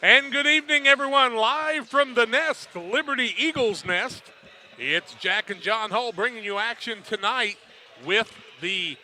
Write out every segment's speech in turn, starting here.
And good evening, everyone. Live from the Nest, Liberty Eagles Nest. It's Jack and John Hull bringing you action tonight with the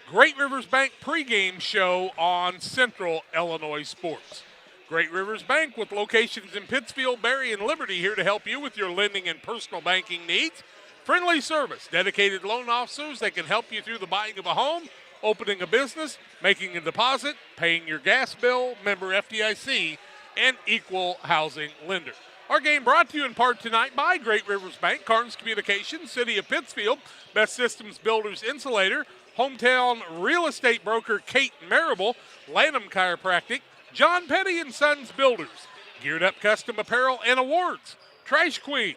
Great Rivers Bank pregame show on Central Illinois Sports. Great Rivers Bank with locations in Pittsfield, Berry, and Liberty here to help you with your lending and personal banking needs. Friendly service, dedicated loan officers that can help you through the buying of a home, opening a business, making a deposit, paying your gas bill, member FDIC, and equal housing lender. Our game brought to you in part tonight by Great Rivers Bank, Carnes Communications, City of Pittsfield, Best Systems Builders Insulator, hometown real estate broker Kate Marable, Lanham Chiropractic, John Petty and Sons Builders, Geared Up Custom Apparel and Awards, Trash Queen,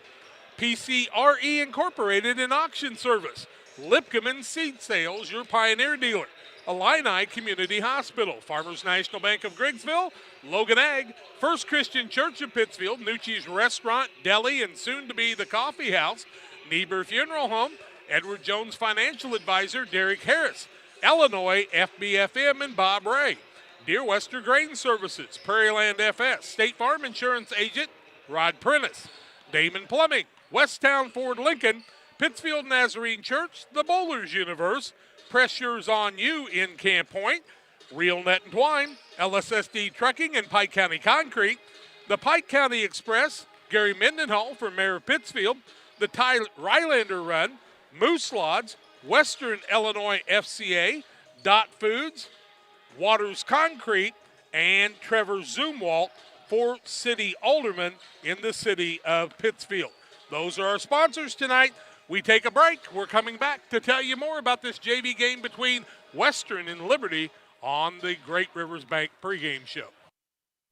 PCRE Incorporated and Auction Service, Lipkeman Seed Sales, your Pioneer dealer, Illini Community Hospital, Farmers National Bank of Griggsville, Logan Ag, First Christian Church of Pittsfield, Nucci's Restaurant, Deli, and soon to be the Coffee House, Niebuhr Funeral Home, Edward Jones Financial Advisor Derek Harris, Illinois FBFM and Bob Ray, Dear Wester Grain Services, Prairieland FS, State Farm Insurance Agent Rod Prentice, Damon Plumbing, Westtown Ford Lincoln, Pittsfield Nazarene Church, the Bowlers Universe, Pressures on You in Camp Point, Real Net and Twine, LSSD Trucking and Pike County Concrete, the Pike County Express, Gary Mendenhall for Mayor of Pittsfield, the Ty Rylander Run, Moose Lodge, Western Illinois FCA, Dot Foods, Waters Concrete, and Trevor Zumwalt for City Alderman in the city of Pittsfield. Those are our sponsors tonight. We take a break. We're coming back to tell you more about this JV game between Western and Liberty on the Great Rivers Bank pregame show.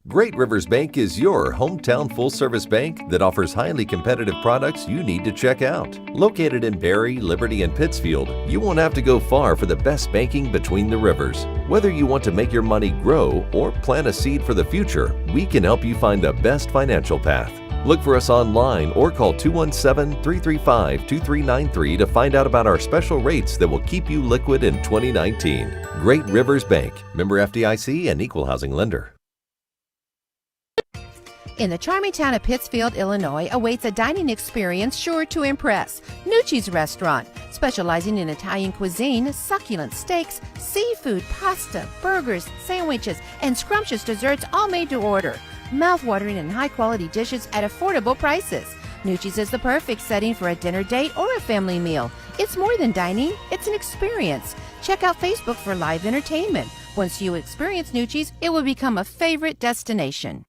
Great Rivers Bank is your hometown full-service bank that offers highly competitive products you need to check out. Located in Berry, Liberty, and Pittsfield, you won't have to go far for the best banking between the rivers. Whether you want to make your money grow or plant a seed for the future, we can help you find the best financial path. Look for us online or call 217-335-2393 to find out about our special rates that will keep you liquid in 2019. Great Rivers Bank, member FDIC and equal housing lender. In the charming town of Pittsfield, Illinois, awaits a dining experience sure to impress. Nucci's Restaurant, specializing in Italian cuisine, succulent steaks, seafood, pasta, burgers, sandwiches, and scrumptious desserts all made to order. Mouth-watering and high-quality dishes at affordable prices. Nucci's is the perfect setting for a dinner date or a family meal. It's more than dining, it's an experience. Check out Facebook for live entertainment. Once you experience Nucci's, it will become a favorite destination.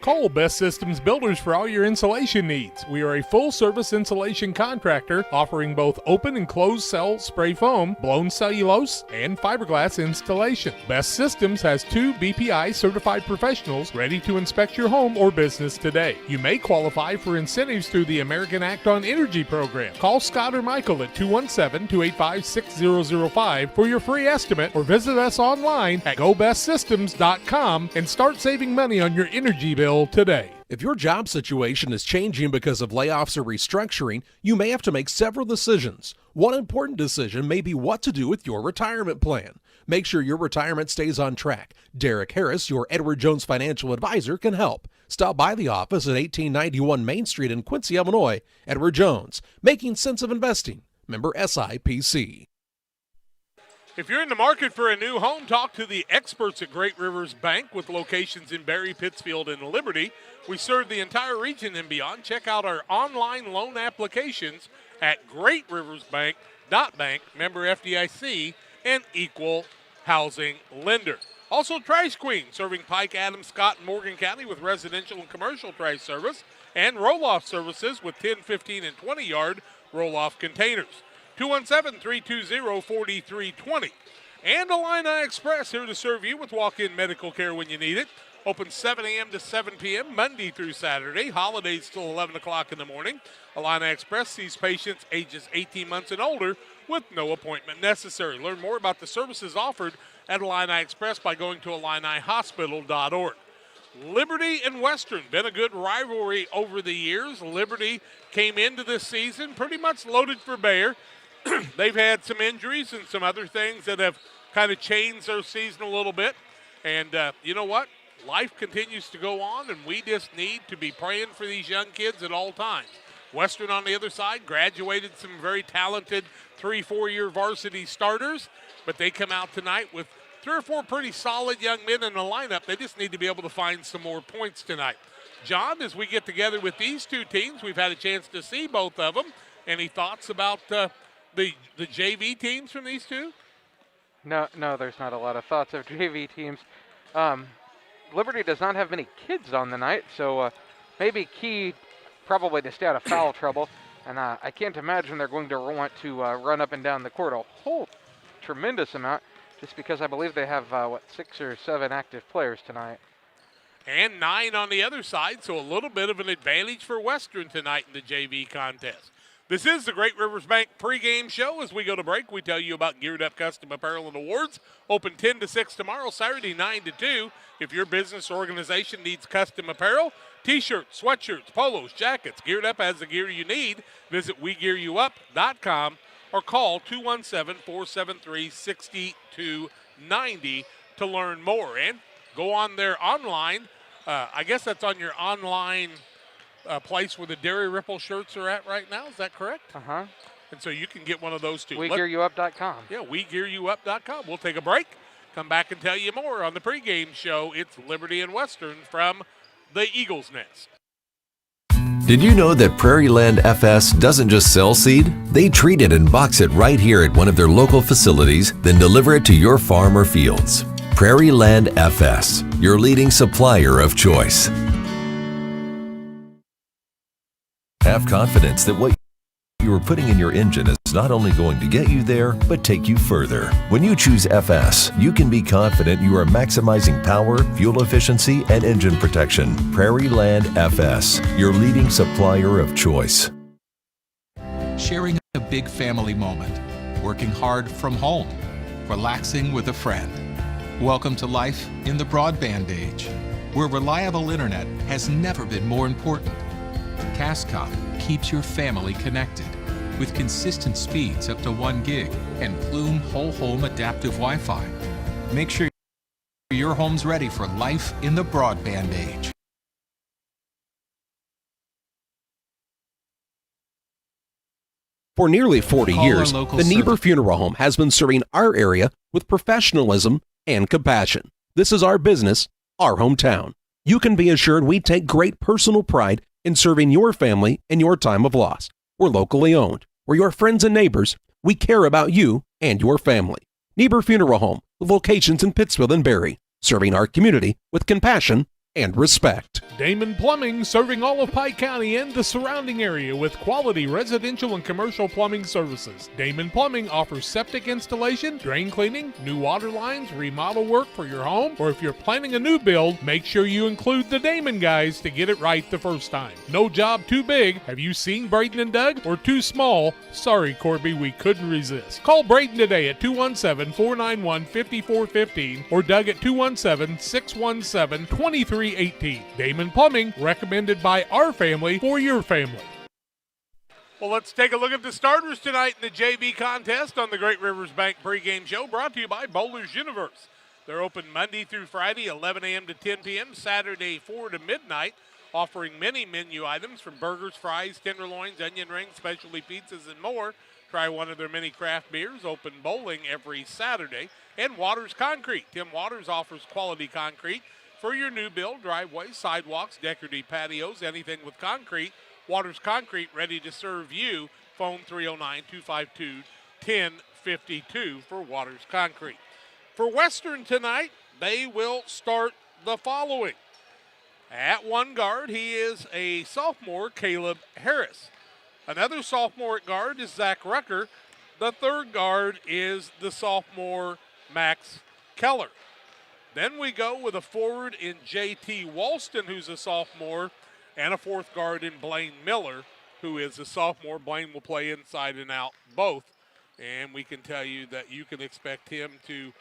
Call Best Systems Builders for all your insulation needs. We are a full-service insulation contractor offering both open and closed cell spray foam, blown cellulose, and fiberglass installation. Best Systems has 2 BPI certified professionals ready to inspect your home or business today. You may qualify for incentives through the American Act on Energy program. Call Scott or Michael at 217-285-6005 for your free estimate or visit us online at gobestsystems.com and start saving money on your energy bill today. If your job situation is changing because of layoffs or restructuring, you may have to make several decisions. One important decision may be what to do with your retirement plan. Make sure your retirement stays on track. Derek Harris, your Edward Jones Financial Advisor, can help. Stop by the office at 1891 Main Street in Quincy, Illinois. Edward Jones, making sense of investing. Member SIPC. If you're in the market for a new home, talk to the experts at Great Rivers Bank with locations in Berry, Pittsfield, and Liberty. We serve the entire region and beyond. Check out our online loan applications at greatriversbank.bank, member FDIC, and equal housing lender. Also, Trash Queen, serving Pike, Adams, Scott, and Morgan County with residential and commercial trash service, and roll-off services with 10, 15, and 20-yard roll-off containers. 217-320-4320. And Illini Express here to serve you with walk-in medical care when you need it. Open 7 a.m. to 7 p.m. Monday through Saturday. Holidays till 11 o'clock in the morning. Illini Express sees patients ages 18 months and older with no appointment necessary. Learn more about the services offered at Illini Express by going to IlliniHospital.org. Liberty and Western, been a good rivalry over the years. Liberty came into this season pretty much loaded for bear. They've had some injuries and some other things that have kind of changed their season a little bit. And you know what? life continues to go on, and we just need to be praying for these young kids at all times. Western on the other side graduated some very talented 3-4-year varsity starters, but they come out tonight with 3 or 4 pretty solid young men in the lineup. They just need to be able to find some more points tonight. John, as we get together with these two teams, we've had a chance to see both of them. Any thoughts about the JV teams from these two? No, there's not a lot of thoughts of JV teams. Liberty does not have many kids on the night, so maybe key probably to stay out of foul trouble. And I can't imagine they're going to want to run up and down the court a whole tremendous amount, just because I believe they have, 6 or 7 active players tonight. And 9 on the other side, so a little bit of an advantage for Western tonight in the JV contest. This is the Great Rivers Bank pregame show. As we go to break, we tell you about Geared Up Custom Apparel and Awards. Open 10 to 6 tomorrow, Saturday 9 to 2. If your business or organization needs custom apparel, T-shirts, sweatshirts, polos, jackets, Geared Up has the gear you need. Visit WeGearYouUp.com or call 217-473-6290 to learn more. And go on their online. I guess that's on your online place where the Dairy Ripple shirts are at right now. Is that correct? Uh-huh. And so you can get one of those too. WeGearYouUp.com. Yeah, WeGearYouUp.com. We'll take a break, come back and tell you more on the pregame show. It's Liberty and Western from the Eagles Nest. Did you know that Prairie Land FS doesn't just sell seed? They treat it and box it right here at one of their local facilities, then deliver it to your farm or fields. Prairie Land FS, your leading supplier of choice. Have confidence that what you are putting in your engine is not only going to get you there, but take you further. When you choose FS, you can be confident you are maximizing power, fuel efficiency, and engine protection. Prairie Land FS, your leading supplier of choice. Sharing a big family moment, working hard from home, relaxing with a friend. Welcome to life in the broadband age, where reliable internet has never been more important. Cascom keeps your family connected with consistent speeds up to 1 gig and Plume Whole Home Adaptive Wi-Fi. Make sure your home's ready for life in the broadband age. For nearly 40 Call our years, local the Niebuhr service. Funeral Home has been serving our area with professionalism and compassion. This is our business, our hometown. You can be assured we take great personal pride in serving your family in your time of loss. We're locally owned. We're your friends and neighbors. We care about you and your family. Niebuhr Funeral Home, with locations in Pittsfield and Barry, serving our community with compassion and respect. Damon Plumbing, serving all of Pike County and the surrounding area with quality residential and commercial plumbing services. Damon Plumbing offers septic installation, drain cleaning, new water lines, remodel work for your home, or if you're planning a new build, make sure you include the Damon guys to get it right the first time. No job too big. Have you seen Braden and Doug? Or too small? Sorry, Corby, we couldn't resist. Call Braden today at 217-491-5415 or Doug at 217-617-2318. Damon Plumbing, recommended by our family for your family. Well, let's take a look at the starters tonight in the JV contest on the Great Rivers Bank pregame show, brought to you by Bowlers Universe. They're open Monday through Friday, 11 a.m. to 10 p.m., Saturday 4 to midnight, offering many menu items from burgers, fries, tenderloins, onion rings, specialty pizzas, and more. Try one of their many craft beers, open bowling every Saturday, and Waters Concrete. Tim Waters offers quality concrete for your new build, driveways, sidewalks, decorative patios, anything with concrete. Waters Concrete, ready to serve you. Phone 309-252-1052 for Waters Concrete. For Western tonight, they will start the following. At one guard, he is a sophomore, Caleb Harris. Another sophomore at guard is Zach Rucker. The third guard is the sophomore, Max Keller. Then we go with a forward in J.T. Walston, who's a sophomore, and a fourth guard in Blaine Miller, who is a sophomore. Blaine will play inside and out both, and we can tell you that you can expect him to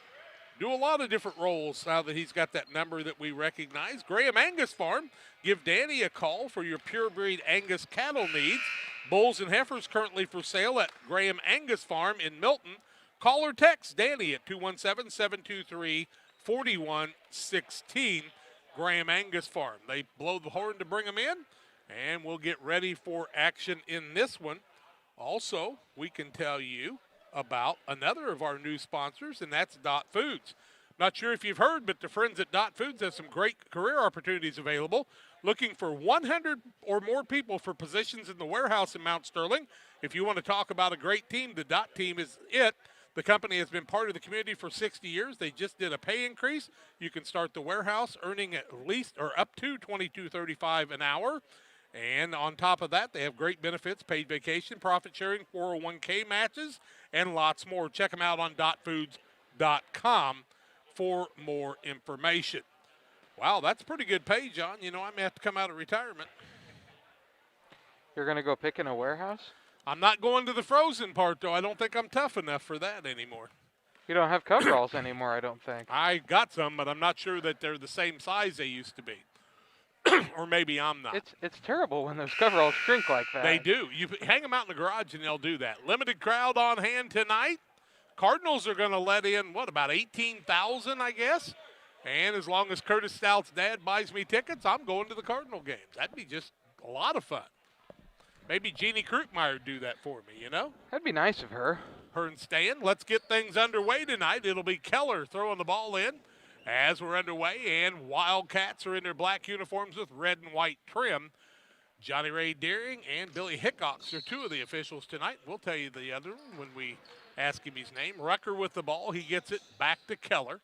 do a lot of different roles now that he's got that number that we recognize. Graham Angus Farm, give Danny a call for your pure breed Angus cattle needs. Bulls and heifers currently for sale at Graham Angus Farm in Milton. Call or text Danny at 217-723-4116. Graham Angus Farm. They blow the horn to bring them in, and we'll get ready for action in this one. Also, we can tell you about another of our new sponsors, and that's Dot Foods. Not sure if you've heard, but the friends at Dot Foods have some great career opportunities available. Looking for 100 or more people for positions in the warehouse in Mount Sterling. If you want to talk about a great team, the Dot team is it. The company has been part of the community for 60 years. They just did a pay increase. You can start the warehouse earning at least or up to $22.35 an hour. And on top of that, they have great benefits, paid vacation, profit sharing, 401k matches, and lots more. Check them out on dotfoods.com for more information. Wow, that's pretty good pay, John. You know, I may have to come out of retirement. You're going to go pick in a warehouse? I'm not going to the frozen part, though. I don't think I'm tough enough for that anymore. You don't have coveralls anymore, I don't think. I got some, but I'm not sure that they're the same size they used to be. Or maybe I'm not. It's terrible when those coveralls shrink like that. They do. You hang them out in the garage, and they'll do that. Limited crowd on hand tonight. Cardinals are going to let in, about 18,000, I guess? And as long as Curtis Stout's dad buys me tickets, I'm going to the Cardinal games. That'd be just a lot of fun. Maybe Jeannie Krugmeyer would do that for me, you know? That'd be nice of her. Her and Stan. Let's get things underway tonight. It'll be Keller throwing the ball in as we're underway, and Wildcats are in their black uniforms with red and white trim. Johnny Ray Deering and Billy Hickox are two of the officials tonight. We'll tell you the other one when we ask him his name. Rucker with the ball. He gets it back to Keller.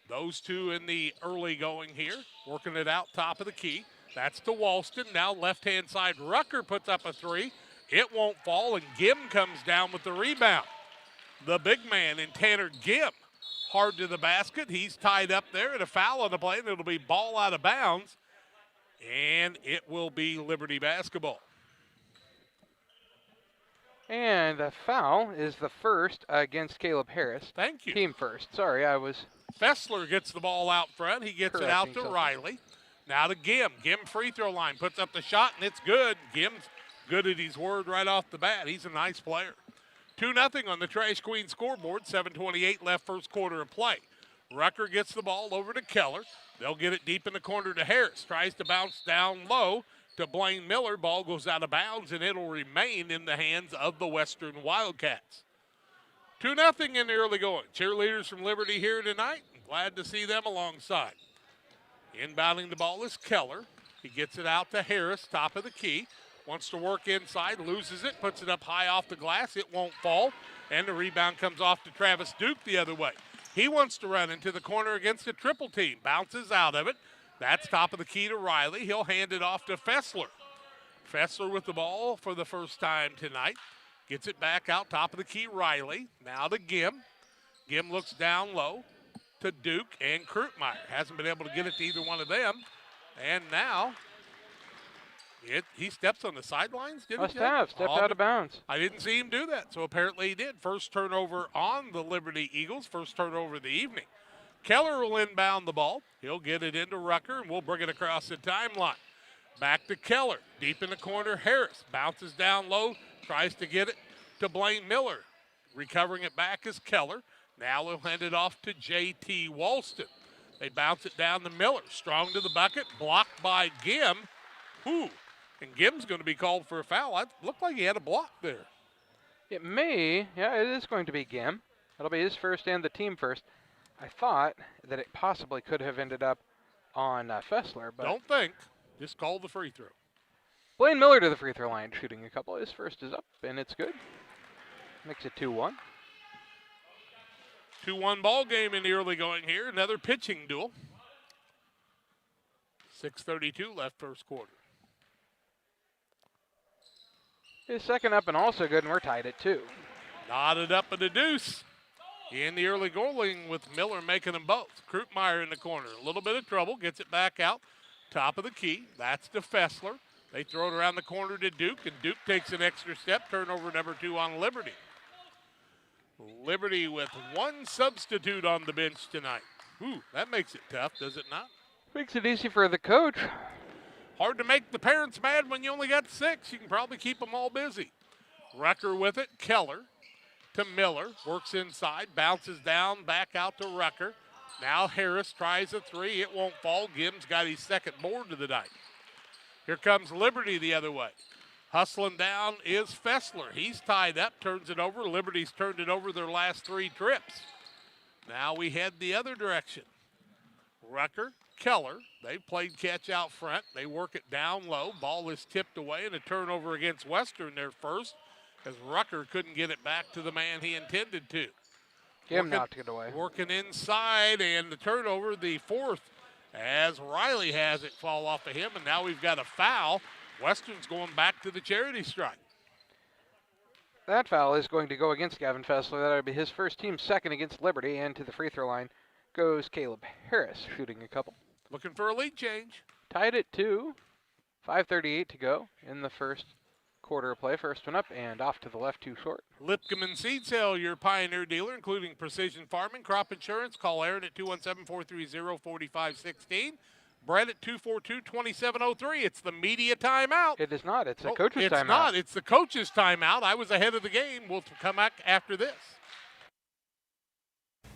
Those two in the early going here, working it out top of the key. That's to Walston. Now left-hand side, Rucker puts up a three. It won't fall, and Gim comes down with the rebound. The big man in Tanner Gim, hard to the basket. He's tied up there, and a foul on the play, and it'll be ball out of bounds, and it will be Liberty basketball. And the foul is the first against Caleb Harris. Thank you. Team first. Sorry, I was... Fessler gets the ball out front. He gets it out to Riley. Now to Gim. Gim free throw line. Puts up the shot, and it's good. Gim's good at his word right off the bat. He's a nice player. 2-0 on the Trash Queen scoreboard. 7:28 left first quarter of play. Rucker gets the ball over to Keller. They'll get it deep in the corner to Harris. Tries to bounce down low to Blaine Miller. Ball goes out of bounds, and it'll remain in the hands of the Western Wildcats. 2-0 in the early going. Cheerleaders from Liberty here tonight. Glad to see them alongside. Inbounding the ball is Keller. He gets it out to Harris, top of the key. Wants to work inside, loses it, puts it up high off the glass. It won't fall, and the rebound comes off to Travis Duke the other way. He wants to run into the corner against a triple team. Bounces out of it. That's top of the key to Riley. He'll hand it off to Fessler. Fessler with the ball for the first time tonight. Gets it back out, top of the key, Riley. Now to Gim. Gim looks down low to Duke and Krugmeyer. Hasn't been able to get it to either one of them. And now he steps on the sidelines, didn't he? Stepped out of bounds. I didn't see him do that, so apparently he did. First turnover on the Liberty Eagles, first turnover of the evening. Keller will inbound the ball. He'll get it into Rucker, and we'll bring it across the timeline. Back to Keller. Deep in the corner, Harris bounces down low, tries to get it to Blaine Miller. Recovering it back is Keller. Now he'll hand it off to J.T. Walston. They bounce it down to Miller. Strong to the bucket, blocked by Gim. Ooh, and Gim's going to be called for a foul. It looked like he had a block there. It may. Yeah, it is going to be Gim. That'll be his first and the team first. I thought that it possibly could have ended up on Fessler, but... Don't think. Just call the free throw. Blaine Miller to the free throw line, shooting a couple. His first is up, and it's good. Makes it 2-1. 2-1 ball game in the early going here. Another pitching duel. 6:32 left first quarter. His second up and also good, and we're tied at 2. Knotted up at the deuce in the early going with Miller making them both. Krugmeyer in the corner. A little bit of trouble. Gets it back out. Top of the key. That's to Fessler. They throw it around the corner to Duke, and Duke takes an extra step. Turnover number 2 on Liberty. Liberty with one substitute on the bench tonight. Ooh, that makes it tough, does it not? Makes it easy for the coach. Hard to make the parents mad when you only got 6. You can probably keep them all busy. Rucker with it. Keller to Miller. Works inside. Bounces down. Back out to Rucker. Now Harris tries a three. It won't fall. Gibbs got his second board of the night. Here comes Liberty the other way. Hustling down is Fessler. He's tied up, turns it over. Liberty's turned it over their last 3 trips. Now we head the other direction. Rucker, Keller, they played catch out front. They work it down low. Ball is tipped away, and a turnover against Western there first, as Rucker couldn't get it back to the man he intended to. Him knocked it away. Working inside, and the turnover, the 4th, as Riley has it fall off of him, and now we've got a foul. Western's going back to the charity stripe. That foul is going to go against Gavin Fessler. That would be his first, team second against Liberty, and to the free throw line goes Caleb Harris, shooting a couple. Looking for a lead change. Tied at 2, 5:38 to go in the first quarter of play. First one up and off to the left, too short. Lipcom and Seed Sale, your Pioneer dealer, including precision farming, crop insurance. Call Aaron at 217-430-4516. Brett at 242-2703. It's the media timeout. It is not. It's a coach's timeout. It's not. It's the coach's timeout. I was ahead of the game. We'll come back after this.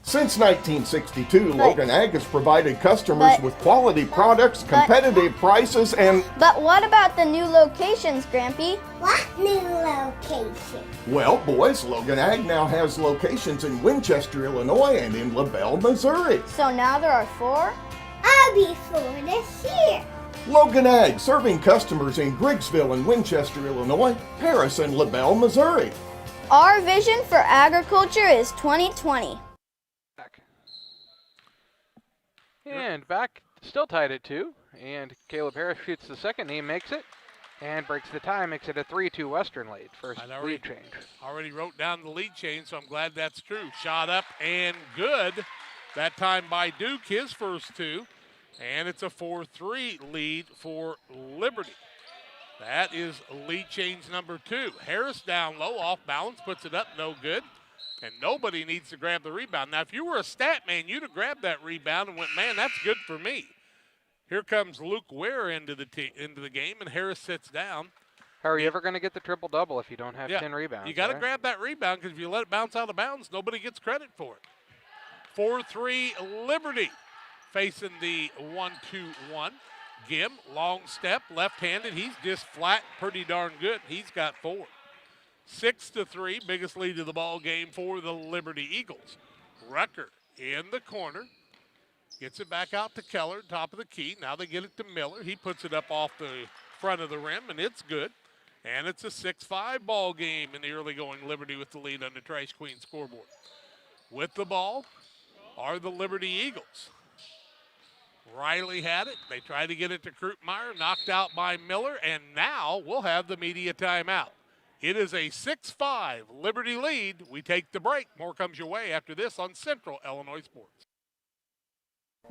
Since 1962, Logan Ag has provided customers with quality products, competitive prices, and... But what about the new locations, Grampy? What new location? Well, boys, Logan Ag now has locations in Winchester, Illinois, and in LaBelle, Missouri. So now there are 4? I'll be 4 this year. Logan Ag, serving customers in Griggsville and Winchester, Illinois, Paris, and LaBelle, Missouri. Our vision for agriculture is 2020. And back, still tied at 2. And Caleb Harris shoots the second. He makes it and breaks the tie, makes it a 3-2 Western lead. First lead change. Already wrote down the lead change, so I'm glad that's true. Shot up and good. That time by Duke, his first 2. And it's a 4-3 lead for Liberty. That is lead change number 2. Harris down low, off balance, puts it up, no good. And nobody needs to grab the rebound. Now, if you were a stat man, you'd have grabbed that rebound and went, man, that's good for me. Here comes Luke Ware into the game, and Harris sits down. How are you ever going to get the triple-double if you don't have 10 rebounds? You got to grab that rebound, because if you let it bounce out of bounds, nobody gets credit for it. 4-3 Liberty facing the 1-2-1. Gim, long step, left-handed. He's just flat, pretty darn good. He's got 4. 6-3, biggest lead of the ball game for the Liberty Eagles. Rucker in the corner. Gets it back out to Keller, top of the key. Now they get it to Miller. He puts it up off the front of the rim, and it's good. And it's a 6-5 ball game in the early going. Liberty with the lead on the Trash Queen scoreboard. With the ball are the Liberty Eagles. Riley had it. They tried to get it to Krupmeyer, knocked out by Miller, and now we'll have the media timeout. It is a 6-5 Liberty lead. We take the break. More comes your way after this on Central Illinois Sports.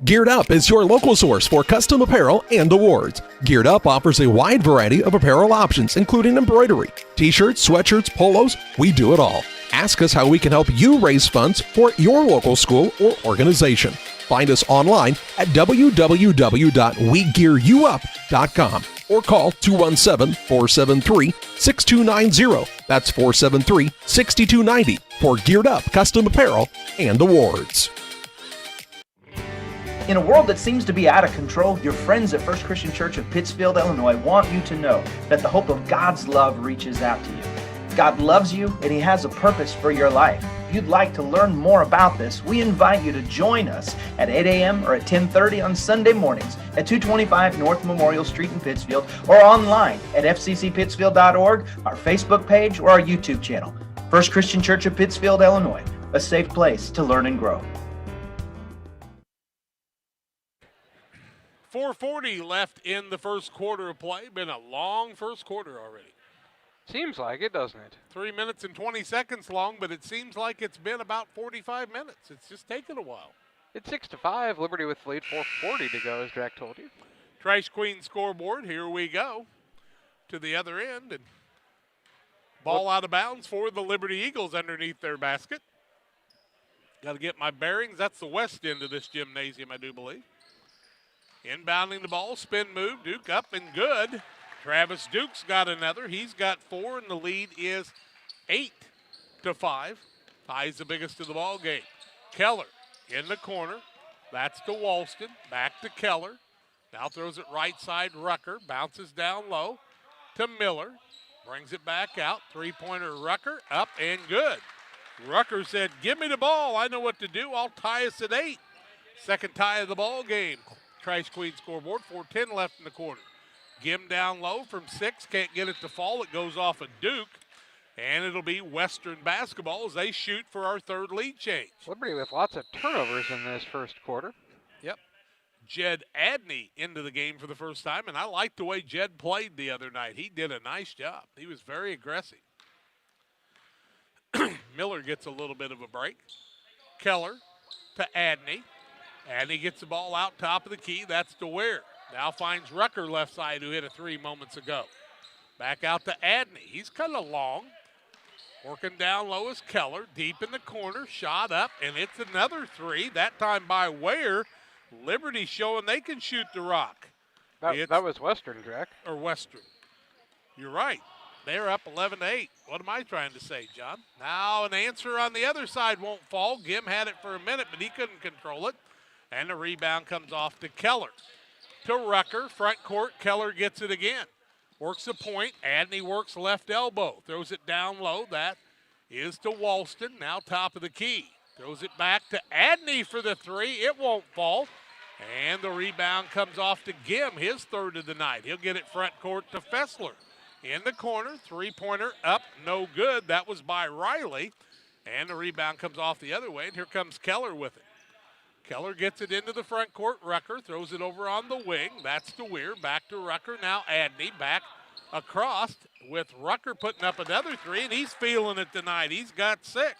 Geared Up is your local source for custom apparel and awards. Geared Up offers a wide variety of apparel options, including embroidery, t-shirts, sweatshirts, polos. We do it all. Ask us how we can help you raise funds for your local school or organization. Find us online at www.wegearyouup.com or call 217-473-6290. That's 473-6290 for Geared Up custom apparel and awards. In a world that seems to be out of control, your friends at First Christian Church of Pittsfield, Illinois want you to know that the hope of God's love reaches out to you. God loves you and He has a purpose for your life. If you'd like to learn more about this, we invite you to join us at 8 a.m. or at 10:30 on Sunday mornings at 225 North Memorial Street in Pittsfield, or online at fccpittsfield.org, our Facebook page, or our YouTube channel. First Christian Church of Pittsfield, Illinois, a safe place to learn and grow. 4:40 left in the first quarter of play. Been a long first quarter already. Seems like it, doesn't it? 3 minutes and 20 seconds long, but it seems like it's been about 45 minutes. It's just taken a while. It's 6-5. Liberty with the lead. 4:40 to go, as Jack told you. Trash Queen scoreboard. Here we go to the other end. And ball out of bounds for the Liberty Eagles underneath their basket. Got to get my bearings. That's the west end of this gymnasium, I do believe. Inbounding the ball, spin move, Duke up and good. Travis Duke's got another. He's got 4, and the lead is 8-5. Tie's the biggest of the ball game. Keller in the corner. That's to Walston. Back to Keller. Now throws it right side. Rucker bounces down low to Miller. Brings it back out. Three-pointer Rucker. Up and good. Rucker said, give me the ball. I know what to do. I'll tie us at 8. Second tie of the ball game. Trash Queen scoreboard. 4:10 left in the quarter. Gim down low from 6. Can't get it to fall. It goes off of Duke. And it'll be Western basketball as they shoot for our third lead change. Liberty with lots of turnovers in this first quarter. Yep. Jed Adney into the game for the first time, and I liked the way Jed played the other night. He did a nice job. He was very aggressive. Miller gets a little bit of a break. Keller to Adney. Adney gets the ball out top of the key. That's to Ware. Now finds Rucker left side, who hit a 3 moments ago. Back out to Adney. He's kind of long. Working down low is Keller. Deep in the corner. Shot up, and it's another 3. That time by Ware. Liberty showing they can shoot the rock. That was Western, Jack. Or Western. You're right. They're up 11-8. What am I trying to say, John? Now an answer on the other side won't fall. Gim had it for a minute, but he couldn't control it. And the rebound comes off to Keller. To Rucker, front court. Keller gets it again. Works the point. Adney works left elbow. Throws it down low. That is to Walston. Now top of the key. Throws it back to Adney for the 3. It won't fall. And the rebound comes off to Gim, his third of the night. He'll get it front court to Fessler. In the corner, three-pointer up, no good. That was by Riley. And the rebound comes off the other way, and here comes Keller with it. Keller gets it into the front court. Rucker throws it over on the wing. That's to Weir. Back to Rucker. Now Adney back across with Rucker putting up another 3, and he's feeling it tonight. He's got 6.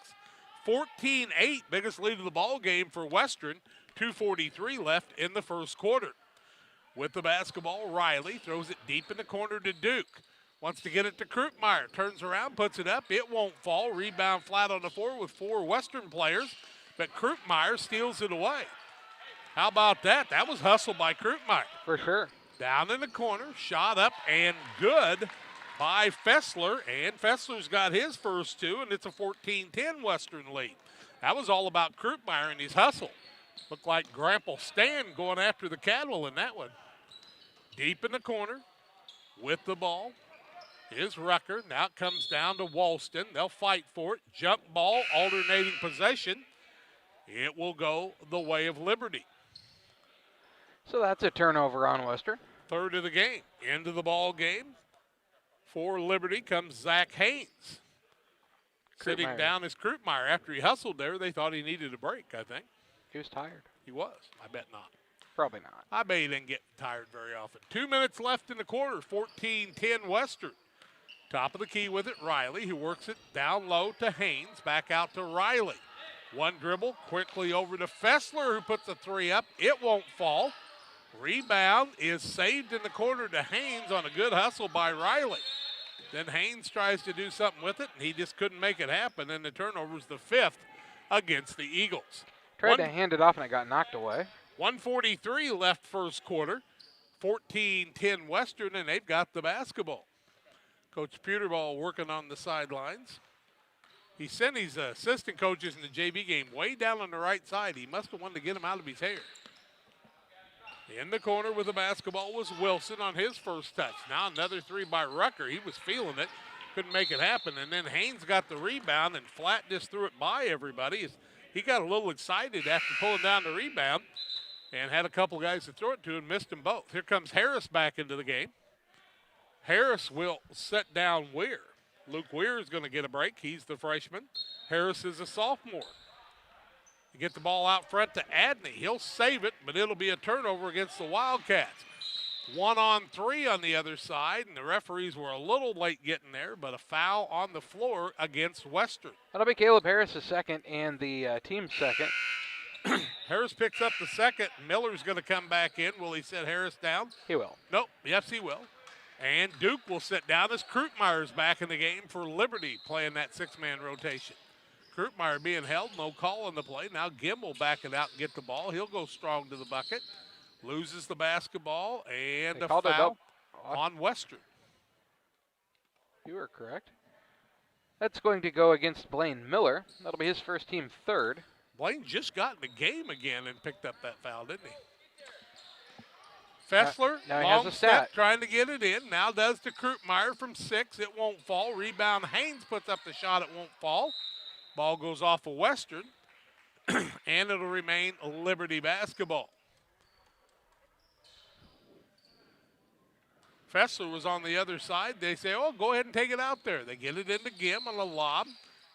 14-8, biggest lead of the ball game for Western. 2:43 left in the first quarter. With the basketball, Riley throws it deep in the corner to Duke. Wants to get it to Krupmeyer. Turns around, puts it up. It won't fall. Rebound flat on the floor with 4 Western players. But Krupmeyer steals it away. How about that? That was hustled by Krupmeyer. For sure. Down in the corner, shot up and good by Fessler. And Fessler's got his first 2, and it's a 14-10 Western lead. That was all about Krupmeyer and his hustle. Looked like Grandpa Stan going after the Cadwell in that one. Deep in the corner with the ball is Rucker. Now it comes down to Walston. They'll fight for it. Jump ball, alternating possession. It will go the way of Liberty. So that's a turnover on Western. Third of the game. Into the ball game. For Liberty comes Zach Haynes. Sitting down is Krupmeyer. After he hustled there, they thought he needed a break, I think. He was tired. He was. I bet not. Probably not. I bet he didn't get tired very often. 2 minutes left in the quarter. 14-10 Western. Top of the key with it, Riley, who works it down low to Haynes. Back out to Riley. One dribble, quickly over to Fessler, who puts a 3 up. It won't fall. Rebound is saved in the corner to Haynes on a good hustle by Riley. Then Haynes tries to do something with it, and he just couldn't make it happen. And the turnover's the 5th against the Eagles. Tried to hand it off, and it got knocked away. 1:43 left first quarter. 14-10 Western, and they've got the basketball. Coach Peterball working on the sidelines. He sent his assistant coaches in the JV game way down on the right side. He must have wanted to get him out of his hair. In the corner with the basketball was Wilson on his first touch. Now another 3 by Rucker. He was feeling it. Couldn't make it happen. And then Haynes got the rebound and flat just threw it by everybody. He got a little excited after pulling down the rebound and had a couple guys to throw it to and missed them both. Here comes Harris back into the game. Harris will set down Weir. Luke Weir is going to get a break. He's the freshman. Harris is a sophomore. You get the ball out front to Adney. He'll save it, but it'll be a turnover against the Wildcats. 1-on-3 on the other side, and the referees were a little late getting there, but a foul on the floor against Western. That'll be Caleb Harris' second and the team's second. Harris picks up the second. Miller's going to come back in. Will he set Harris down? He will. Nope. Yes, he will. And Duke will sit down as Krupmeyer's back in the game for Liberty, playing that 6-man rotation. Krupmeyer being held, no call on the play. Now Gim will back it out and get the ball. He'll go strong to the bucket. Loses the basketball, and a foul on Western. You are correct. That's going to go against Blaine Miller. That'll be his first team third. Blaine just got in the game again and picked up that foul, didn't he? Fessler, now he has long a step, stat. trying to get it in. Now does to Krupmeyer from 6. It won't fall. Rebound, Haynes puts up the shot. It won't fall. Ball goes off of Western, and it'll remain Liberty basketball. Fessler was on the other side. They say, oh, go ahead and take it out there. They get it into Gim on a lob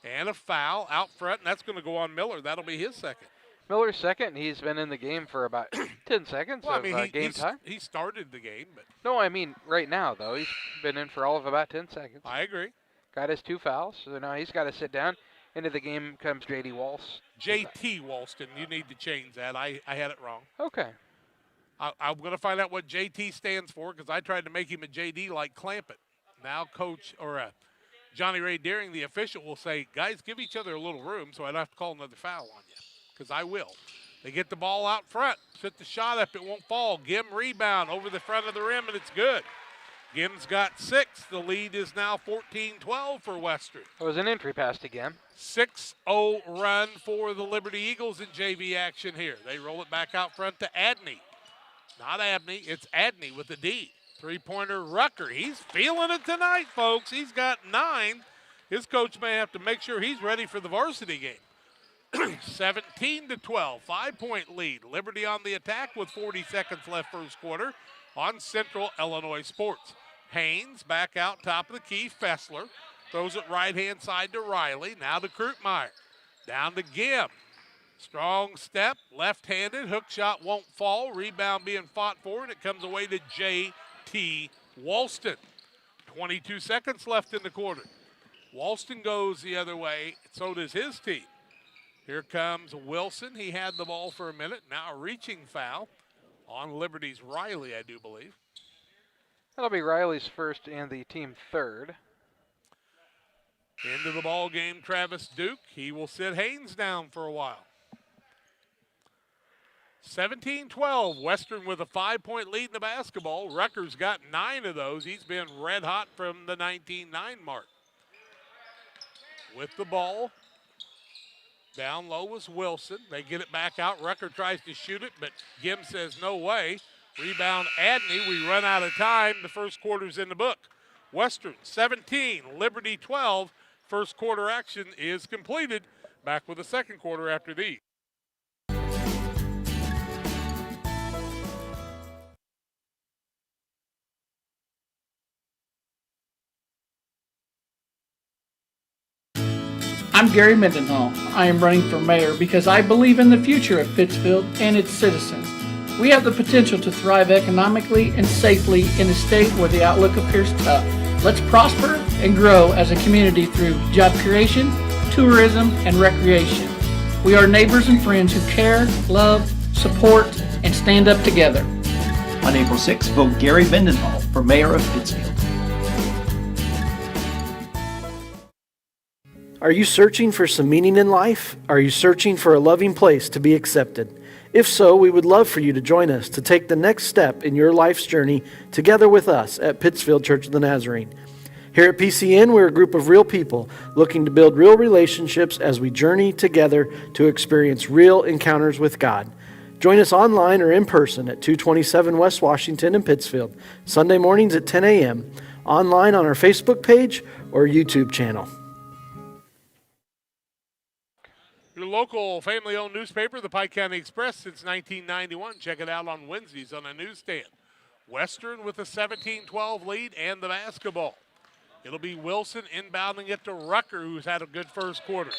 and a foul out front, and that's going to go on Miller. That'll be his second. Miller's second. He's been in the game for about 10 seconds Well, of I mean, game time. he started the game, but No, I mean right now, though. He's been in for all of about 10 seconds. I agree. Got his 2 fouls, so now he's got to sit down. Into the game comes J.D. Walsh. J.T. Walston, you need to change that. I had it wrong. Okay. I'm going to find out what J.T. stands for because I tried to make him a J.D. like Clampett. Now Coach or Johnny Ray Deering, the official, will say, guys, give each other a little room so I don't have to call another foul on you because I will. They get the ball out front, set the shot up, it won't fall. Gim rebound over the front of the rim, and it's good. Gim's got 6. The lead is now 14-12 for Western. It was an entry pass to Gim. 6-0 run for the Liberty Eagles in JV action here. They roll it back out front to Adney. Not Abney, it's Adney with a D. Three-pointer Rucker. He's feeling it tonight, folks. He's got 9. His coach may have to make sure he's ready for the varsity game. 17-12, 5-point lead. Liberty on the attack with 40 seconds left first quarter on Central Illinois Sports. Haynes back out top of the key. Fessler throws it right-hand side to Riley. Now to Krupmeyer. Down to Gim. Strong step, left-handed. Hook shot won't fall. Rebound being fought for, and it comes away to J.T. Walston. 22 seconds left in the quarter. Walston goes the other way. So does his team. Here comes Wilson. He had the ball for a minute. Now a reaching foul on Liberty's Riley, I do believe. That'll be Riley's first and the team third. Into the ball game, Travis Duke. He will sit Haynes down for a while. 17-12, Western with a 5-point lead in the basketball. Rutgers got 9 of those. He's been red hot from the 19-9 mark. With the ball, down low was Wilson. They get it back out. Rucker tries to shoot it, but Gim says no way. Rebound Adney. We run out of time. The first quarter's in the book. Western 17, Liberty 12. First quarter action is completed. Back with the second quarter after these. I'm Gary Mendenhall. I am running for mayor because I believe in the future of Pittsfield and its citizens. We have the potential to thrive economically and safely in a state where the outlook appears tough. Let's prosper and grow as a community through job creation, tourism, and recreation. We are neighbors and friends who care, love, support, and stand up together. On April 6th, vote Gary Mendenhall for mayor of Pittsfield. Are you searching for some meaning in life? Are you searching for a loving place to be accepted? If so, we would love for you to join us to take the next step in your life's journey together with us at Pittsfield Church of the Nazarene. Here at PCN, we're a group of real people looking to build real relationships as we journey together to experience real encounters with God. Join us online or in person at 227 West Washington in Pittsfield, Sunday mornings at 10 a.m., online on our Facebook page or YouTube channel. Your local family-owned newspaper, the Pike County Express, since 1991. Check it out on Wednesdays on a newsstand. Western with a 17-12 lead and the basketball. It'll be Wilson inbounding it to Rucker, who's had a good first quarter.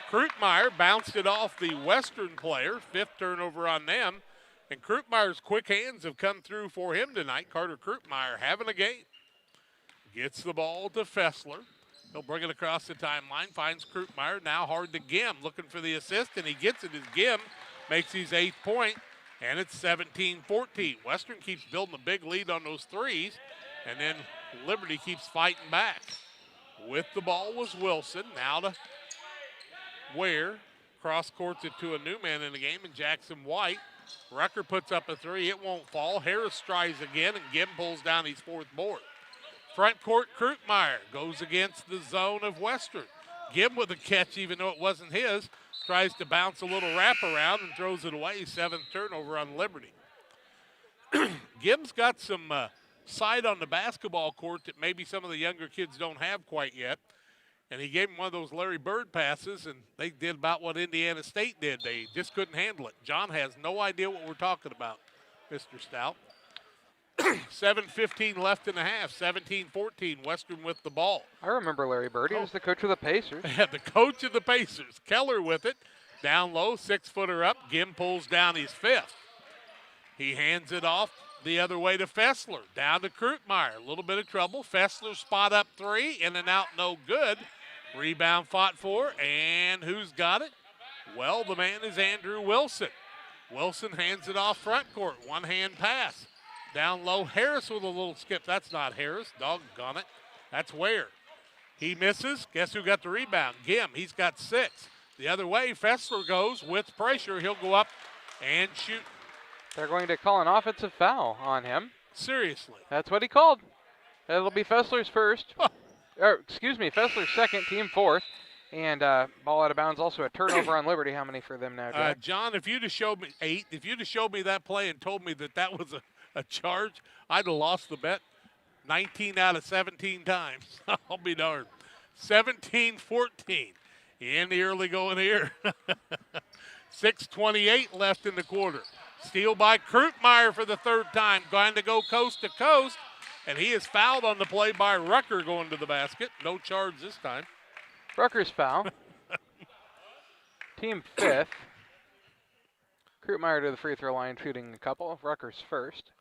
Krupmeyer bounced it off the Western player. 5th turnover on them. And Krupmeyer's quick hands have come through for him tonight. Carter Krupmeyer having a game. Gets the ball to Fessler. He'll bring it across the timeline, finds Krupmeyer, now hard to Gim, looking for the assist, and he gets it as Gim makes his 8th point, and it's 17-14. Western keeps building a big lead on those threes, and then Liberty keeps fighting back. With the ball was Wilson, now to Ware, cross-courts it to a new man in the game, and Jackson White. Rucker puts up a 3, it won't fall. Harris tries again, and Gim pulls down his 4th board. Front court, Krupmeyer goes against the zone of Western. Gim with a catch, even though it wasn't his. tries to bounce a little wraparound and throws it away. 7th turnover on Liberty. Gibbs got some sight on the basketball court that maybe some of the younger kids don't have quite yet. And he gave him one of those Larry Bird passes, and they did about what Indiana State did. They just couldn't handle it. John has no idea what we're talking about, Mr. Stout. 7:15 left in the half, 17-14, Western with the ball. I remember Larry Bird. He was the coach of the Pacers. The coach of the Pacers. Keller with it. Down low, 6-footer up. Gim pulls down his 5th. He hands it off the other way to Fessler. Down to Krutmeyer. A little bit of trouble. Fessler spot up 3. In and out, no good. Rebound fought for. And who's got it? Well, the man is Andrew Wilson. Wilson hands it off front court. One-hand pass. Down low, Harris with a little skip. That's not Harris. Doggone it. That's Ware. He misses. Guess who got the rebound? Gim. He's got 6. The other way, Fessler goes with pressure. He'll go up and shoot. They're going to call an offensive foul on him. Seriously. That's what he called. It'll be Fessler's first. Fessler's second, team 4th. And ball out of bounds, also a turnover on Liberty. How many for them now, Jack? John, if you'd have showed me 8, if you'd have showed me that play and told me that was a charge, I'd have lost the bet 19 out of 17 times. I'll be darned. 17-14 in the early going here. 6:28 left in the quarter. Steal by Krutmeyer for the 3rd time. Going to go coast to coast, and he is fouled on the play by Rucker going to the basket. No charge this time. Rucker's foul. Team 5th. Krutmeyer to the free throw line, shooting a couple. Rucker's first.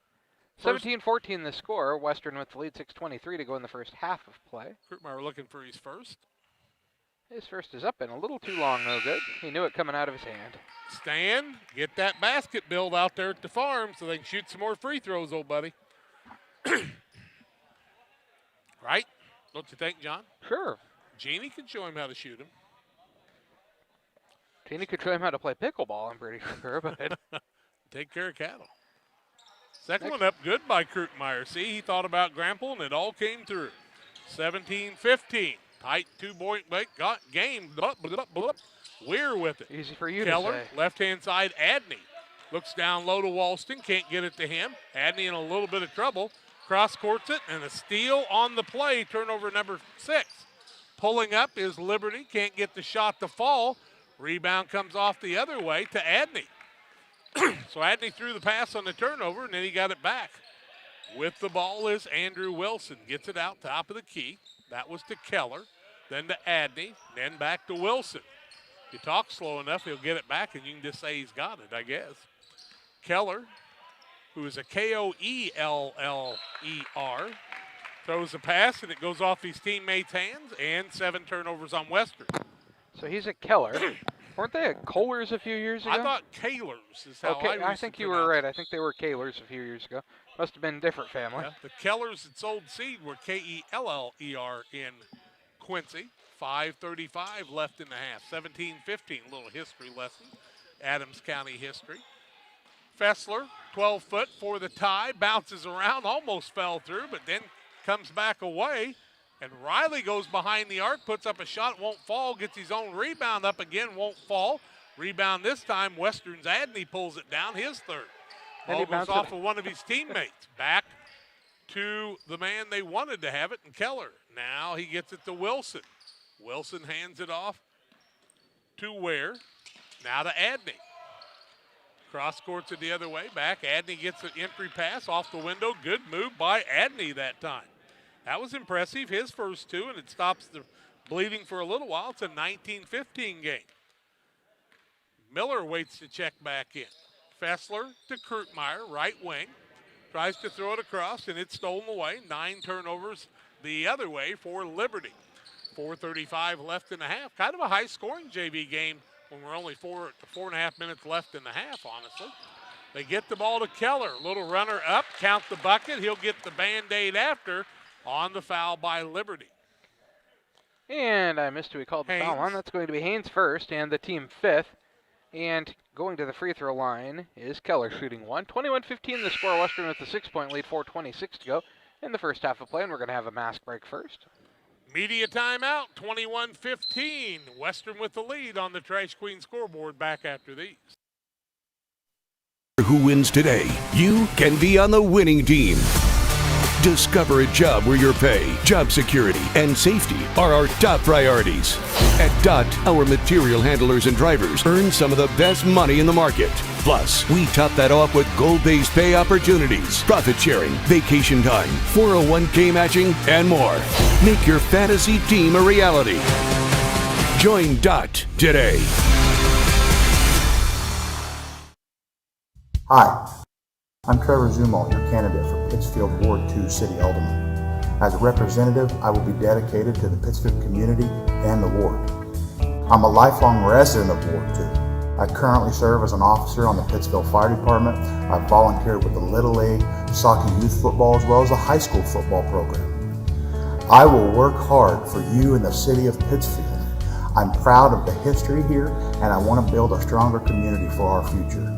17-14 the score. Western with the lead, 6:23 to go in the first half of play. Krutmeyer looking for his first. His first is up and a little too long, no good. He knew it coming out of his hand. Stan, get that basket build out there at the farm so they can shoot some more free throws, old buddy. Right? Don't you think, John? Sure. Jeannie can show him how to shoot him. Jeannie could show him how to play pickleball, I'm pretty sure, but take care of cattle. Second one up good by Krutmeyer. See, he thought about Grample, and it all came through. 17-15. Tight 2-point break. Got game. Weir with it. Easy for you Keller, to say. left-hand side, Adney. Looks down low to Walston. Can't get it to him. Adney in a little bit of trouble. Cross-courts it, and a steal on the play. Turnover number 6. Pulling up is Liberty. Can't get the shot to fall. Rebound comes off the other way to Adney. So Adney threw the pass on the turnover, and then he got it back. With the ball is Andrew Wilson. Gets it out top of the key. That was to Keller, then to Adney, then back to Wilson. If you talk slow enough, he'll get it back, and you can just say he's got it, I guess. Keller, who is a K-O-E-L-L-E-R, throws a pass, and it goes off his teammate's hands, and 7 turnovers on Western. So he's at Keller. Weren't they at Kohlers a few years ago? I thought Kahlers is how I think you were right. I think they were Kahlers a few years ago. Must have been a different family. Yeah, the Kellers that sold seed were K-E-L-L-E-R in Quincy. 5:35 left in the half. 17-15, little history lesson. Adams County history. Fessler, 12-foot for the tie, bounces around, almost fell through, but then comes back away. And Riley goes behind the arc, puts up a shot, won't fall, gets his own rebound up again, won't fall. Rebound this time, Western's Adney pulls it down, his 3rd. Ball goes off of one of his teammates. Back to the man they wanted to have it, and Keller. Now he gets it to Wilson. Wilson hands it off to Ware. Now to Adney. Cross courts it the other way, back. Adney gets an entry pass off the window. Good move by Adney that time. That was impressive, his first 2, and it stops the bleeding for a little while. It's a 19-15 game. Miller waits to check back in. Fessler to Krutmeyer, right wing. Tries to throw it across, and it's stolen away. 9 turnovers the other way for Liberty. 4:35 left in the half. Kind of a high-scoring JV game when we're only 4.5 minutes left in the half, honestly. They get the ball to Keller. Little runner up, count the bucket. He'll get the Band-Aid after on the foul by Liberty. And I missed who he called the foul on. That's going to be Haynes first, and the team 5th. And going to the free throw line is Keller shooting 1. 21-15 the score. Western with the 6-point lead, 4:26 to go in the first half of play, and we're going to have a mask break first. Media timeout, 21-15. Western with the lead on the Trash Queen scoreboard. Back after these. Who wins today? You can be on the winning team. Discover a job where your pay, job security, and safety are our top priorities. At DOT, our material handlers and drivers earn some of the best money in the market. Plus, we top that off with goal-based pay opportunities, profit sharing, vacation time, 401k matching, and more. Make your fantasy team a reality. Join DOT today. Hi, I'm Trevor Zumwalt, your candidate for Pittsfield Ward 2 City Alderman. As a representative, I will be dedicated to the Pittsfield community and the ward. I'm a lifelong resident of Ward 2. I currently serve as an officer on the Pittsfield Fire Department. I've volunteered with the Little League, Soccer Youth Football, as well as the high school football program. I will work hard for you in the city of Pittsfield. I'm proud of the history here, and I want to build a stronger community for our future.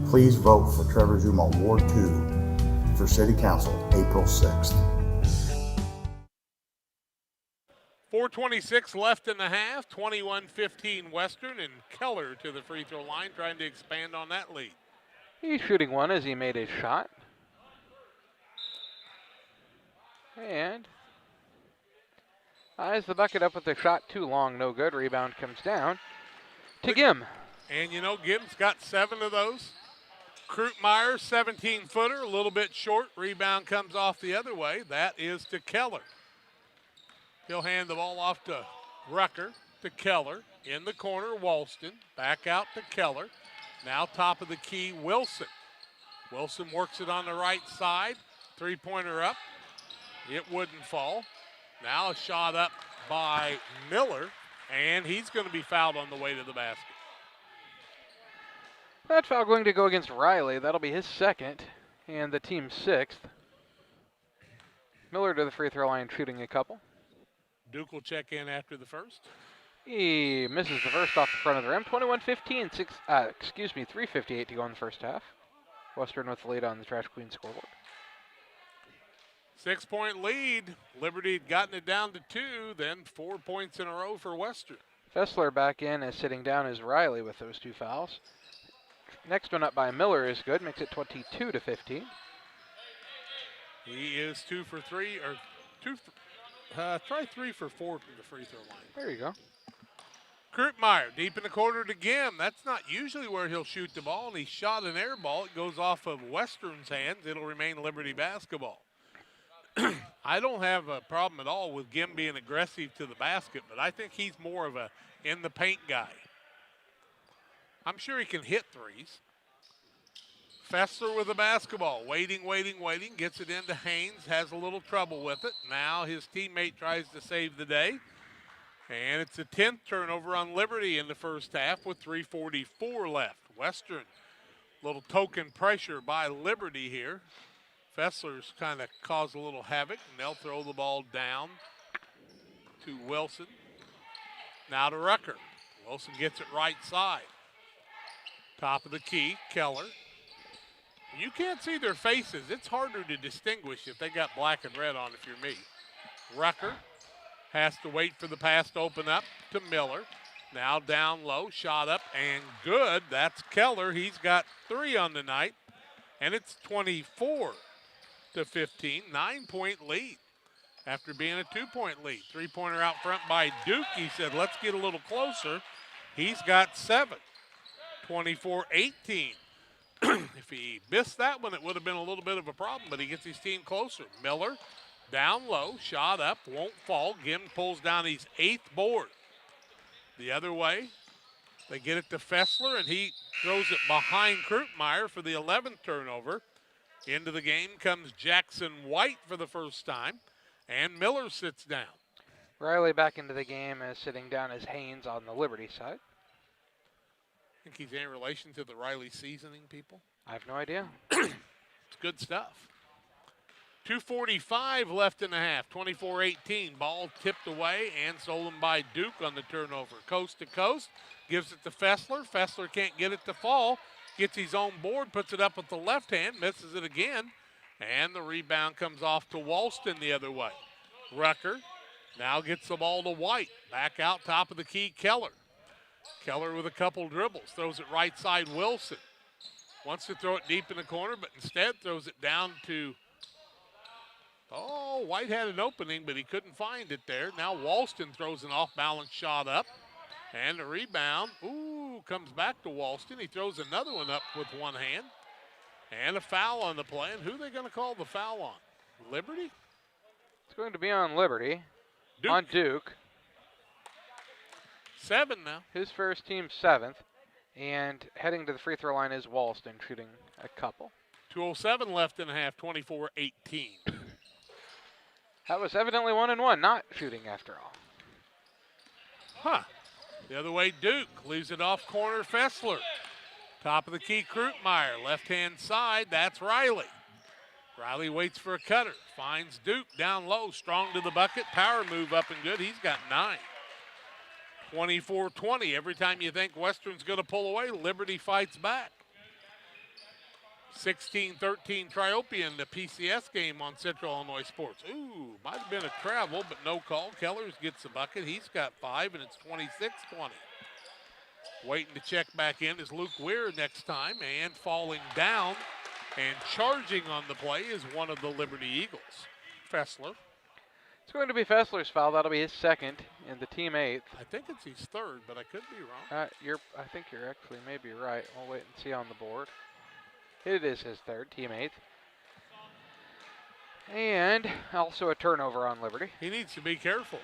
Please vote for Trevor Zumwalt, Ward 2, for City Council, April 6th. 4:26 left in the half, 21-15 Western, and Keller to the free throw line trying to expand on that lead. He's shooting one as he made his shot. And eyes the bucket up with the shot too long, no good. Rebound comes down to Gim. And you know, Gim's got 7 of those. Krutmeyer, 17-footer, a little bit short. Rebound comes off the other way. That is to Keller. He'll hand the ball off to Rucker, to Keller. In the corner, Walston. Back out to Keller. Now top of the key, Wilson. Wilson works it on the right side. Three-pointer up. It wouldn't fall. Now a shot up by Miller, and he's going to be fouled on the way to the basket. That foul going to go against Riley. That'll be his second and the team's 6th. Miller to the free throw line shooting a couple. Duke will check in after the first. He misses the first off the front of the rim. 21-15, 3:58 to go in the first half. Western with the lead on the Trash Queen scoreboard. 6-point lead. Liberty had gotten it down to 2, then 4 points in a row for Western. Fessler back in as sitting down is Riley with those 2 fouls. Next one up by Miller is good, makes it 22-15. He is 2 for 3, or try 3 for 4 from the free throw line. There you go. Krutmeyer deep in the corner to Gim. That's not usually where he'll shoot the ball, and he shot an air ball. It goes off of Western's hands. It'll remain Liberty basketball. I don't have a problem at all with Gim being aggressive to the basket, but I think he's more of a in-the-paint guy. I'm sure he can hit threes. Fessler with the basketball, waiting, gets it into Haynes, has a little trouble with it. Now his teammate tries to save the day. And it's a 10th turnover on Liberty in the first half with 3:44 left. Western, little token pressure by Liberty here. Fessler's kind of caused a little havoc, and they'll throw the ball down to Wilson. Now to Rucker. Wilson gets it right side. Top of the key, Keller. You can't see their faces. It's harder to distinguish if they got black and red on, if you're me. Rucker has to wait for the pass to open up to Miller. Now down low, shot up, and good. That's Keller. He's got 3 on the night, and it's 24-15, 9-point lead after being a 2-point lead. 3-pointer out front by Duke. He said, let's get a little closer. He's got 7, 24-18. If he missed that one, it would have been a little bit of a problem, but he gets his team closer. Miller down low, shot up, won't fall. Gim pulls down his 8th board. The other way, they get it to Fessler, and he throws it behind Krutmeyer for the 11th turnover. Into the game comes Jackson White for the first time, and Miller sits down. Riley back into the game as sitting down as Haynes on the Liberty side. I think he's in relation to the Riley seasoning people. I have no idea. It's good stuff. 2:45 left in the half, 24-18. Ball tipped away and stolen by Duke on the turnover. Coast to coast, gives it to Fessler. Fessler can't get it to fall. Gets his own board, puts it up with the left hand, misses it again. And the rebound comes off to Walston the other way. Rucker Now gets the ball to White. Back out top of the key, Keller. Keller with a couple dribbles. Throws it right side, Wilson. Wants to throw it deep in the corner, but instead throws it down to, White had an opening, but he couldn't find it there. Now Walston throws an off-balance shot up. And the rebound, comes back to Walston. He throws another one up with one hand. And a foul on the play. And who are they going to call the foul on? Liberty? It's going to be on Liberty. Duke. On Duke. 7 now. His first, team 7th. And heading to the free throw line is Walston, shooting a couple. 2:07 left in the half, 24-18. That was evidently 1-1, not shooting after all. Huh. The other way, Duke leaves it off corner, Fessler. Top of the key, Krutmeyer. Left-hand side, that's Riley. Riley waits for a cutter. Finds Duke down low, strong to the bucket. Power move up and good. He's got 9. 24-20. Every time you think Western's going to pull away, Liberty fights back. 16-13 Triopia in the PCS game on Central Illinois Sports. Might have been a travel, but no call. Kellers gets the bucket. He's got 5, and it's 26-20. Waiting to check back in is Luke Weir next time, and falling down and charging on the play is one of the Liberty Eagles, Fessler. It's going to be Fessler's foul. That'll be his 2nd and the team 8th. I think it's his 3rd, but I could be wrong. I think you're actually maybe right. We'll wait and see on the board. It is his 3rd, team 8th. And also a turnover on Liberty. He needs to be careful.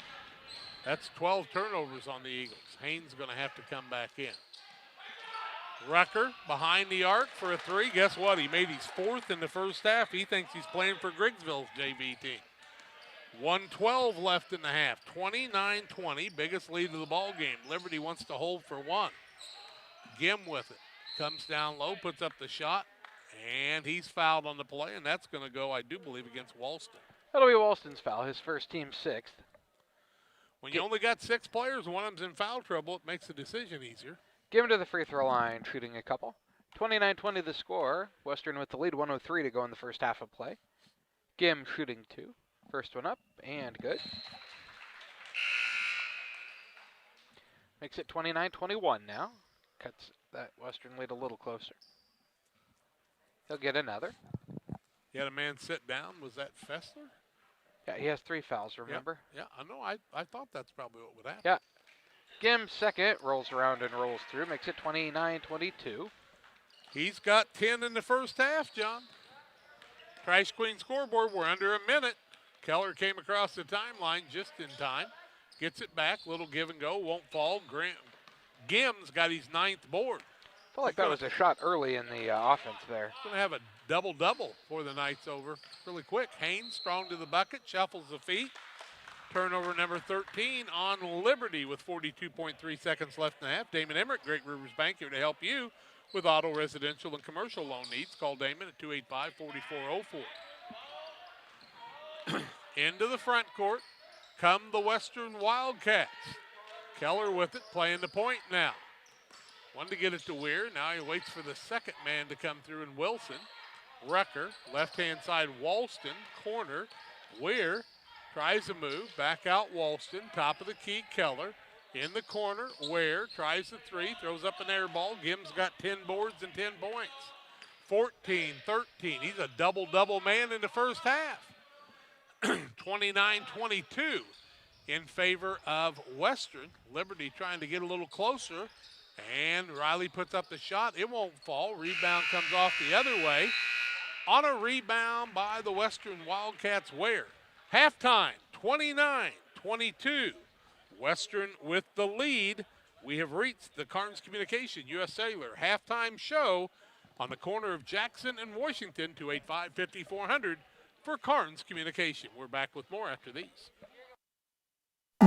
That's 12 turnovers on the Eagles. Haynes going to have to come back in. Rucker behind the arc for a 3. Guess what? He made his 4th in the first half. He thinks he's playing for Griggsville's JV team. 1:12 left in the half. 29-20, biggest lead of the ball game. Liberty wants to hold for 1. Gim with it. Comes down low, puts up the shot, and he's fouled on the play, and that's going to go, I do believe, against Walston. That'll be Walston's foul, his first, team 6th. When you only got 6 players, one of them's in foul trouble, it makes the decision easier. Give him to the free throw line, shooting a couple. 29-20 the score. Western with the lead, 1:03 to go in the first half of play. Gim shooting 2. First one up, and good. Makes it 29-21 now. Cuts that Western lead a little closer. He'll get another. He had a man sit down. Was that Fessler? Yeah, he has 3 fouls, remember? Yeah, I know. I thought that's probably what would happen. Yeah. Gim's 2nd, rolls around and rolls through. Makes it 29-22. He's got 10 in the first half, John. Trash Queen scoreboard, we're under a minute. Keller came across the timeline just in time. Gets it back, little give and go, won't fall. Gim's got his 9th board. I felt like that was a shot early in the offense there. Going to have a double-double before the night's over really quick. Haynes strong to the bucket, shuffles the feet. Turnover number 13 on Liberty with 42.3 seconds left in the half. Damon Emmerich, Great Rivers Bank, here to help you with auto, residential, and commercial loan needs. Call Damon at 285-4404. Into the front court come the Western Wildcats. Keller with it, playing the point now. Wanted to get it to Weir. Now he waits for the second man to come through in Wilson. Rucker, left-hand side, Walston, corner. Weir tries a move, back out Walston, top of the key, Keller. In the corner, Ware tries the 3, throws up an air ball. Gim's got 10 boards and 10 points. 14-13. He's a double-double man in the first half. 29-22 in favor of Western. Liberty trying to get a little closer, and Riley puts up the shot. It won't fall. Rebound comes off the other way. On a rebound by the Western Wildcats, Ware. Halftime, 29-22. Western with the lead. We have reached the Carnes Communication U.S. Cellular halftime show on the corner of Jackson and Washington, 285-5400 for Carnes Communication. We're back with more after these.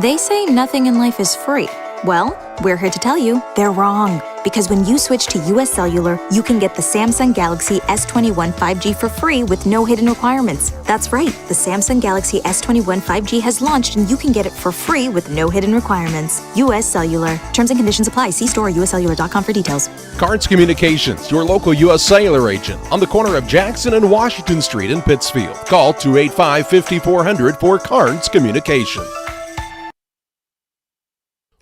They say nothing in life is free. Well, we're here to tell you they're wrong. Because when you switch to US Cellular, you can get the Samsung Galaxy S21 5G for free with no hidden requirements. That's right, the Samsung Galaxy S21 5G has launched and you can get it for free with no hidden requirements. US Cellular. Terms and conditions apply. See store or uscellular.com for details. Carnes Communications, your local U.S. Cellular agent on the corner of Jackson and Washington Street in Pittsfield. Call 285-5400 for Carnes Communication.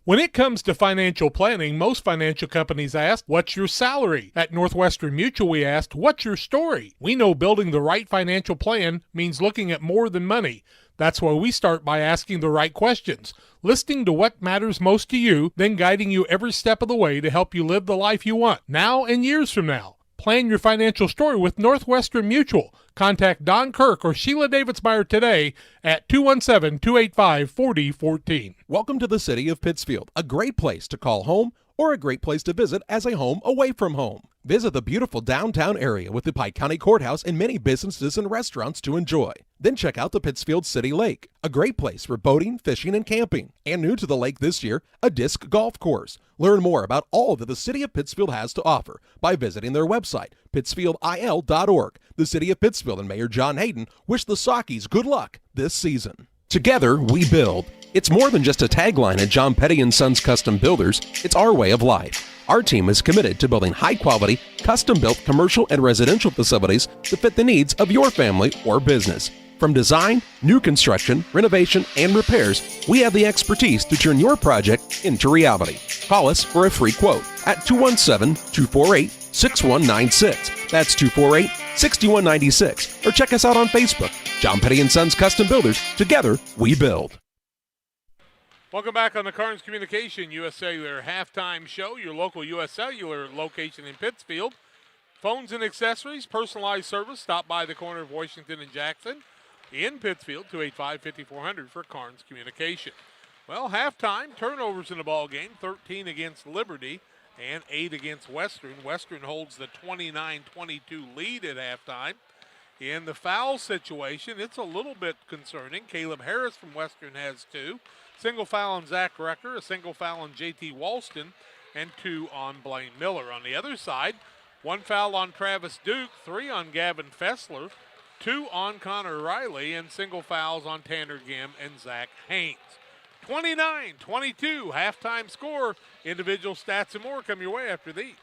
When it comes to financial planning, most financial companies ask, what's your salary? At Northwestern Mutual, we asked, what's your story? We know building the right financial plan means looking at more than money. That's why we start by asking the right questions, listening to what matters most to you, then guiding you every step of the way to help you live the life you want, now and years from now. Plan your financial story with Northwestern Mutual. Contact Don Kirk or Sheila Davidsmeyer today at 217-285-4014. Welcome to the city of Pittsfield, a great place to call home or a great place to visit as a home away from home. Visit the beautiful downtown area with the Pike County Courthouse and many businesses and restaurants to enjoy. Then check out the Pittsfield City Lake, a great place for boating, fishing, and camping. And new to the lake this year, a disc golf course. Learn more about all that the city of Pittsfield has to offer by visiting their website, pittsfieldil.org. The city of Pittsfield and Mayor John Hayden wish the Sockies good luck this season. Together, we build. It's more than just a tagline at John Petty & Sons Custom Builders. It's our way of life. Our team is committed to building high-quality, custom-built commercial and residential facilities to fit the needs of your family or business. From design, new construction, renovation, and repairs, we have the expertise to turn your project into reality. Call us for a free quote at 217-248-6196. That's 248-6196. Or check us out on Facebook. John Petty & Sons Custom Builders. Together, we build. Welcome back on the Carnes Communication U.S. Cellular halftime show, your local U.S. Cellular location in Pittsfield. Phones and accessories, personalized service. Stop by the corner of Washington and Jackson in Pittsfield, 285-5400 for Carnes Communication. Well, halftime, turnovers in the ball game, 13 against Liberty and 8 against Western. Western holds the 29-22 lead at halftime. In the foul situation, it's a little bit concerning. Caleb Harris from Western has 2. Single foul on Zach Recker, a single foul on J.T. Walston, and 2 on Blaine Miller. On the other side, 1 foul on Travis Duke, 3 on Gavin Fessler, 2 on Connor Riley, and single fouls on Tanner Gim and Zach Haynes. 29-22, halftime score. Individual stats and more come your way after these.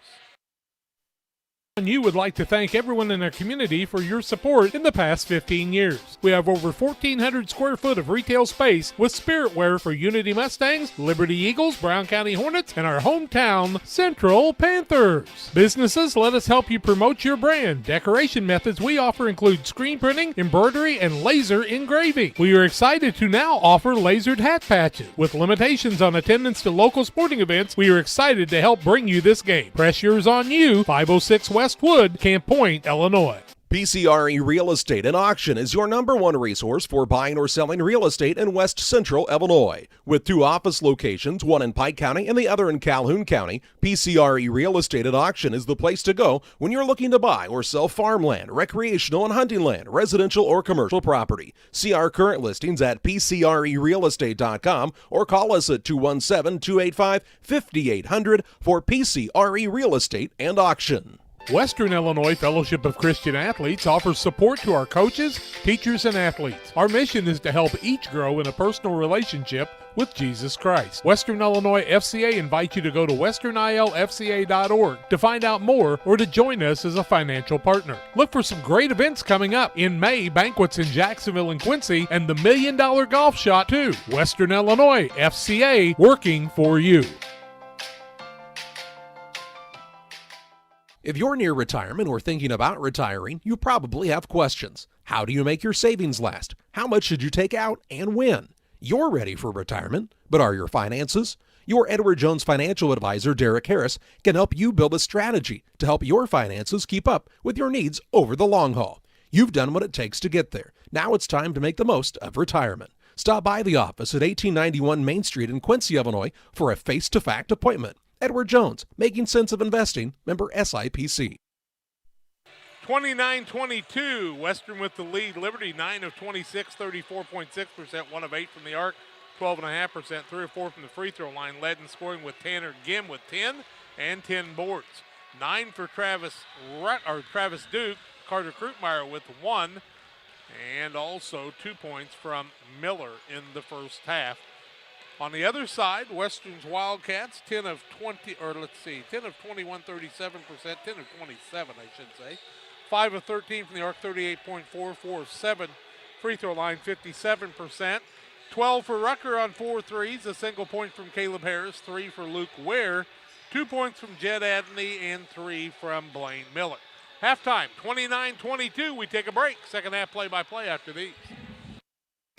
You would like to thank everyone in our community for your support in the past 15 years. We have over 1,400 square foot of retail space with spirit wear for Unity Mustangs, Liberty Eagles, Brown County Hornets, and our hometown Central Panthers. Businesses, let us help you promote your brand. Decoration methods we offer include screen printing, embroidery, and laser engraving. We are excited to now offer lasered hat patches. With limitations on attendance to local sporting events, we are excited to help bring you this game. Press yours on you, 506 Westwood, Camp Point, Illinois. PCRE Real Estate and Auction is your #1 resource for buying or selling real estate in West Central Illinois. With 2 office locations, one in Pike County and the other in Calhoun County, PCRE Real Estate and Auction is the place to go when you're looking to buy or sell farmland, recreational and hunting land, residential or commercial property. See our current listings at PCRERealestate.com or call us at 217-285-5800 for PCRE Real Estate and Auction. Western Illinois Fellowship of Christian Athletes offers support to our coaches, teachers, and athletes. Our mission is to help each grow in a personal relationship with Jesus Christ. Western Illinois FCA invites you to go to westernilfca.org to find out more or to join us as a financial partner. Look for some great events coming up. In May, banquets in Jacksonville and Quincy, and the $1 Million Golf Shot too. Western Illinois FCA, working for you. If you're near retirement or thinking about retiring, you probably have questions. How do you make your savings last? How much should you take out and when? You're ready for retirement, but are your finances? Your Edward Jones financial advisor, Derek Harris, can help you build a strategy to help your finances keep up with your needs over the long haul. You've done what it takes to get there. Now it's time to make the most of retirement. Stop by the office at 1891 Main Street in Quincy, Illinois for a face-to-fact appointment. Edward Jones, Making Sense of Investing, member SIPC. 29-22, Western with the lead. Liberty 9 of 26, 34.6%, 1 of 8 from the arc, 12.5%, 3 of 4 from the free throw line. Led in scoring with Tanner Gim with 10 and 10 boards. 9 for Travis Duke, Carter Krutmeyer with 1, and also 2 points from Miller in the first half. On the other side, Western's Wildcats, 10 of 21, 37%, 10 of 27, I should say. 5 of 13 from the arc, 38.4, 4 of 7. Free throw line, 57%. 12 for Rucker on 4 threes, a single point from Caleb Harris, 3 for Luke Ware, 2 points from Jed Adney, and 3 from Blaine Miller. Halftime, 29-22. We take a break. Second half play-by-play after these.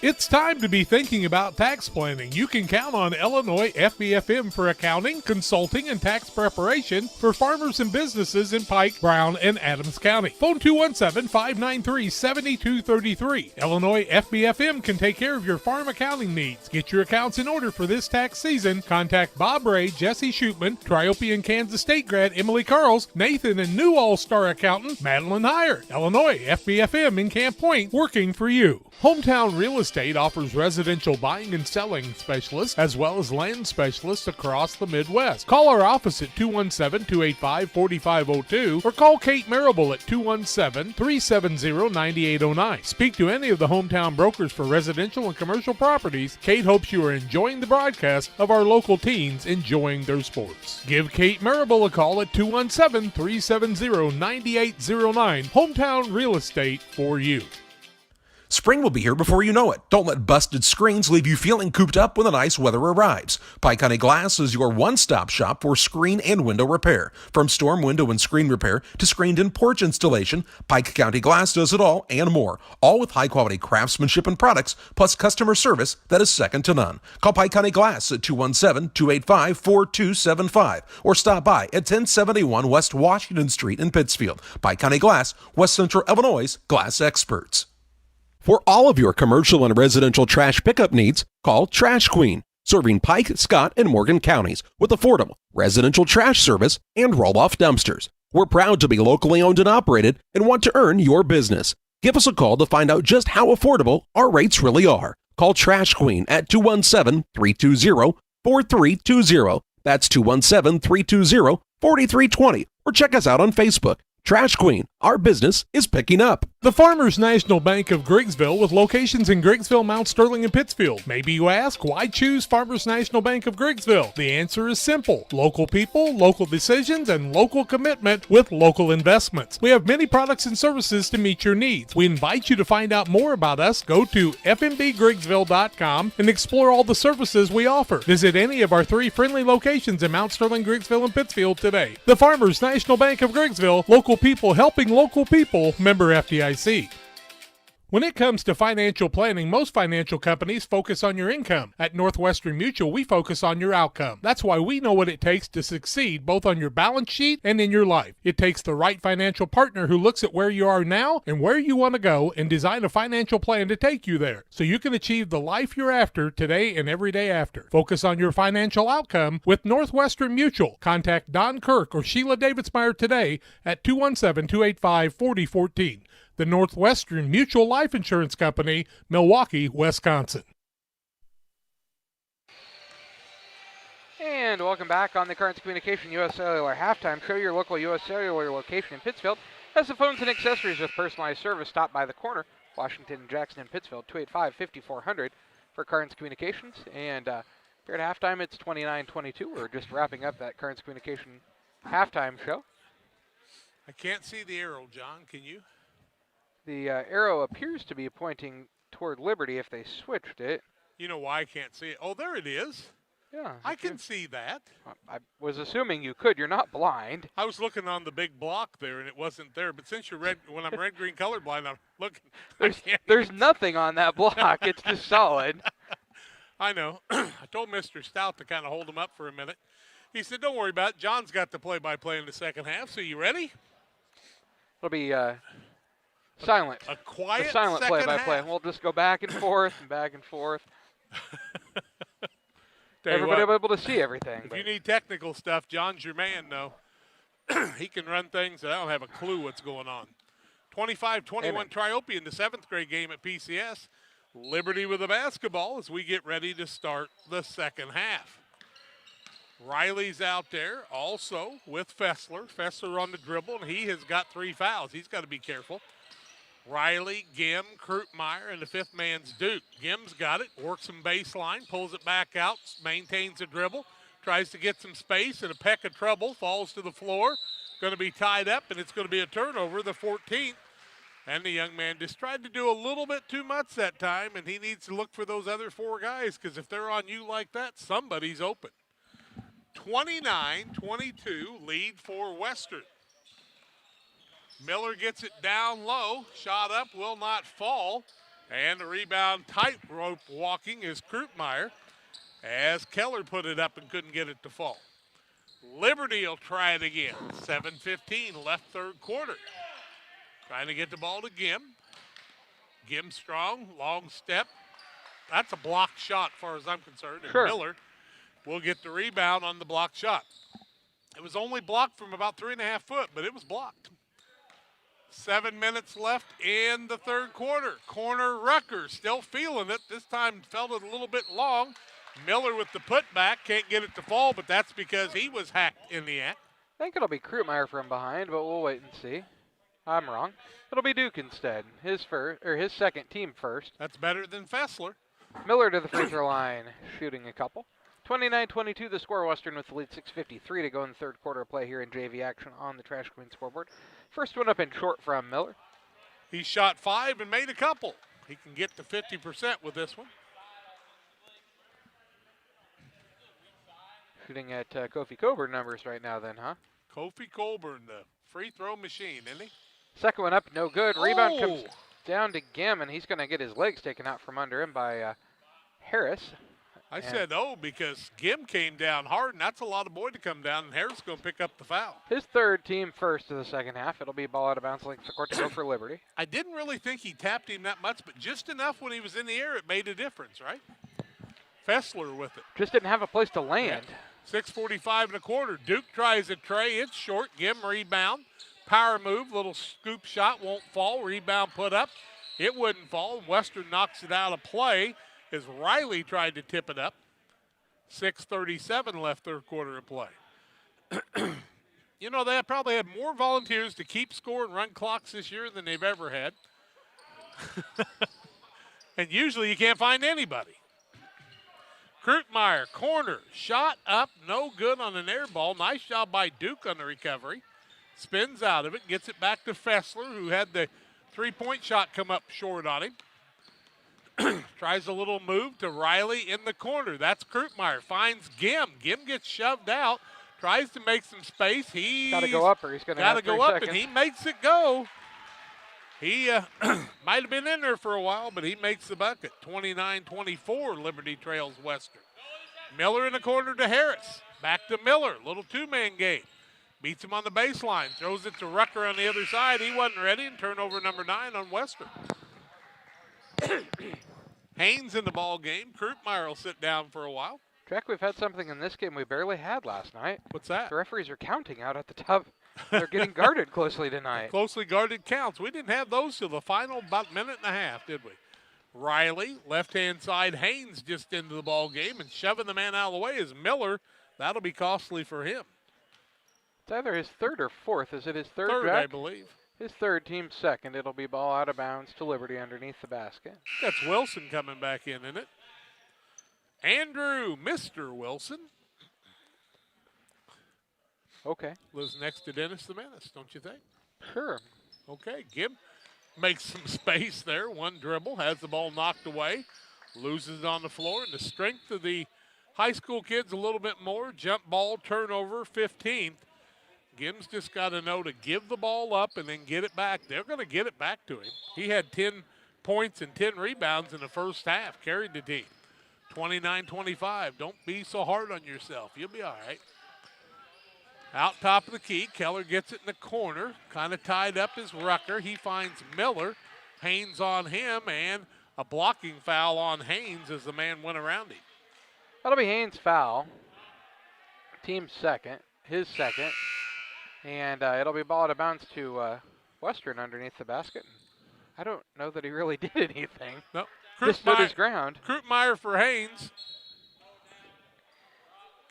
It's time to be thinking about tax planning. You can count on Illinois FBFM for accounting, consulting, and tax preparation for farmers and businesses in Pike, Brown, and Adams County. Phone 217-593-7233. Illinois FBFM can take care of your farm accounting needs. Get your accounts in order for this tax season. Contact Bob Ray, Jesse Shootman, Triopian Kansas State grad Emily Carls, Nathan and new All-Star accountant Madeline Heyer. Illinois FBFM in Camp Point, working for you. Hometown Real Estate offers residential buying and selling specialists as well as land specialists across the Midwest. Call our office at 217-285-4502 or call Kate Marable at 217-370-9809. Speak to any of the hometown brokers for residential and commercial properties. Kate hopes you are enjoying the broadcast of our local teens enjoying their sports. Give Kate Marable a call at 217-370-9809. Hometown Real Estate for you. Spring will be here before you know it. Don't let busted screens leave you feeling cooped up when the nice weather arrives. Pike County Glass is your one-stop shop for screen and window repair. From storm window and screen repair to screened-in porch installation, Pike County Glass does it all and more. All with high-quality craftsmanship and products, plus customer service that is second to none. Call Pike County Glass at 217-285-4275 or stop by at 1071 West Washington Street in Pittsfield. Pike County Glass, West Central Illinois' glass experts. For all of your commercial and residential trash pickup needs, call Trash Queen, serving Pike, Scott, and Morgan counties with affordable residential trash service and roll-off dumpsters. We're proud to be locally owned and operated and want to earn your business. Give us a call to find out just how affordable our rates really are. Call Trash Queen at 217-320-4320. That's 217-320-4320. Or check us out on Facebook. Trash Queen, our business is picking up. The Farmers National Bank of Griggsville with locations in Griggsville, Mount Sterling, and Pittsfield. Maybe you ask, why choose Farmers National Bank of Griggsville? The answer is simple. Local people, local decisions, and local commitment with local investments. We have many products and services to meet your needs. We invite you to find out more about us. Go to fmbgriggsville.com and explore all the services we offer. Visit any of our 3 friendly locations in Mount Sterling, Griggsville, and Pittsfield today. The Farmers National Bank of Griggsville, local people helping local people, member FDIC. When it comes to financial planning, most financial companies focus on your income. At Northwestern Mutual, we focus on your outcome. That's why we know what it takes to succeed both on your balance sheet and in your life. It takes the right financial partner who looks at where you are now and where you want to go and design a financial plan to take you there so you can achieve the life you're after today and every day after. Focus on your financial outcome with Northwestern Mutual. Contact Don Kirk or Sheila Davidsmeyer today at 217-285-4014. The Northwestern Mutual Life Insurance Company, Milwaukee, Wisconsin. And welcome back on the Currents Communication U.S. Cellular Halftime Show. Your local U.S. Cellular location in Pittsfield has the phones and accessories with personalized service. Stop by the corner, Washington, Jackson, and Pittsfield, 285-5400 for Currents Communications. And here at halftime, it's 29-22. We're just wrapping up that Currents Communication halftime show. I can't see the arrow, John. Can you? The arrow appears to be pointing toward Liberty if they switched it. You know why I can't see it? Oh, there it is. Yeah. I can see that. I was assuming you could. You're not blind. I was looking on the big block there, and it wasn't there. But since you're red, when I'm red-green colorblind, I'm looking. There's nothing on that block. It's just solid. I know. I told Mr. Stout to kind of hold him up for a minute. He said, don't worry about it. John's got the play-by-play in the second half. So you ready? It'll be silent. A quiet silent second play-by-play. half. We'll just go back and forth and back and forth. Everybody will be able to see everything. If you need technical stuff, John's your man, though. He can run things that I don't have a clue what's going on. 25-21 Triopian in the 7th grade game at PCS. Liberty with the basketball as we get ready to start the second half. Riley's out there also with Fessler. Fessler on the dribble, and he has got 3 fouls. He's got to be careful. Riley, Gim, Krutmeyer, and the 5th man's Duke. Gim's got it, works some baseline, pulls it back out, maintains the dribble, tries to get some space, and a peck of trouble, falls to the floor. Going to be tied up, and it's going to be a turnover, the 14th, And the young man just tried to do a little bit too much that time, and he needs to look for those other 4 guys, because if they're on you like that, somebody's open. 29-22 lead for Western. Miller gets it down low, shot up, will not fall. And the rebound tightrope walking is Krupmeyer as Keller put it up and couldn't get it to fall. Liberty will try it again. 7:15 left third quarter. Trying to get the ball to Gim. Gim strong, long step. That's a blocked shot as far as I'm concerned. And Sure. Miller will get the rebound on the blocked shot. It was only blocked from about 3.5 foot, but it was blocked. 7 minutes left in the third quarter. Corner Rutgers still feeling it. This time felt it a little bit long. Miller with the putback, can't get it to fall, but that's because he was hacked in the act. I think it'll be Krupmeyer from behind, but we'll wait and see. I'm wrong. It'll be Duke instead. His second team first. That's better than Fessler. Miller to the free throw line, shooting a couple. 29-22 the score. Western with the lead. 6:53 to go in the third quarter of play here in JV action on the Trash Queen scoreboard. First one up and short from Miller. He shot 5 and made a couple. He can get to 50% with this one. Shooting at Kofi Coburn numbers right now then, huh? Kofi Coburn, the free throw machine, isn't he? Second one up, no good. Rebound comes down to Gim, and he's going to get his legs taken out from under him by Harris. I said because Gim came down hard, and that's a lot of boy to come down, and Harris is going to pick up the foul. His third team first of the second half. It'll be ball out of bounds length the court to go for Liberty. I didn't really think he tapped him that much, but just enough when he was in the air, it made a difference, right? Fessler with it. Just didn't have a place to land. Yeah. 6:45 and a quarter. Duke tries a tray. It's short. Gim rebound. Power move. Little scoop shot. Won't fall. Rebound put up. It wouldn't fall. Western knocks it out of play as Riley tried to tip it up. 6:37 left third quarter of play. You know, they probably had more volunteers to keep score and run clocks this year than they've ever had. And usually you can't find anybody. Krupmeyer, corner, shot up, no good on an air ball. Nice job by Duke on the recovery. Spins out of it, gets it back to Fessler, who had the three-point shot come up short on him. Tries a little move to Riley in the corner. That's Krupmeyer. Finds Gim. Gim gets shoved out. Tries to make some space. He's got to go up, or he's going to have 3 go up, seconds. and he makes it go. He might have been in there for a while, but he makes the bucket. 29-24, Liberty trails Western. Miller in the corner to Harris. Back to Miller. Little two-man game. Beats him on the baseline. Throws it to Rucker on the other side. He wasn't ready, and turnover number 9 on Western. Haynes in the ball game. Krupmeyer will sit down for a while. Jack, we've had something in this game we barely had last night. What's that? The referees are counting out at the top. They're getting guarded closely tonight. Closely guarded counts. We didn't have those till the final about minute and a half, did we? Riley, left-hand side. Haynes just into the ball game and shoving the man out of the way is Miller. That'll be costly for him. It's either his third or fourth. Is it his third, Third, Jack? I believe. His third, team second. It'll be ball out of bounds to Liberty underneath the basket. That's Wilson coming back in, isn't it? Andrew, Mr. Wilson. Okay. Lives next to Dennis the Menace, don't you think? Sure. Okay, Gib makes some space there. One dribble, has the ball knocked away, loses it on the floor. And the strength of the high school kids a little bit more. Jump ball, turnover, 15th. Gim's just got to know to give the ball up and then get it back. They're going to get it back to him. He had 10 points and 10 rebounds in the first half, carried the team. 29-25. Don't be so hard on yourself. You'll be all right. Out top of the key, Keller gets it in the corner. Kind of tied up is Rucker. He finds Miller. Haynes on him, and a blocking foul on Haynes as the man went around him. That'll be Haynes' foul. Team's second, his second. And it'll be ball out of bounds to Western underneath the basket. I don't know that he really did anything. No. Just stood his ground. Krupmeyer for Haynes.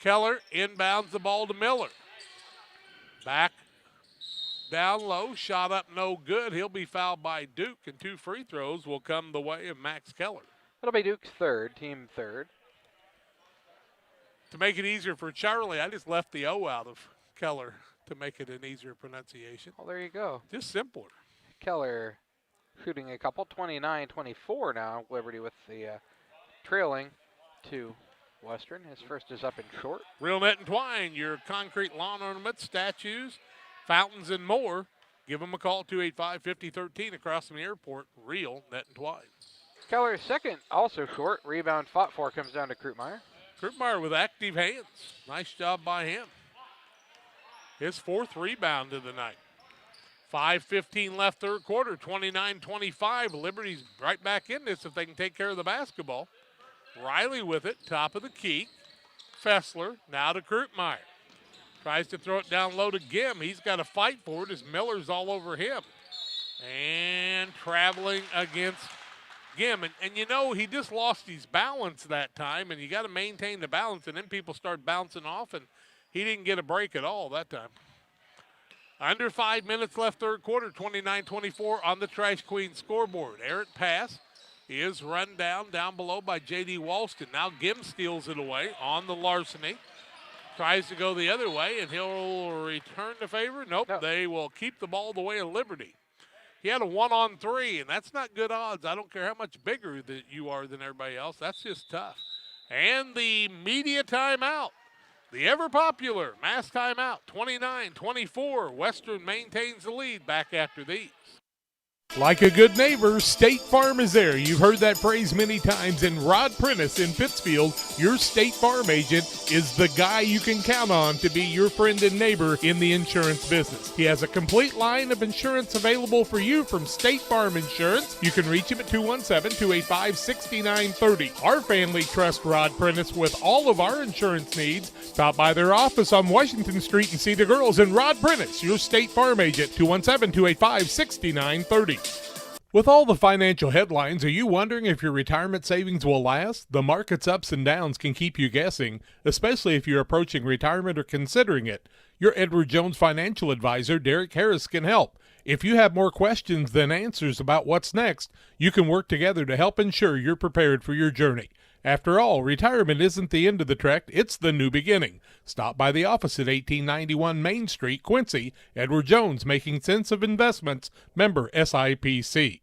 Keller inbounds the ball to Miller. Back down low, shot up no good. He'll be fouled by Duke, and 2 free throws will come the way of Max Keller. That'll be Duke's third, team third. To make it easier for Charlie, I just left the O out of Keller to make it an easier pronunciation. Well, there you go. Just simpler. Keller shooting a couple. 29-24 now. Liberty with the trailing to Western. His first is up and short. Real Net and Twine, your concrete lawn ornaments, statues, fountains, and more. Give them a call, 285-5013 across from the airport. Real Net and Twine. Keller's second, also short. Rebound fought for, comes down to Krupmeyer. Krupmeyer with active hands. Nice job by him. His fourth rebound of the night. 5:15 left third quarter, 29-25. Liberty's right back in this if they can take care of the basketball. Riley with it, top of the key. Fessler now to Krupmeyer. Tries to throw it down low to Gim. He's got to fight for it as Miller's all over him. And traveling against Gim. And you know, he just lost his balance that time, and you got to maintain the balance, and then people start bouncing off, and he didn't get a break at all that time. Under 5 minutes left third quarter, 29-24 on the Trash Queen scoreboard. Errant pass is run down below by J.D. Walston. Now Gim steals it away on the larceny. Tries to go the other way, and he'll return the favor. Nope, no. They will keep the ball the way of Liberty. He had a 1-on-3, and that's not good odds. I don't care how much bigger that you are than everybody else. That's just tough. And the media timeout. The ever-popular mass timeout, 29-24. Western maintains the lead back after these. Like a good neighbor, State Farm is there. You've heard that phrase many times. And Rod Prentice in Pittsfield, your State Farm agent, is the guy you can count on to be your friend and neighbor in the insurance business. He has a complete line of insurance available for you from State Farm Insurance. You can reach him at 217-285-6930. Our family trusts Rod Prentice with all of our insurance needs. Stop by their office on Washington Street and see the girls. And Rod Prentice, your State Farm agent, 217-285-6930. With all the financial headlines, are you wondering if your retirement savings will last? The market's ups and downs can keep you guessing, especially if you're approaching retirement or considering it. Your Edward Jones financial advisor, Derek Harris, can help. If you have more questions than answers about what's next, you can work together to help ensure you're prepared for your journey. After all, retirement isn't the end of the trek, it's the new beginning. Stop by the office at 1891 Main Street, Quincy. Edward Jones, making sense of investments, member SIPC.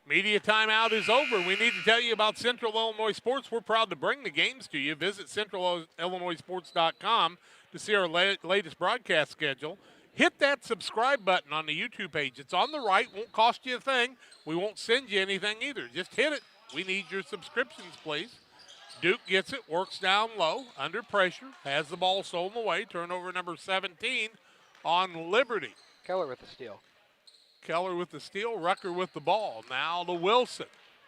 Media timeout is over. We need to tell you about Central Illinois Sports. We're proud to bring the games to you. Visit centralillinoisports.com to see our latest broadcast schedule. Hit that subscribe button on the YouTube page. It's on the right. Won't cost you a thing. We won't send you anything either. Just hit it. We need your subscriptions, please. Duke gets it, works down low, under pressure, has the ball stolen away. Turnover number 17 on Liberty. Keller with the steal. Keller with the steal, Rucker with the ball. Now to Wilson.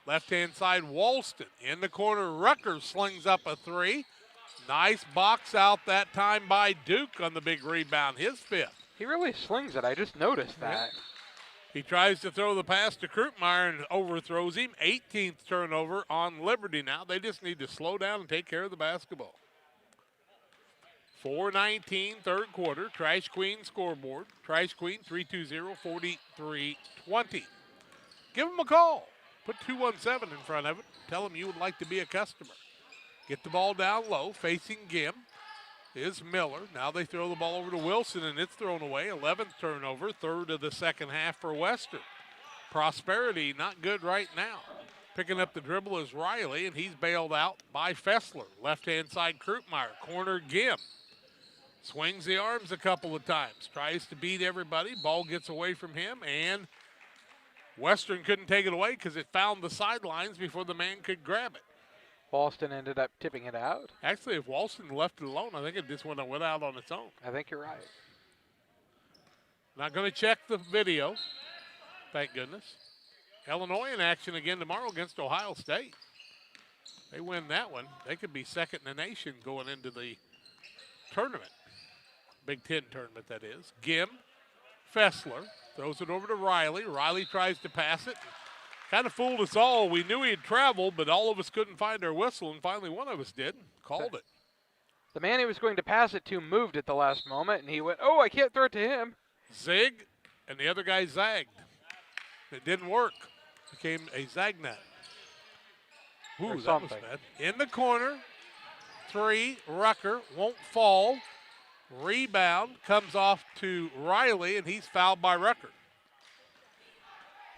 Left-hand side, Walston. In the corner, Rucker slings up a three. Nice box out that time by Duke on the big rebound, his fifth. He really slings it. I just noticed that. Yeah. He tries to throw the pass to Krupmeyer and overthrows him. 18th turnover on Liberty now. They just need to slow down and take care of the basketball. 4:19 third quarter. Trash Queen scoreboard. Trash Queen 320-4320. Give them a call. Put 217 in front of it. Tell them you would like to be a customer. Get the ball down low, facing Gim is Miller. Now they throw the ball over to Wilson, and it's thrown away. 11th turnover, third of the second half for Western. Prosperity not good right now. Picking up the dribble is Riley, and he's bailed out by Fessler. Left-hand side, Krupmeyer. Corner, Gim. Swings the arms a couple of times. Tries to beat everybody. Ball gets away from him, and Western couldn't take it away because it found the sidelines before the man could grab it. Walston ended up tipping it out. Actually, if Walston left it alone, I think it just went out on its own. I think you're right. Not going to check the video, thank goodness. Illinois in action again tomorrow against Ohio State. They win that one, they could be second in the nation going into the tournament. Big Ten tournament, that is. Gim, Fessler, throws it over to Riley. Riley tries to pass it. Kind of fooled us all. We knew he had traveled, but all of us couldn't find our whistle, and finally one of us did. Called it. The man he was going to pass it to moved at the last moment, and he went, oh, I can't throw it to him. Zig, and the other guy zagged. It didn't work. Became a zag net. Ooh, that was bad. In the corner, three, Rucker, won't fall. Rebound comes off to Riley, and he's fouled by Rucker.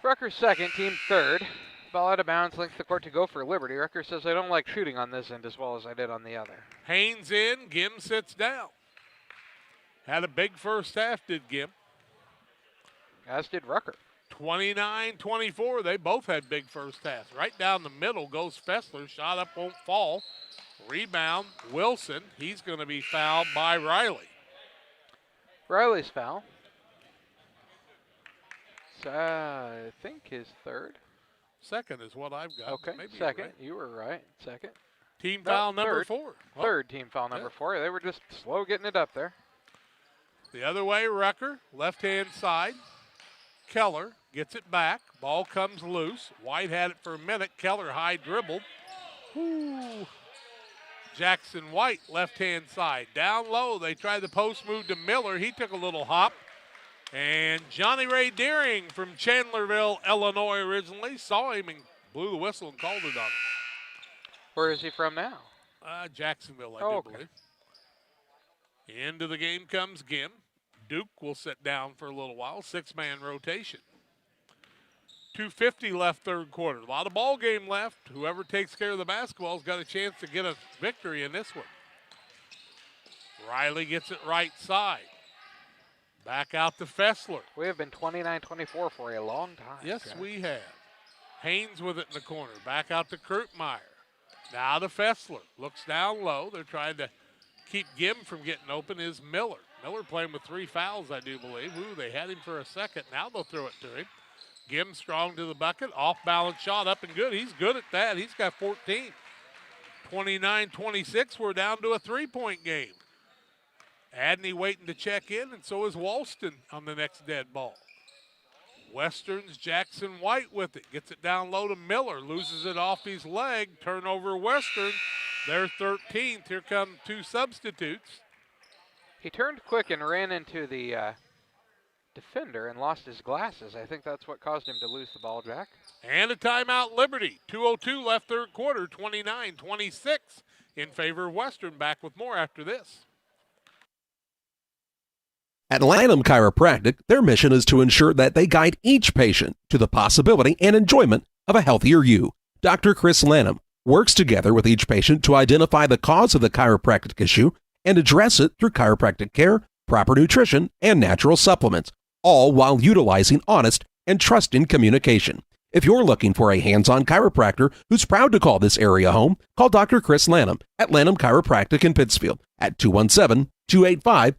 Rucker second, team third. Ball out of bounds, length the court to go for Liberty. Rucker says, I don't like shooting on this end as well as I did on the other. Haynes in, Gim sits down. Had a big first half, did Gim. As did Rucker. 29-24, they both had big first halves. Right down the middle goes Fessler, shot up won't fall. Rebound, Wilson, he's going to be fouled by Riley. Riley's foul. I think his third. Second is what I've got. Okay, Maybe second. Right. You were right. Second. Team foul number 4. Well, Third team foul number 4. They were just slow getting it up there. The other way, Rucker, left-hand side. Keller gets it back. Ball comes loose. White had it for a minute. Keller high dribbled. Ooh. Jackson White, left-hand side. Down low, they tried the post move to Miller. He took a little hop. And Johnny Ray Deering from Chandlerville, Illinois originally, saw him and blew the whistle and called it on him. Where is he from now? Jacksonville, I do believe. Into the game comes Gim. Duke will sit down for a little while. 6-man rotation. 2:50 left third quarter. A lot of ball game left. Whoever takes care of the basketball's got a chance to get a victory in this one. Riley gets it right side. Back out to Fessler. We have been 29-24 for a long time. Yes, Jack. we have. Haynes with it in the corner. Back out to Kurtmeyer. Now to Fessler. Looks down low. They're trying to keep Gim from getting open is Miller. Miller playing with 3 fouls, I do believe. Ooh, they had him for a second. Now they'll throw it to him. Gim strong to the bucket. Off-balance shot up and good. He's good at that. He's got 14. 29-26, we're down to a 3-point game. Adney waiting to check in, and so is Walston on the next dead ball. Western's Jackson White with it. Gets it down low to Miller. Loses it off his leg. Turnover Western. They're 13th. Here come 2 substitutes. He turned quick and ran into the defender and lost his glasses. I think that's what caused him to lose the ball, Jack. And a timeout, Liberty. 2:02 left third quarter. 29-26 in favor of Western. Back with more after this. At Lanham Chiropractic, their mission is to ensure that they guide each patient to the possibility and enjoyment of a healthier you. Dr. Chris Lanham works together with each patient to identify the cause of the chiropractic issue and address it through chiropractic care, proper nutrition, and natural supplements, all while utilizing honest and trusting communication. If you're looking for a hands-on chiropractor who's proud to call this area home, call Dr. Chris Lanham at Lanham Chiropractic in Pittsfield at 217-285-6300.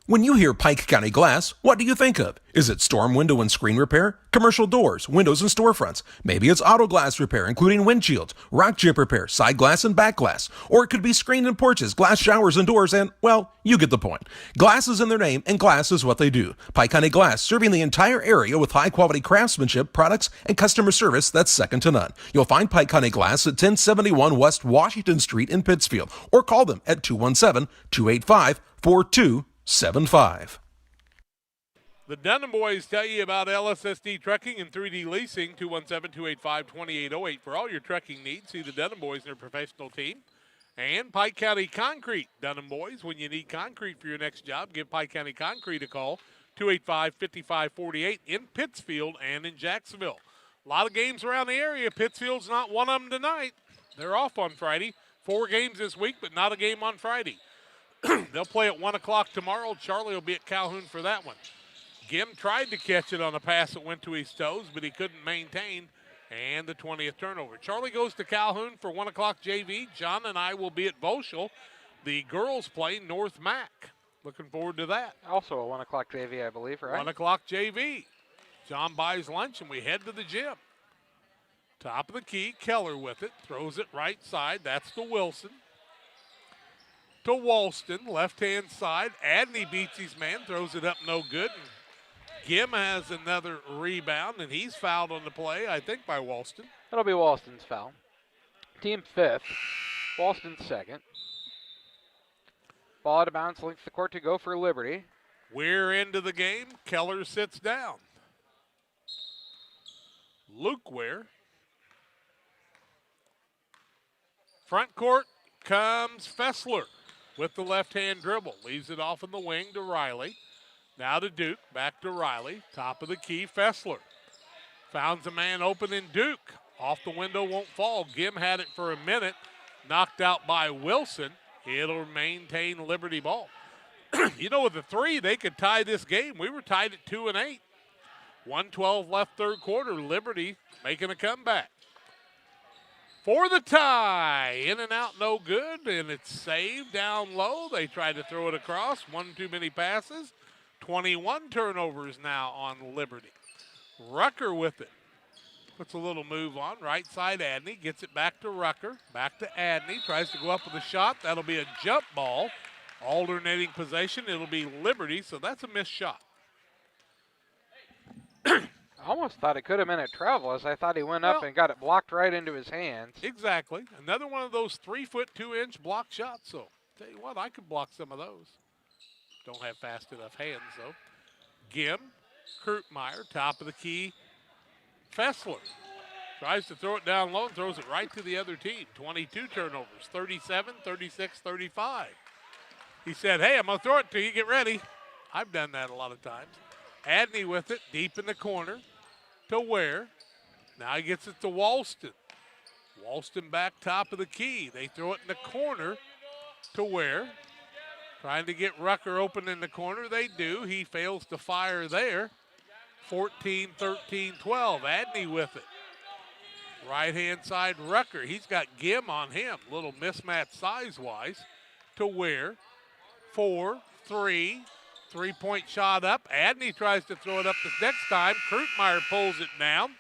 When you hear Pike County Glass, what do you think of? Is it storm window and screen repair, commercial doors, windows and storefronts? Maybe it's auto glass repair, including windshields, rock chip repair, side glass and back glass. Or it could be screen and porches, glass showers and doors, and, well, you get the point. Glass is in their name, and glass is what they do. Pike County Glass, serving the entire area with high-quality craftsmanship, products, and customer service that's second to none. You'll find Pike County Glass at 1071 West Washington Street in Pittsfield, or call them at 217-285-4275. The Dunham boys tell you about LSSD Trucking and 3D Leasing, 217-285-2808 for all your trucking needs. See the Dunham boys and their professional team. And Pike County Concrete, Dunham boys, when you need concrete for your next job, give Pike County Concrete a call, 285-5548 in Pittsfield and in Jacksonville. A lot of games around the area. Pittsfield's not one of them tonight. They're off on Friday. 4 games this week, but not a game on Friday. They'll play at 1 o'clock tomorrow. Charlie will be at Calhoun for that one. Gim tried to catch it on a pass that went to his toes, but he couldn't maintain, and the 20th turnover. Charlie goes to Calhoun for 1 o'clock JV. John and I will be at Boschel. The girls play North Mac. Looking forward to that. Also a 1 o'clock JV, I believe, right? 1 o'clock JV. John buys lunch, and we head to the gym. Top of the key, Keller with it. Throws it right side. That's to Wilson. To Walston, left-hand side. Adney beats his man, throws it up no good. And Gim has another rebound, and he's fouled on the play, I think, by Walston. That'll be Walston's foul. Team 5th, Walston 2nd. Ball out of bounds, length the court to go for Liberty. We're into the game. Keller sits down. Luke Ware. Front court comes Fessler with the left-hand dribble. Leaves it off in the wing to Riley. Now to Duke, back to Riley. Top of the key, Fessler. Found a man open in Duke. Off the window, won't fall. Gim had it for a minute. Knocked out by Wilson. It'll maintain Liberty ball. You know, with the three, they could tie this game. We were tied at 2 and 8. 1:12 left third quarter. Liberty making a comeback. For the tie. In and out, no good. And it's saved down low. They tried to throw it across. One too many passes. 21 turnovers now on Liberty. Rucker with it. Puts a little move on. Right side, Adney. Gets it back to Rucker. Back to Adney. Tries to go up with a shot. That'll be a jump ball. Alternating possession. It'll be Liberty, so that's a missed shot. I almost thought it could have been a travel, as I thought he went up and got it blocked right into his hands. Exactly. Another one of those 3-foot, 2-inch block shots. So, tell you what, I could block some of those. Don't have fast enough hands, though. Gim, Krutmeyer, top of the key. Fessler tries to throw it down low and throws it right to the other team. 22 turnovers, 37, 36, 35. He said, hey, I'm going to throw it to you. Get ready. I've done that a lot of times. Adney with it, deep in the corner to Ware. Now he gets it to Walston. Walston back top of the key. They throw it in the corner to Ware. Trying to get Rucker open in the corner. They do. He fails to fire there. 14, 13, 12. Adney with it. Right-hand side, Rucker. He's got Gim on him. Little mismatch size-wise to Ware. 4, 3. Three-point shot up. Adney tries to throw it up the next time. Krutmeyer pulls it down.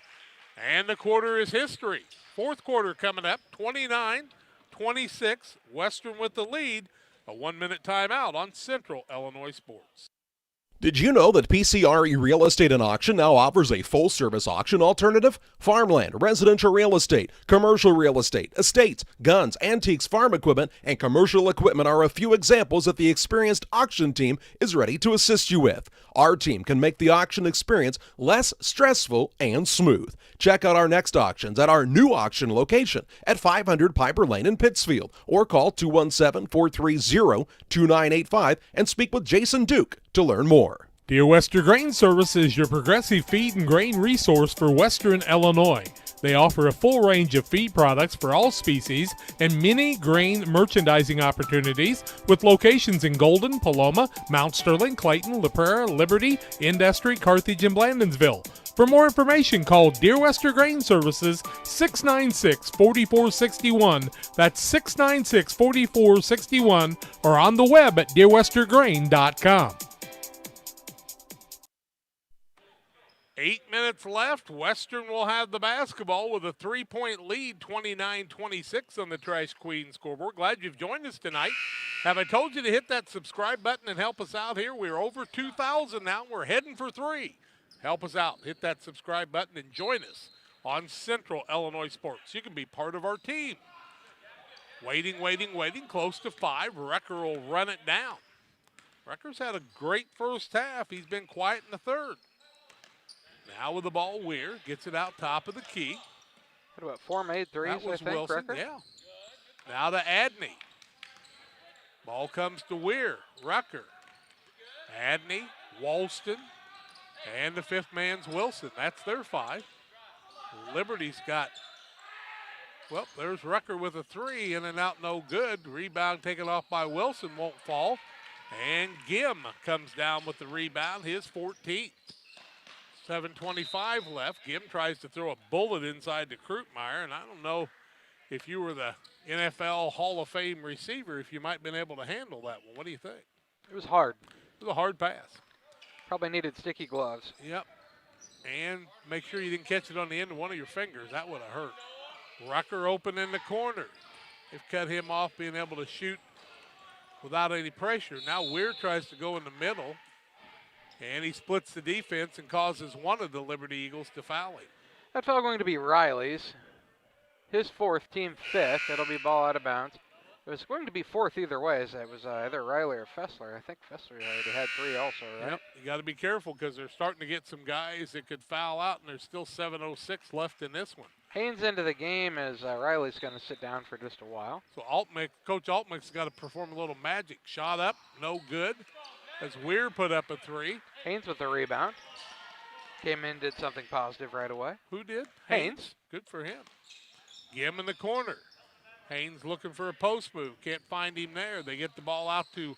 And the quarter is history. Fourth quarter coming up. 29-26. Western with the lead. A 1-minute timeout on Central Illinois Sports. Did you know that PCRE Real Estate and Auction now offers a full-service auction alternative? Farmland, residential real estate, commercial real estate, estates, guns, antiques, farm equipment, and commercial equipment are a few examples that the experienced auction team is ready to assist you with. Our team can make the auction experience less stressful and smooth. Check out our next auctions at our new auction location at 500 Piper Lane in Pittsfield, or call 217-430-2985 and speak with Jason Duke to learn more. Dear Western Grain Service is your progressive feed and grain resource for Western Illinois. They offer a full range of feed products for all species and many grain merchandising opportunities with locations in Golden, Paloma, Mount Sterling, Clayton, La Prairie, Liberty, Industry, Carthage, and Blandonsville. For more information, call Dear Western Grain Services 696-4461. That's 696-4461, or on the web at dearwesterngrain.com. 8 minutes left. Western will have the basketball with a 3-point lead, 29-26 on the Trash Queen scoreboard. Glad you've joined us tonight. Have I told you to hit that subscribe button and help us out here? We're over 2,000 now. We're heading for 3. Help us out. Hit that subscribe button and join us on Central Illinois Sports. You can be part of our team. Waiting. Close to 5. Rucker will run it down. Rucker's had a great first half. He's been quiet in the third. Now with the ball, Weir gets it out top of the key. What about 4 made threes, That was I think, Wilson, Rucker? yeah. Now to Adney. Ball comes to Weir, Rucker. Adney, Walston, and the fifth man's Wilson. That's their 5. Liberty's got, well, there's Rucker with a 3, in and out, no good. Rebound taken off by Wilson, won't fall. And Gim comes down with the rebound, his 14th. 7:25 left. Gim tries to throw a bullet inside to Krutmeyer, and I don't know if you were the NFL Hall of Fame receiver, if you might have been able to handle that one. What do you think? It was hard. It was a hard pass. Probably needed sticky gloves. Yep. And make sure you didn't catch it on the end of one of your fingers. That would have hurt. Rucker open in the corner. They've cut him off being able to shoot without any pressure. Now Weir tries to go in the middle. And he splits the defense and causes one of the Liberty Eagles to foul him. That foul going to be Riley's. His 4th, team 5th. It'll be ball out of bounds. It was going to be 4th either way, as it was either Riley or Fessler. I think Fessler already had 3 also, right? Yep, you got to be careful because they're starting to get some guys that could foul out, and there's still 7:06 left in this one. Haynes into the game as Riley's going to sit down for just a while. So Coach Altmaick's got to perform a little magic. Shot up, no good. as Weir put up a three. Haynes with the rebound. Came in, did something positive right away. Who did? Haynes. Good for him. Gim in the corner. Haynes looking for a post move. Can't find him there. They get the ball out to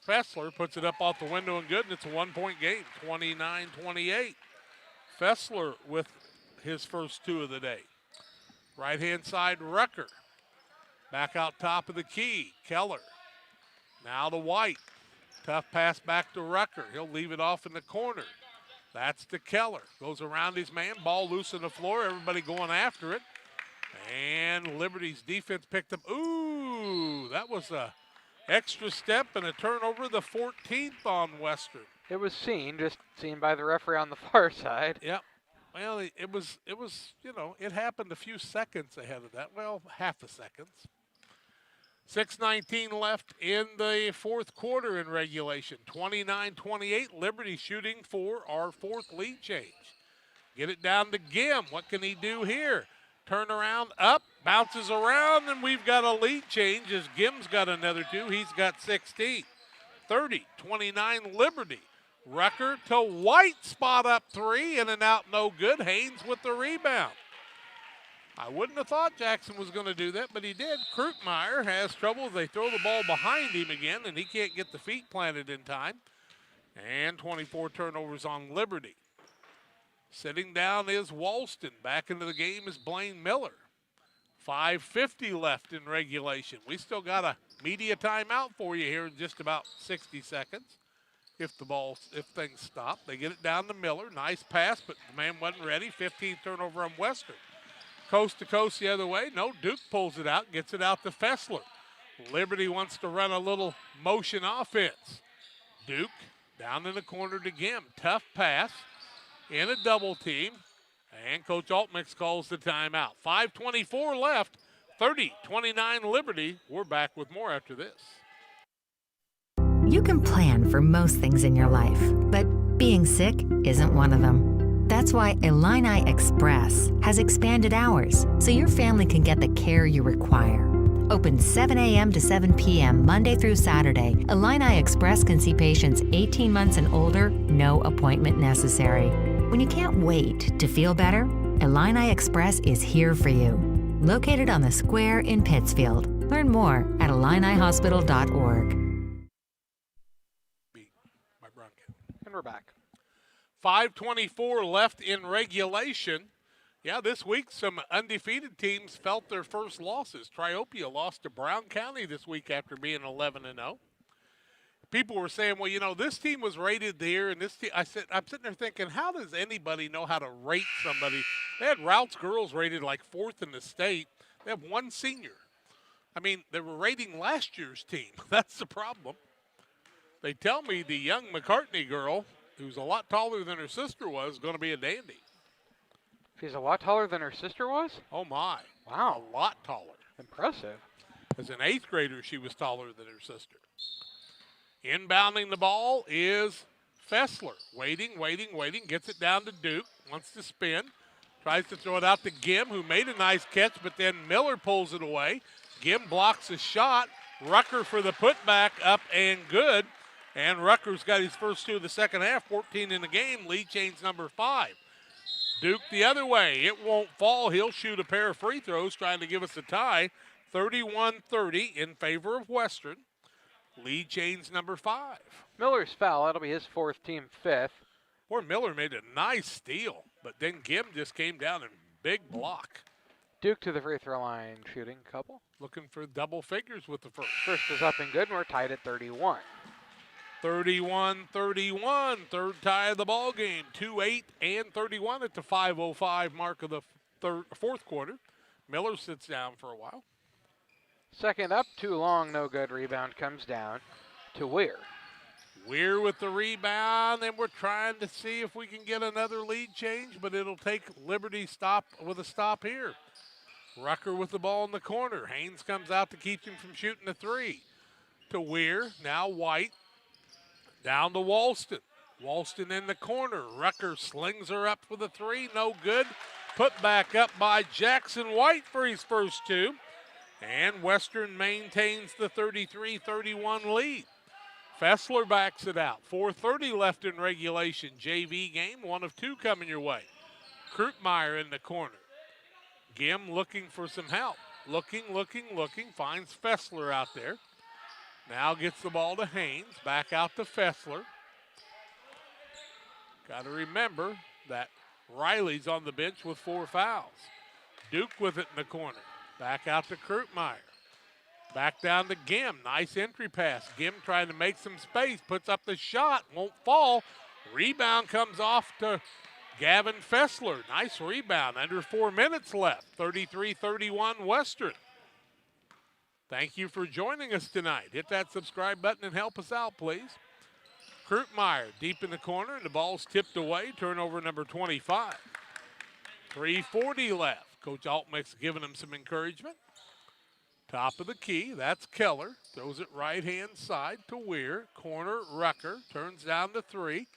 Fessler. Puts it up off the window and good, and it's a 1-point game, 29-28. Fessler with his first two of the day. Right-hand side, Rucker. Back out top of the key, Keller. Now to White. Tough pass back to Rucker. He'll leave it off in the corner. That's to Keller. Goes around his man. Ball loose on the floor. Everybody going after it. And Liberty's defense picked up. Ooh, that was a extra step and a turnover, the 14th on Western. It was seen, just seen by the referee on the far side. Yep. Well, it was, it happened a few seconds ahead of that. Well, half a second. 6:19 left in the fourth quarter in regulation. 29-28, Liberty shooting for our fourth lead change. Get it down to Gim. What can he do here? Turn around, up, bounces around, and we've got a lead change as Gim's got another two. He's got 16. 30-29 Liberty. Rucker to White, spot up three, in and out, no good. Haynes with the rebound. I wouldn't have thought Jackson was going to do that, but he did. Krugmeyer has trouble. They throw the ball behind him again, and he can't get the feet planted in time. And 24 turnovers on Liberty. Sitting down is Walston. Back into the game is Blaine Miller. 5:50 left in regulation. We still got a media timeout for you here in just about 60 seconds. If things stop, they get it down to Miller. Nice pass, but the man wasn't ready. 15th turnover on Western. Coast to coast the other way. No, Duke pulls it out, gets it out to Fessler. Liberty wants to run a little motion offense. Duke down in the corner to Gim. Tough pass in a double team, and Coach Altmix calls the timeout. 5:24 left, 30-29 Liberty. We're back with more after this. You can plan for most things in your life, but being sick isn't one of them. That's why Illini Express has expanded hours so your family can get the care you require. Open 7 a.m. to 7 p.m. Monday through Saturday, Illini Express can see patients 18 months and older, no appointment necessary. When you can't wait to feel better, Illini Express is here for you. Located on the square in Pittsfield. Learn more at IlliniHospital.org. And we're back. 5:24 left in regulation. Yeah, this week some undefeated teams felt their first losses. Triopia lost to Brown County this week after being 11-0. People were saying, well, this team was rated there, and this team. I'm sitting there thinking, how does anybody know how to rate somebody? They had Routs girls rated like 4th in the state. They have one senior. I mean, they were rating last year's team. That's the problem. They tell me the young McCartney girl, who's a lot taller than her sister was, going to be a dandy. She's a lot taller than her sister was? Oh, my. Wow. A lot taller. Impressive. As an 8th grader, she was taller than her sister. Inbounding the ball is Fessler. Waiting. Gets it down to Duke. Wants to spin. Tries to throw it out to Gim, who made a nice catch, but then Miller pulls it away. Gim blocks a shot. Rucker for the putback, up and good. And Rucker's got his first two of the second half, 14 in the game. Lead change number 5. Duke the other way. It won't fall. He'll shoot a pair of free throws, trying to give us a tie. 31-30 in favor of Western. Lead change number 5. Miller's foul. That'll be his 4th, team 5th. Poor Miller made a nice steal, but then Gim just came down and big block. Duke to the free throw line, shooting couple. Looking for double figures with the first. First is up and good, and we're tied at 31. 31-31, third tie of the ball game. 2-8 and 31 at the 5:05 mark of the fourth quarter. Miller sits down for a while. Second up, too long, no good. Rebound comes down to Weir. Weir with the rebound, and we're trying to see if we can get another lead change, but it'll take Liberty stop with a stop here. Rucker with the ball in the corner. Haynes comes out to keep him from shooting the three. To Weir, now White. Down to Walston. Walston in the corner. Rucker slings her up for the three. No good. Put back up by Jackson White for his first two. And Western maintains the 33-31 lead. Fessler backs it out. 4:30 left in regulation. JV game, 1 of 2 coming your way. Krupmeyer in the corner. Gim looking for some help. Looking, finds Fessler out there. Now gets the ball to Haynes, back out to Fessler. Got to remember that Riley's on the bench with 4 fouls. Duke with it in the corner. Back out to Krupmeyer. Back down to Gim. Nice entry pass. Gim trying to make some space. Puts up the shot. Won't fall. Rebound comes off to Gavin Fessler. Nice rebound. Under 4 minutes left. 33-31 Western. Thank you for joining us tonight. Hit that subscribe button and help us out, please. Krupmeyer deep in the corner, and the ball's tipped away. Turnover number 25. 3:40 left. Coach Altmix giving him some encouragement. Top of the key, that's Keller. Throws it right-hand side to Weir. Corner, Rucker. Turns down to 3.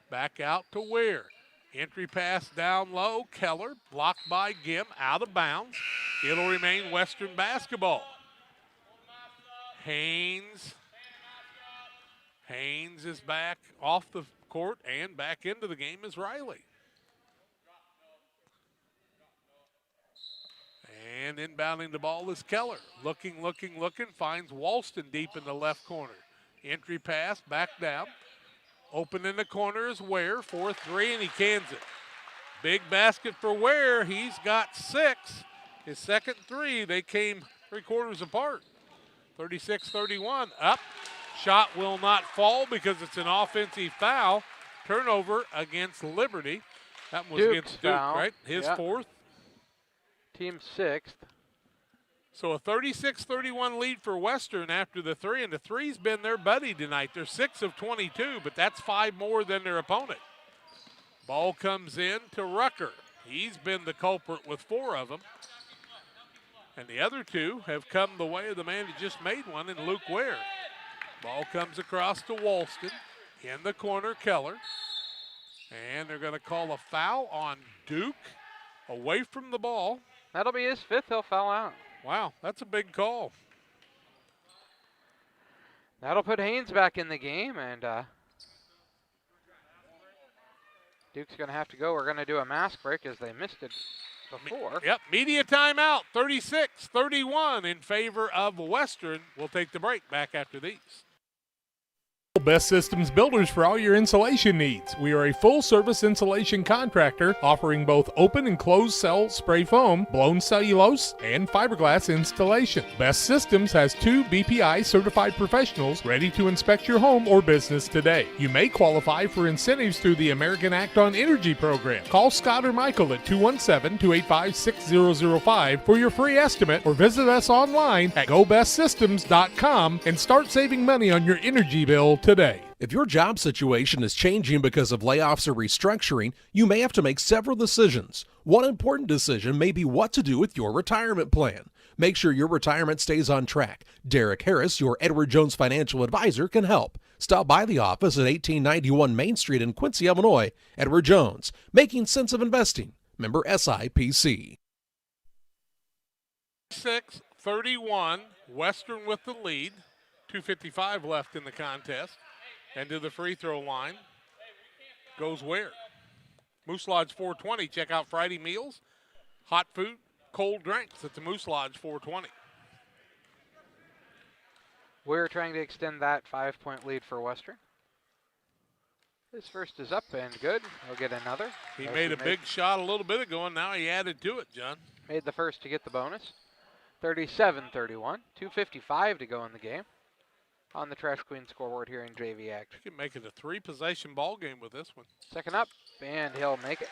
Back out to Weir. Entry pass down low. Keller blocked by Gim. Out of bounds. It'll remain Western basketball. Haynes is back off the court, and back into the game is Riley. And inbounding the ball is Keller. Looking, finds Walston deep in the left corner. Entry pass, back down. Open in the corner is Ware, 4-3, and he cans it. Big basket for Ware. He's got 6. His second 3, they came 3 quarters apart. 36-31, up. Shot will not fall because it's an offensive foul. Turnover against Liberty. That one was against Duke, foul. right? His 4th. Team 6th. So a 36-31 lead for Western after the 3, and the 3's been their buddy tonight. They're 6 of 22, but that's 5 more than their opponent. Ball comes in to Rucker. He's been the culprit with 4 of them. And the other 2 have come the way of the man who just made one in Luke Ware. Ball comes across to Walston. In the corner, Keller. And they're going to call a foul on Duke away from the ball. That'll be his 5th. He'll foul out. Wow, that's a big call. That'll put Haynes back in the game, and Duke's going to have to go. We're going to do a mask break as they missed it before. Yep, media timeout, 36-31 in favor of Western. We'll take the break. Back after these. Best Systems Builders for all your insulation needs. We are a full-service insulation contractor offering both open and closed cell spray foam, blown cellulose, and fiberglass installation. Best Systems has 2 BPI certified professionals ready to inspect your home or business today. You may qualify for incentives through the American Act on Energy program. Call Scott or Michael at 217-285-6005 for your free estimate, or visit us online at gobestsystems.com and start saving money on your energy bill today. If your job situation is changing because of layoffs or restructuring, you may have to make several decisions. One important decision may be what to do with your retirement plan. Make sure your retirement stays on track. Derek Harris, your Edward Jones financial advisor, can help. Stop by the office at 1891 Main Street in Quincy, Illinois. Edward Jones, making sense of investing. Member SIPC. 6-31, Western with the lead. 2:55 left in the contest. And to the free throw line goes Ware. Moose Lodge 420. Check out Friday meals, hot food, cold drinks at the Moose Lodge 420. We're trying to extend that 5-point lead for Western. His first is up and good. He'll get another. He made a big shot a little bit ago, and now he added to it, John. Made the first to get the bonus. 37-31. 2:55 to go in the game. On the Trash Queen scoreboard here in JV action. You can make it a 3-possession ball game with this one. Second up, and he'll make it.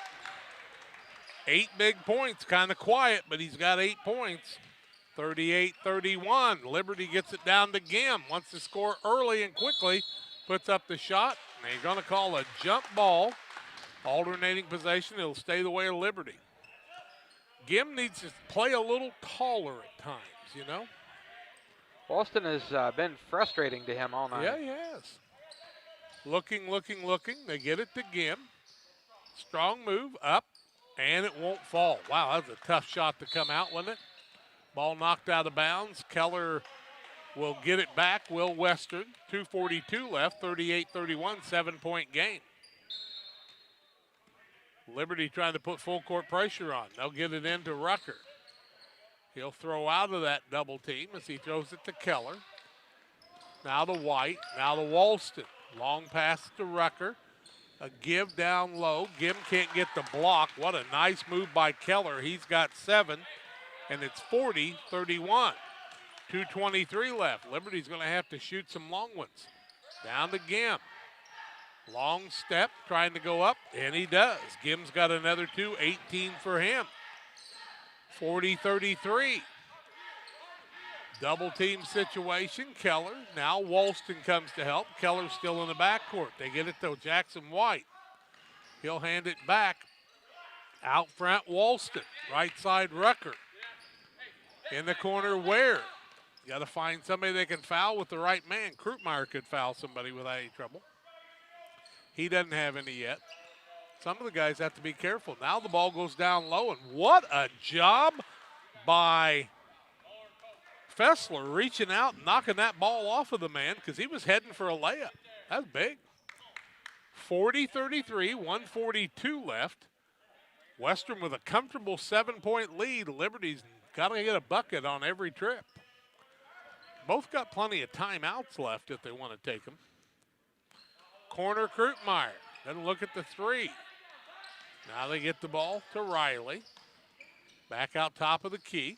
8 big points, kind of quiet, but he's got 8 points. 38-31. Liberty gets it down to Gim. Wants to score early and quickly. Puts up the shot. And they're going to call a jump ball. Alternating possession. It'll stay the way of Liberty. Gim needs to play a little taller at times, you know. Walston has been frustrating to him all night. Yeah, he has. Looking. They get it to Gim. Strong move, up, and it won't fall. Wow, that was a tough shot to come out, wasn't it? Ball knocked out of bounds. Keller will get it back. Will Western, 2:42 left, 38-31, 7-point game. Liberty trying to put full court pressure on. They'll get it into Rucker. He'll throw out of that double team as he throws it to Keller. Now to White, now to Walston. Long pass to Rucker. A give down low. Gim can't get the block. What a nice move by Keller. He's got 7, and it's 40-31. 2:23 left. Liberty's going to have to shoot some long ones. Down to Gim. Long step, trying to go up, and he does. Gim's got another 2, 18 for him. 40-33. Double team situation. Keller. Now Walston comes to help. Keller's still in the backcourt. They get it to Jackson White. He'll hand it back. Out front, Walston. Right side, Rucker. In the corner, Ware. Got to find somebody that can foul with the right man. Krupmeyer could foul somebody without any trouble. He doesn't have any yet. Some of the guys have to be careful. Now the ball goes down low, and what a job by Fessler reaching out and knocking that ball off of the man because he was heading for a layup. That's big. 40-33, 1:42 left. Western with a comfortable 7-point lead. Liberty's got to get a bucket on every trip. Both got plenty of timeouts left if they want to take them. Corner, Krupmeyer. Doesn't look at the 3. Now they get the ball to Riley. Back out top of the key.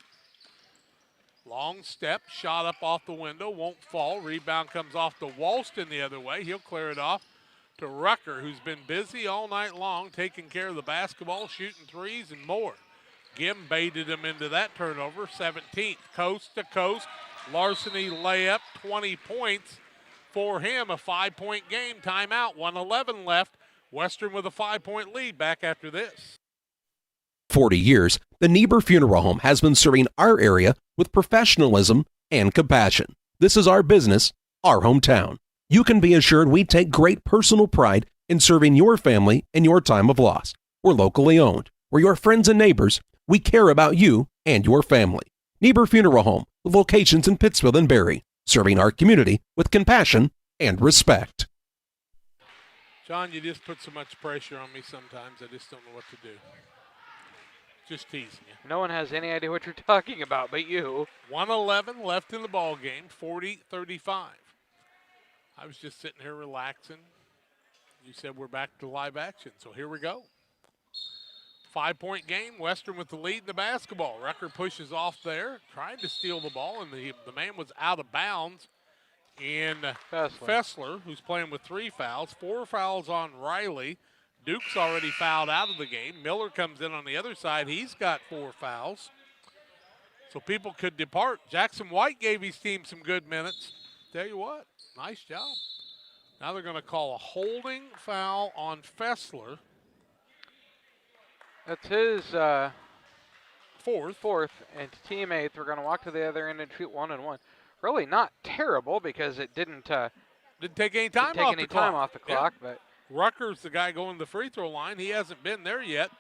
Long step, shot up off the window, won't fall. Rebound comes off to Walston the other way. He'll clear it off to Rucker, who's been busy all night long, taking care of the basketball, shooting threes and more. Gim baited him into that turnover. 17th, coast to coast. Larceny layup, 20 points for him. A 5-point game. Timeout, 1:11 left. Western with a 5-point lead. Back after this. 40 years, the Niebuhr Funeral Home has been serving our area with professionalism and compassion. This is our business, our hometown. You can be assured we take great personal pride in serving your family in your time of loss. We're locally owned. We're your friends and neighbors. We care about you and your family. Niebuhr Funeral Home, with locations in Pittsfield and Barry, serving our community with compassion and respect. John, you just put so much pressure on me sometimes. I just don't know what to do. Just teasing you. No one has any idea what you're talking about but you. 1:11 left in the ball game, 40-35. I was just sitting here relaxing. You said we're back to live action, so here we go. 5-point game, Western with the lead in the basketball. Rucker pushes off there, trying to steal the ball, and the man was out of bounds in Fessler, who's playing with 3 fouls. 4 fouls on Riley. Duke's already fouled out of the game. Miller comes in on the other side. He's got 4 fouls. So people could depart. Jackson White gave his team some good minutes. Tell you what, nice job. Now they're going to call a holding foul on Fessler. That's his fourth, and team 8th. We're going to walk to the other end and shoot 1-1. Really not terrible because it didn't take any time off the clock. Yeah. But Rucker's the guy going to the free throw line. He hasn't been there yet.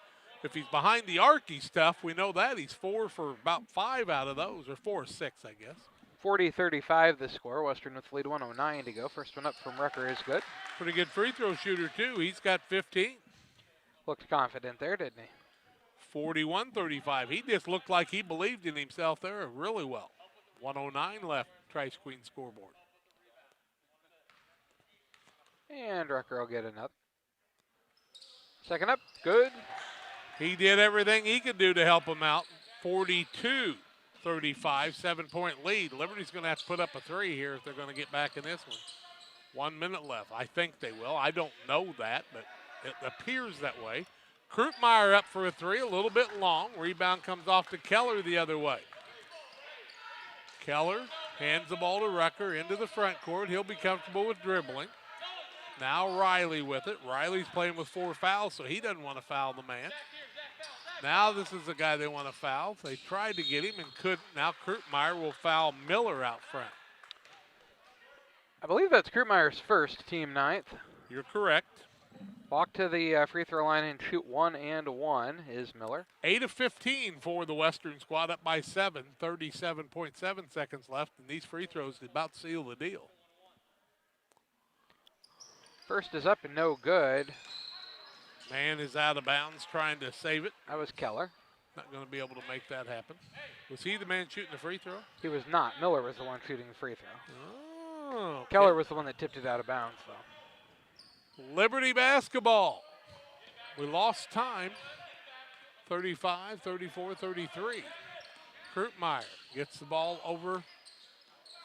If he's behind the arcy stuff, we know that. He's 4 for about 5 out of those, or 4 or 6, I guess. 40-35 the score. Western with the lead, 1:09 to go. First one up from Rucker is good. Pretty good free throw shooter, too. He's got 15. Looked confident there, didn't he? 41-35. He just looked like he believed in himself there really well. 1:09 left, Trice Queen scoreboard. And Rucker will get another. Second up, good. He did everything he could do to help him out. 42-35, 7-point lead. Liberty's going to have to put up a 3 here if they're going to get back in this one. 1 minute left. I think they will. I don't know that, but it appears that way. Krupmeyer up for a 3, a little bit long. Rebound comes off to Keller the other way. Keller hands the ball to Rucker into the front court. He'll be comfortable with dribbling. Now Riley with it. Riley's playing with 4 fouls, so he doesn't want to foul the man. Now this is the guy they want to foul. They tried to get him and couldn't. Now Krupmeyer will foul Miller out front. I believe that's Krupmeyer's first, team 9th. You're correct. Walk to the free throw line and shoot 1 and 1 is Miller. 8 of 15 for the Western squad, up by 7. 37.7 seconds left, and these free throws about seal the deal. First is up and no good. Man is out of bounds trying to save it. That was Keller. Not going to be able to make that happen. Was he the man shooting the free throw? He was not. Miller was the one shooting the free throw. Oh, okay. Keller was the one that tipped it out of bounds, though. Liberty basketball. We lost time. 35, 34, 33. Krupmeyer gets the ball over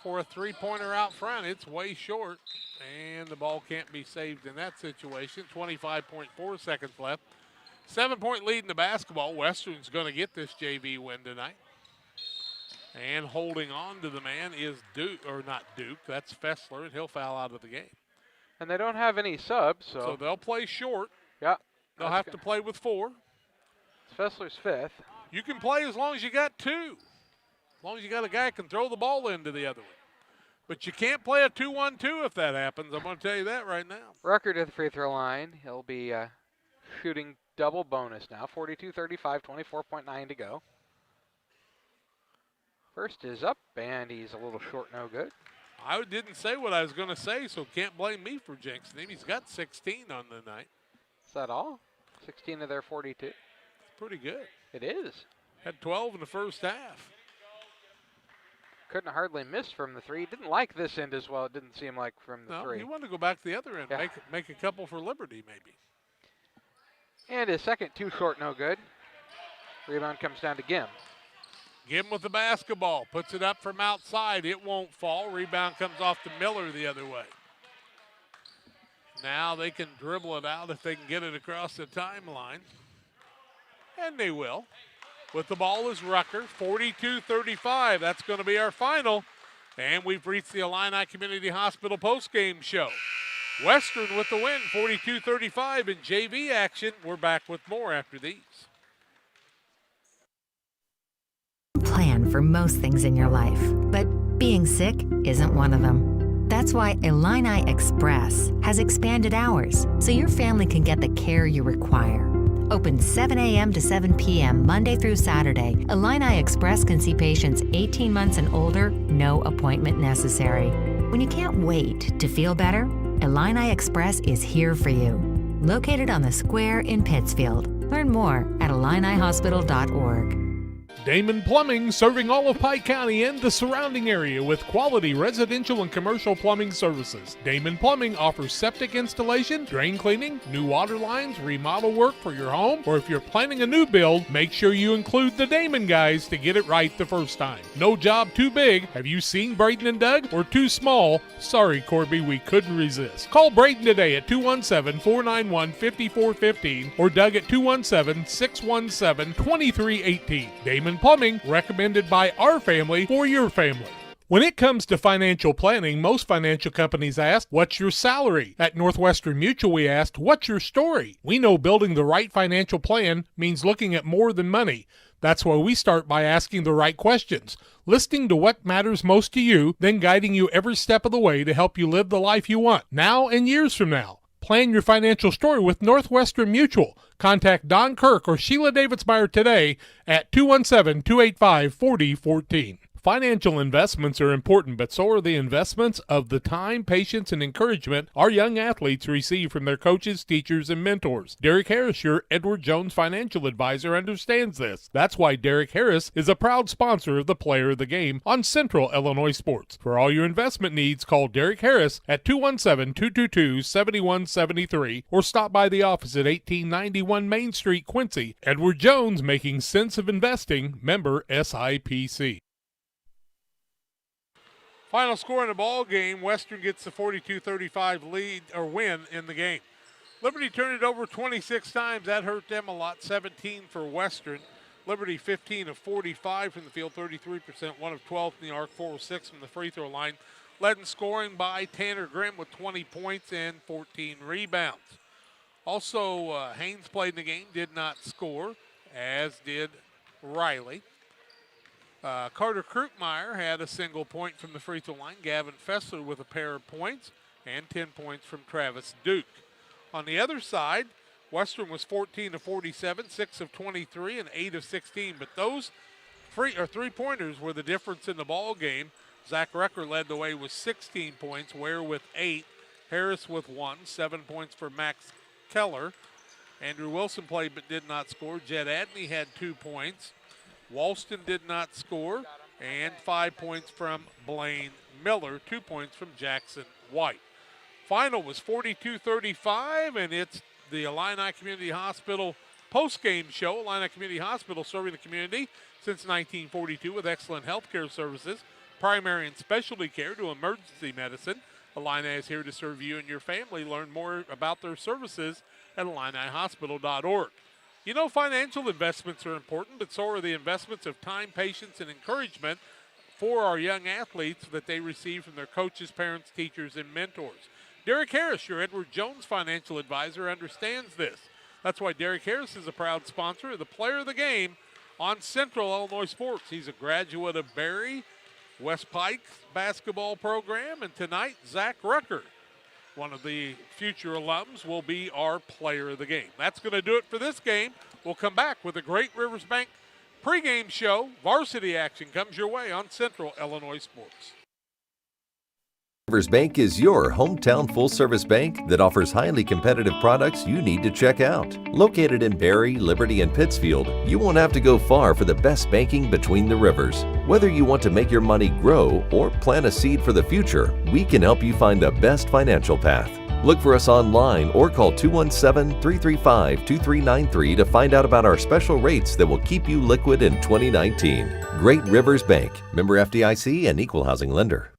for a three-pointer out front. It's way short, and the ball can't be saved in that situation. 25.4 seconds left. 7-point lead in the basketball. Western's going to get this JV win tonight. And holding on to the man is Duke, or not Duke, that's Fessler, and he'll foul out of the game. And they don't have any subs, So they'll play short. Yeah. They'll have to play with 4. It's Fessler's 5th. You can play as long as you got 2. As long as you got a guy who can throw the ball into the other one. But you can't play a 2-1-2 if that happens. I'm going to tell you that right now. Rucker to the free throw line. He'll be shooting double bonus now. 42-35, 24.9 to go. First is up, and he's a little short, no good. I didn't say what I was going to say, so can't blame me for jinxing him. He's got 16 on the night. Is that all? 16 of their 42. It's pretty good. It is. Had 12 in the first half. Couldn't hardly miss from the 3. Didn't like this end as well. It didn't seem like from the 3. He wanted to go back to the other end, Yeah. make a couple for Liberty maybe. And his second, too short, no good. Rebound comes down to Gim. Gim with the basketball, puts it up from outside. It won't fall. Rebound comes off to Miller the other way. Now they can dribble it out if they can get it across the timeline. And they will. With the ball is Rucker, 42-35. That's going to be our final. And we've reached the Illini Community Hospital postgame show. Western with the win, 42-35 in JV action. We're back with more after these. Plan for most things in your life, but being sick isn't one of them. That's why Illini Express has expanded hours so your family can get the care you require. Open 7 a.m. to 7 p.m. Monday through Saturday, Illini Express can see patients 18 months and older, no appointment necessary. When you can't wait to feel better, Illini Express is here for you. Located on the square in Pittsfield. Learn more at IlliniHospital.org. Damon Plumbing, serving all of Pike County and the surrounding area with quality residential and commercial plumbing services. Damon Plumbing offers septic installation, drain cleaning, new water lines, remodel work for your home, or if you're planning a new build, make sure you include the Damon guys to get it right the first time. No job too big. Have you seen Braden and Doug? Or too small? Sorry, Corby, we couldn't resist. Call Braden today at 217-491-5415 or Doug at 217-617-2318. Damon Plumbing, recommended by our family for your family. When it comes to financial planning, most financial companies ask, what's your salary? At Northwestern Mutual, we asked, what's your story? We know building the right financial plan means looking at more than money. That's why we start by asking the right questions, listening to what matters most to you, then guiding you every step of the way to help you live the life you want, now and years from now. Plan your financial story with Northwestern Mutual. Contact Don Kirk or Sheila Davidsmeyer today at 217-285-4014. Financial investments are important, but so are the investments of the time, patience, and encouragement our young athletes receive from their coaches, teachers, and mentors. Derek Harris, your Edward Jones financial advisor, understands this. That's why Derek Harris is a proud sponsor of the Player of the Game on Central Illinois Sports. For all your investment needs, call Derek Harris at 217-222-7173 or stop by the office at 1891 Main Street, Quincy. Edward Jones, making sense of investing, member SIPC. Final score in the ball game, Western gets the 42-35 lead or win in the game. Liberty turned it over 26 times. That hurt them a lot. 17 for Western. Liberty 15 of 45 from the field, 33%, 1 of 12 from the arc, 4 of 6 from the free throw line. Led in scoring by Tanner Grimm with 20 points and 14 rebounds. Also, Haynes played in the game, did not score, as did Riley. Carter Krupmeyer had a single point from the free throw line. Gavin Fessler with a pair of points and 10 points from Travis Duke. On the other side, Western was 14 of 47, 6 of 23, and 8 of 16. But those three-pointers were the difference in the ball game. Zach Rucker led the way with 16 points, Ware with 8, Harris with 1, 7 points for Max Keller. Andrew Wilson played but did not score. Jed Adney had 2 points. Walston did not score. And 5 points from Blaine Miller, 2 points from Jackson White. Final was 42-35, and it's the Illini Community Hospital post-game show. Illini Community Hospital serving the community since 1942 with excellent health care services, primary and specialty care to emergency medicine. Illini is here to serve you and your family. Learn more about their services at IlliniHospital.org. You know, financial investments are important, but so are the investments of time, patience, and encouragement for our young athletes that they receive from their coaches, parents, teachers, and mentors. Derek Harris, your Edward Jones financial advisor, understands this. That's why Derek Harris is a proud sponsor of the Player of the Game on Central Illinois Sports. He's a graduate of Barry, West Pike's basketball program, and tonight, Zach Rucker, one of the future alums, will be our Player of the Game. That's going to do it for this game. We'll come back with a Great Rivers Bank pregame show. Varsity action comes your way on Central Illinois Sports. Rivers Bank is your hometown full-service bank that offers highly competitive products you need to check out. Located in Barry, Liberty, and Pittsfield, you won't have to go far for the best banking between the rivers. Whether you want to make your money grow or plant a seed for the future, we can help you find the best financial path. Look for us online or call 217-335-2393 to find out about our special rates that will keep you liquid in 2019. Great Rivers Bank, member FDIC and equal housing lender.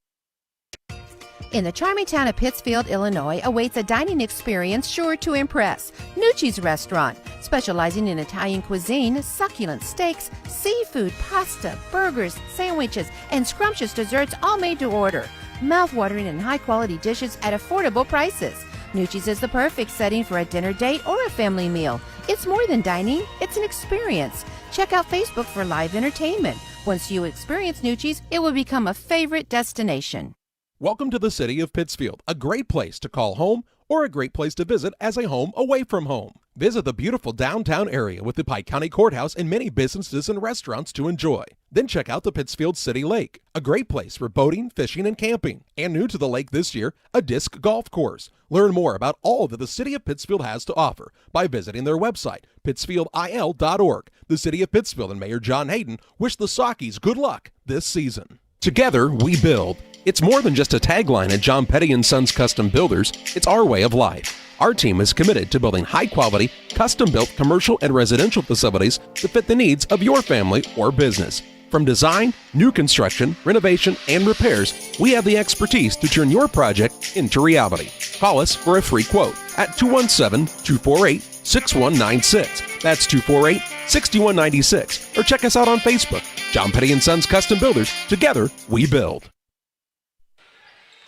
In the charming town of Pittsfield, Illinois, awaits a dining experience sure to impress. Nucci's Restaurant, specializing in Italian cuisine, succulent steaks, seafood, pasta, burgers, sandwiches, and scrumptious desserts, all made to order. Mouth-watering and high-quality dishes at affordable prices. Nucci's is the perfect setting for a dinner date or a family meal. It's more than dining, it's an experience. Check out Facebook for live entertainment. Once you experience Nucci's, it will become a favorite destination. Welcome to the city of Pittsfield, a great place to call home or a great place to visit as a home away from home. Visit the beautiful downtown area with the Pike County Courthouse and many businesses and restaurants to enjoy. Then check out the Pittsfield City Lake, a great place for boating, fishing, and camping. And new to the lake this year, a disc golf course. Learn more about all that the city of Pittsfield has to offer by visiting their website, pittsfieldil.org. The city of Pittsfield and Mayor John Hayden wish the Sockies good luck this season. Together, we build. It's more than just a tagline at John Petty & Sons Custom Builders. It's our way of life. Our team is committed to building high-quality, custom-built commercial and residential facilities to fit the needs of your family or business. From design, new construction, renovation, and repairs, we have the expertise to turn your project into reality. Call us for a free quote at 217-248-6196. That's 248-6196. Or check us out on Facebook. John Petty & Sons Custom Builders. Together, we build.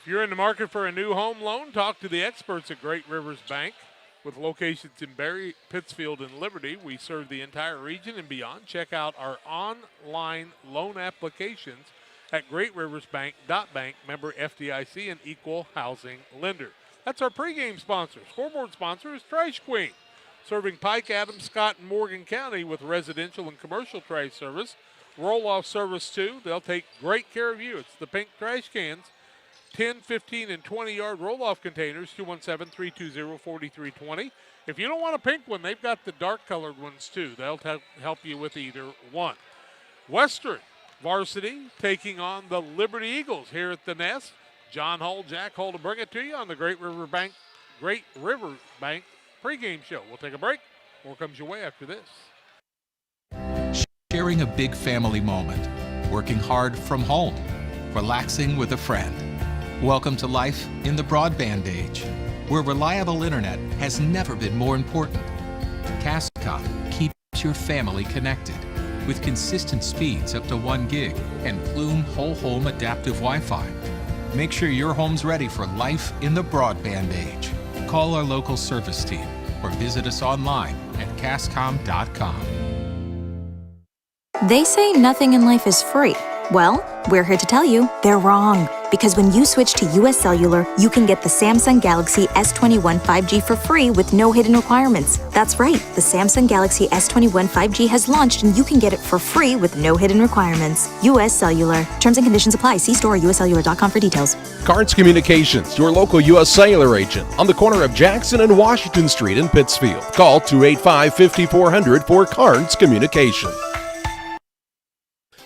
If you're in the market for a new home loan, talk to the experts at Great Rivers Bank. With locations in Barry, Pittsfield, and Liberty, we serve the entire region and beyond. Check out our online loan applications at greatriversbank.bank, member FDIC, and equal housing lender. That's our pregame sponsor. Scoreboard sponsor is Trash Queen, serving Pike, Adams, Scott, and Morgan County with residential and commercial trash service. Roll-off service, too. They'll take great care of you. It's the pink trash cans. 10, 15, and 20-yard roll-off containers, 217-320-4320. If you don't want a pink one, they've got the dark-colored ones, too. They'll help you with either one. Western varsity taking on the Liberty Eagles here at the Nest. John Hull, Jack Hull to bring it to you on the Great River Bank pregame show. We'll take a break. More comes your way after this. Sharing a big family moment. Working hard from home. Relaxing with a friend. Welcome to life in the broadband age, where reliable internet has never been more important. Castcom keeps your family connected with consistent speeds up to 1 gig and Plume whole home adaptive Wi-Fi. Make sure your home's ready for life in the broadband age. Call our local service team or visit us online at castcom.com. They say nothing in life is free. Well, we're here to tell you they're wrong. Because when you switch to US Cellular, you can get the Samsung Galaxy S21 5G for free with no hidden requirements. That's right, the Samsung Galaxy S21 5G has launched and you can get it for free with no hidden requirements. US Cellular. Terms and conditions apply. See store or uscellular.com for details. Carnes Communications, your local U.S. Cellular agent on the corner of Jackson and Washington Street in Pittsfield. Call 285-5400 for Carnes Communications.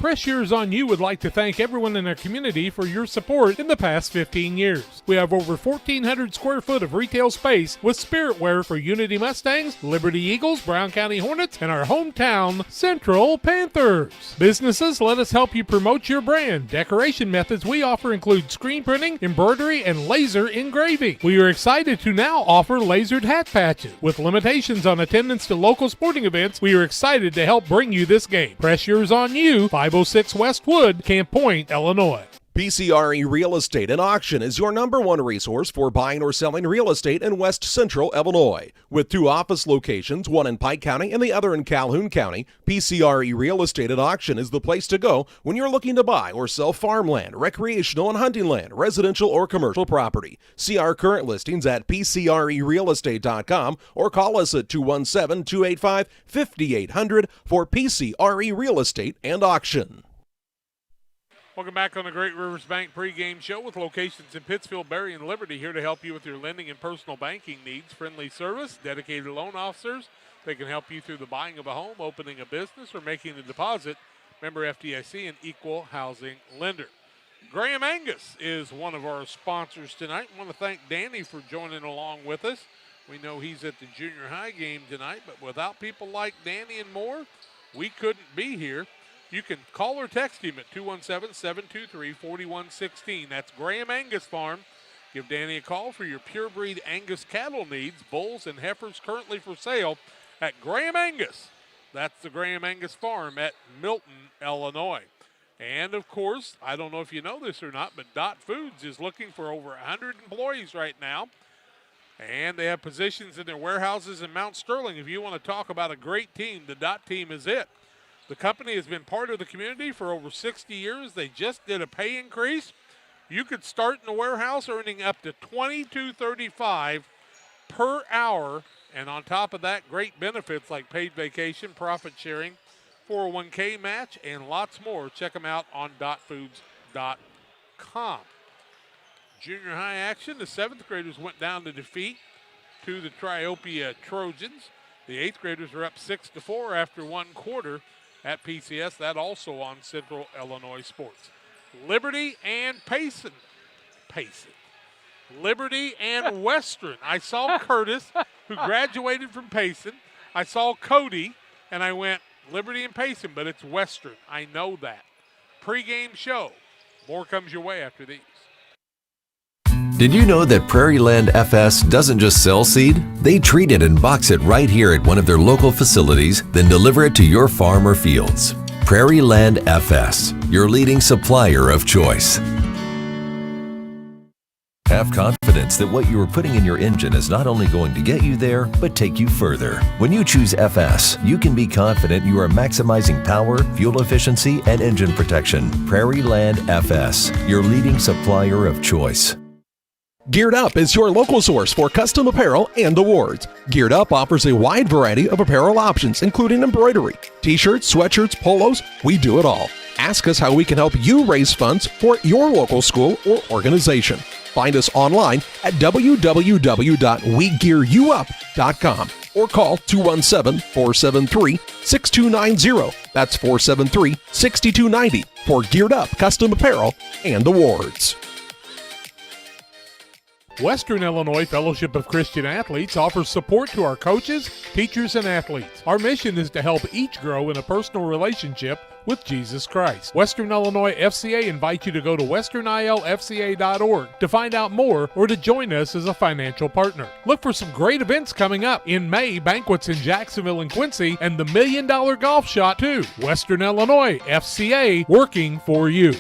Press Yours On You would like to thank everyone in our community for your support in the past 15 years. We have over 1,400 square foot of retail space with spirit wear for Unity Mustangs, Liberty Eagles, Brown County Hornets, and our hometown Central Panthers. Businesses, let us help you promote your brand. Decoration methods we offer include screen printing, embroidery, and laser engraving. We are excited to now offer lasered hat patches. With limitations on attendance to local sporting events, we are excited to help bring you this game. Press Yours On You, 506 West Wood, Camp Point, Illinois. PCRE Real Estate and Auction is your #1 resource for buying or selling real estate in West Central Illinois. With 2 office locations, one in Pike County and the other in Calhoun County, PCRE Real Estate and Auction is the place to go when you're looking to buy or sell farmland, recreational and hunting land, residential or commercial property. See our current listings at PCRERealestate.com or call us at 217-285-5800 for PCRE Real Estate and Auction. Welcome back on the Great Rivers Bank pregame show with locations in Pittsfield, Berry, and Liberty, here to help you with your lending and personal banking needs. Friendly service, dedicated loan officers. They can help you through the buying of a home, opening a business, or making a deposit. Member FDIC and equal housing lender. Graham Angus is one of our sponsors tonight. I want to thank Danny for joining along with us. We know he's at the junior high game tonight, but without people like Danny and more, we couldn't be here. You can call or text him at 217-723-4116. That's Graham Angus Farm. Give Danny a call for your purebred Angus cattle needs. Bulls and heifers currently for sale at Graham Angus. That's the Graham Angus Farm at Milton, Illinois. And, of course, I don't know if you know this or not, but Dot Foods is looking for over 100 employees right now. And they have positions in their warehouses in Mount Sterling. If you want to talk about a great team, the Dot team is it. The company has been part of the community for over 60 years. They just did a pay increase. You could start in the warehouse earning up to $22.35 per hour. And on top of that, great benefits like paid vacation, profit sharing, 401k match, and lots more. Check them out on dotfoods.com. Junior high action. The 7th graders went down to defeat to the Triopia Trojans. The 8th graders are up 6-4 after one quarter at PCS. That also on Central Illinois Sports. Liberty and Payson. Liberty and Western. I saw Curtis, who graduated from Payson. I saw Cody, and I went Liberty and Payson, but it's Western. I know that. Pre-game show. More comes your way after these. Did you know that Prairie Land FS doesn't just sell seed? They treat it and box it right here at one of their local facilities, then deliver it to your farm or fields. Prairie Land FS, your leading supplier of choice. Have confidence that what you are putting in your engine is not only going to get you there, but take you further. When you choose FS, you can be confident you are maximizing power, fuel efficiency, and engine protection. Prairie Land FS, your leading supplier of choice. Geared Up is your local source for custom apparel and awards. Geared Up offers a wide variety of apparel options, including embroidery, t-shirts, sweatshirts, polos. We do it all. Ask us how we can help you raise funds for your local school or organization. Find us online at www.wegearyouup.com or call 217-473-6290. That's 473-6290 for Geared Up custom apparel and awards. Western Illinois Fellowship of Christian Athletes offers support to our coaches, teachers, and athletes. Our mission is to help each grow in a personal relationship with Jesus Christ. Western Illinois FCA invites you to go to westernilfca.org to find out more or to join us as a financial partner. Look for some great events coming up. In May, banquets in Jacksonville and Quincy, and the $1 Million Golf Shot too. Western Illinois FCA, working for you.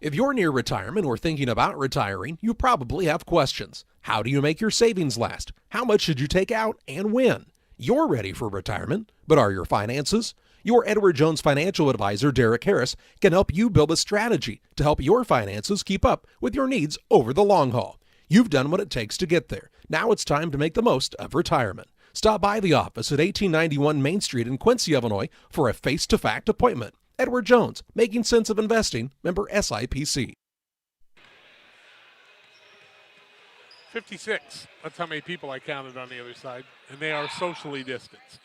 If you're near retirement or thinking about retiring, you probably have questions. How do you make your savings last? How much should you take out and when? You're ready for retirement, but are your finances? Your Edward Jones financial advisor, Derek Harris, can help you build a strategy to help your finances keep up with your needs over the long haul. You've done what it takes to get there. Now it's time to make the most of retirement. Stop by the office at 1891 Main Street in Quincy, Illinois for a face-to-fact appointment. Edward Jones, Making Sense of Investing, member SIPC. 56. That's how many people I counted on the other side, and they are socially distanced.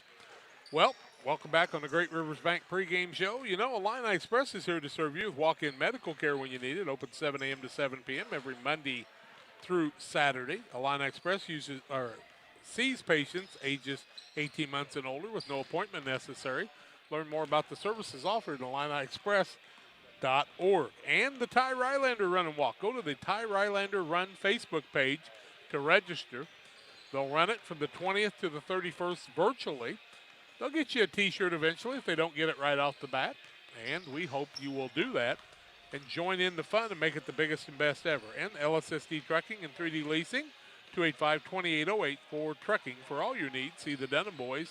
Well, welcome back on the Great Rivers Bank pregame show. You know, Illini Express is here to serve you with walk-in medical care when you need it. Open 7 a.m. to 7 p.m. every Monday through Saturday. Illini Express sees patients ages 18 months and older with no appointment necessary. Learn more about the services offered at IlliniExpress.org. And the Ty Rylander Run and Walk. Go to the Ty Rylander Run Facebook page to register. They'll run it from the 20th to the 31st virtually. They'll get you a T-shirt eventually if they don't get it right off the bat. And we hope you will do that and join in the fun and make it the biggest and best ever. And LSSD Trucking and 3D Leasing, 285-2808 for trucking for all your needs. See the Dunham boys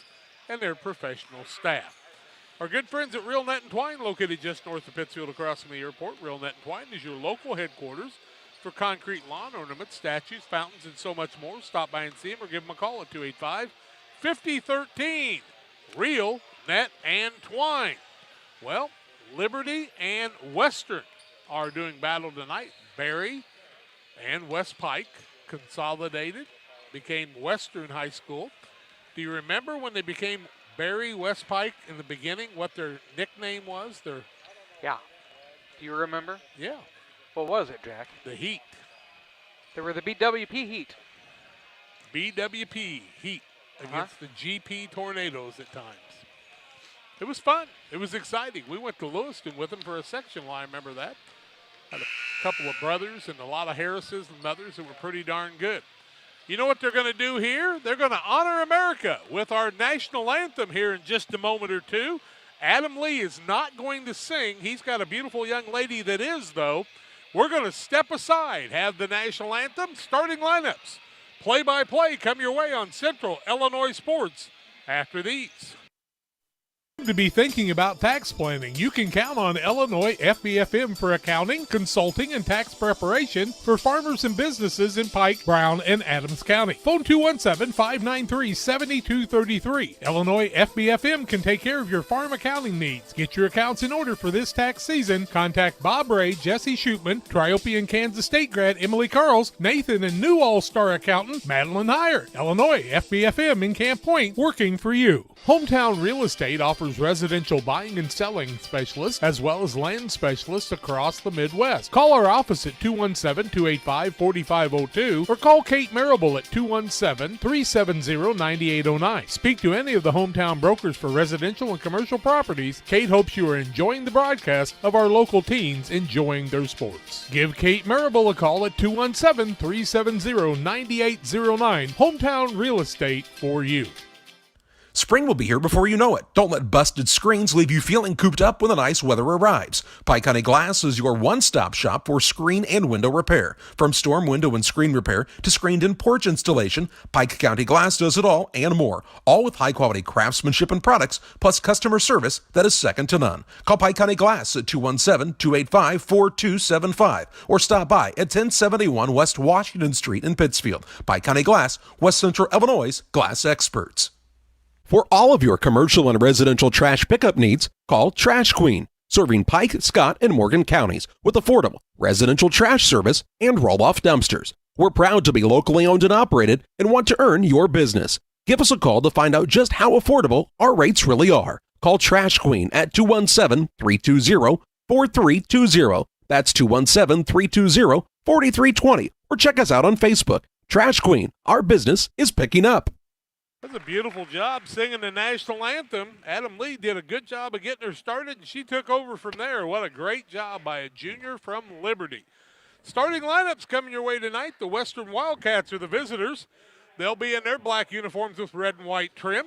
and their professional staff. Our good friends at Real Net and Twine, located just north of Pittsfield across from the airport. Real Net and Twine is your local headquarters for concrete lawn ornaments, statues, fountains, and so much more. Stop by and see them or give them a call at 285-5013. Real Net and Twine. Well, Liberty and Western are doing battle tonight. Barry and West Pike consolidated, became Western High School. Do you remember when they became Barry West Pike in the beginning, what their nickname was? Yeah. Do you remember? Yeah. What was it, Jack? The Heat. They were the BWP Heat. BWP Heat against the GP Tornadoes at times. It was fun. It was exciting. We went to Lewiston with them for a section. I remember that. Had a couple of brothers and a lot of Harrises and mothers that were pretty darn good. You know what they're going to do here? They're going to honor America with our national anthem here in just a moment or two. Adam Lee is not going to sing. He's got a beautiful young lady that is, though. We're going to step aside, have the national anthem, starting lineups. Play-by-play come your way on Central Illinois Sports after these. To be thinking about tax planning, you can count on Illinois FBFM for accounting, consulting, and tax preparation for farmers and businesses in Pike, Brown, and Adams County. Phone 217-593-7233. Illinois FBFM can take care of your farm accounting needs. Get your accounts in order for this tax season. Contact Bob Ray, Jesse Shootman, Triope and Kansas State grad Emily Carls, Nathan and new All-Star accountant Madeline Heyer. Illinois FBFM in Camp Point, working for you. Hometown Real Estate offers residential buying and selling specialists as well as land specialists across the Midwest. Call our office at 217-285-4502 or call Kate Marable at 217-370-9809. Speak to any of the hometown brokers for residential and commercial properties. Kate hopes you are enjoying the broadcast of our local teens enjoying their sports. Give Kate Marable a call at 217-370-9809. Hometown Real Estate for you. Spring will be here before you know it. Don't let busted screens leave you feeling cooped up when the nice weather arrives. Pike County Glass is your one-stop shop for screen and window repair. From storm window and screen repair to screened-in porch installation, Pike County Glass does it all and more. All with high-quality craftsmanship and products, plus customer service that is second to none. Call Pike County Glass at 217-285-4275 or stop by at 1071 West Washington Street in Pittsfield. Pike County Glass, West Central Illinois' glass experts. For all of your commercial and residential trash pickup needs, call Trash Queen, serving Pike, Scott, and Morgan counties with affordable residential trash service and roll-off dumpsters. We're proud to be locally owned and operated and want to earn your business. Give us a call to find out just how affordable our rates really are. Call Trash Queen at 217-320-4320. That's 217-320-4320. Or check us out on Facebook. Trash Queen, our business is picking up. That's a beautiful job singing the national anthem. Adam Lee did a good job of getting her started, and she took over from there. What a great job by a junior from Liberty. Starting lineups coming your way tonight. The Western Wildcats are the visitors. They'll be in their black uniforms with red and white trim.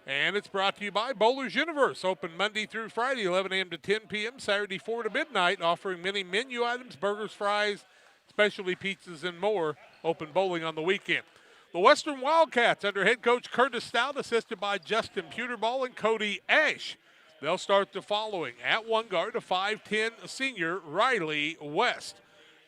And it's brought to you by Bowler's Universe. Open Monday through Friday, 11 a.m. to 10 p.m., Saturday 4 to midnight, offering many menu items, burgers, fries, specialty pizzas, and more. Open bowling on the weekend. The Western Wildcats under head coach Curtis Stout, assisted by Justin Puterball and Cody Ash. They'll start the following. At one guard, a 5'10 senior, Riley West.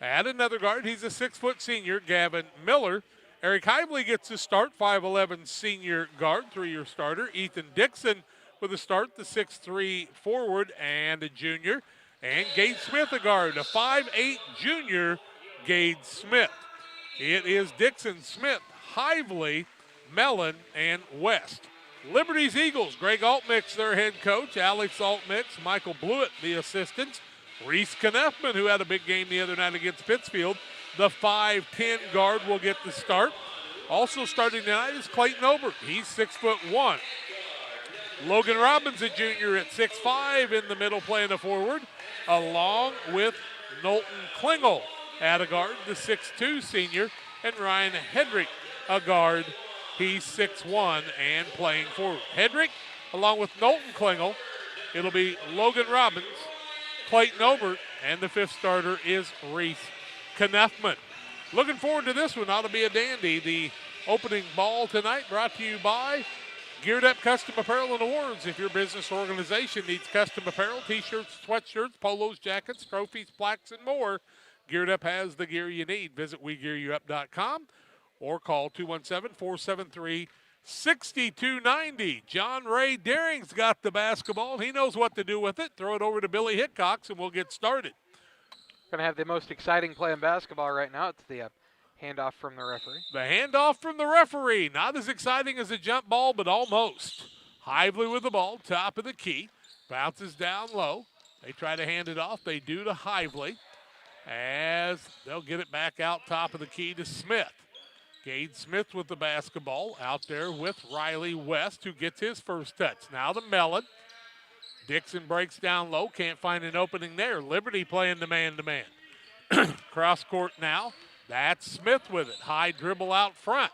At another guard, he's a 6-foot senior, Gavin Miller. Eric Hively gets to start, 5'11 senior guard, 3-year starter. Ethan Dixon with a start, the 6'3 forward and a junior. And Gade Smith, a guard, a 5'8 junior, Gade Smith. It is Dixon, Smith, Hively, Mellon, and West. Liberty's Eagles, Greg Altmix, their head coach, Alex Altmix, Michael Blewett, the assistants, Reese Knuffman, who had a big game the other night against Pittsfield, the 5'10 guard, will get the start. Also starting tonight is Clayton Obert. He's 6'1". Logan Robbins, a junior, at 6'5", in the middle playing a forward, along with Knowlton Klingel at a guard, the 6'2 senior, and Ryan Hedrick, a guard. He's 6'1" and playing forward. Hedrick, along with Knowlton Klingel. It'll be Logan Robbins, Clayton Obert, and the 5th starter is Reese Knuffman. Looking forward to this one. Ought to be a dandy. The opening ball tonight brought to you by Geared Up Custom Apparel and Awards. If your business or organization needs custom apparel, t-shirts, sweatshirts, polos, jackets, trophies, plaques, and more, Geared Up has the gear you need. Visit WeGearYouUp.com or call 217-473-6290. John Ray Daring's got the basketball. He knows what to do with it. Throw it over to Billy Hickox, and we'll get started. Going to have the most exciting play in basketball right now. It's the handoff from the referee. The handoff from the referee. Not as exciting as a jump ball, but almost. Hively with the ball, top of the key. Bounces down low. They try to hand it off. They do to Hively, as they'll get it back out top of the key to Smith. Gade Smith with the basketball out there with Riley West, who gets his first touch. Now to Mellon. Dixon breaks down low, can't find an opening there. Liberty playing the man-to-man. Cross court now. That's Smith with it. High dribble out front.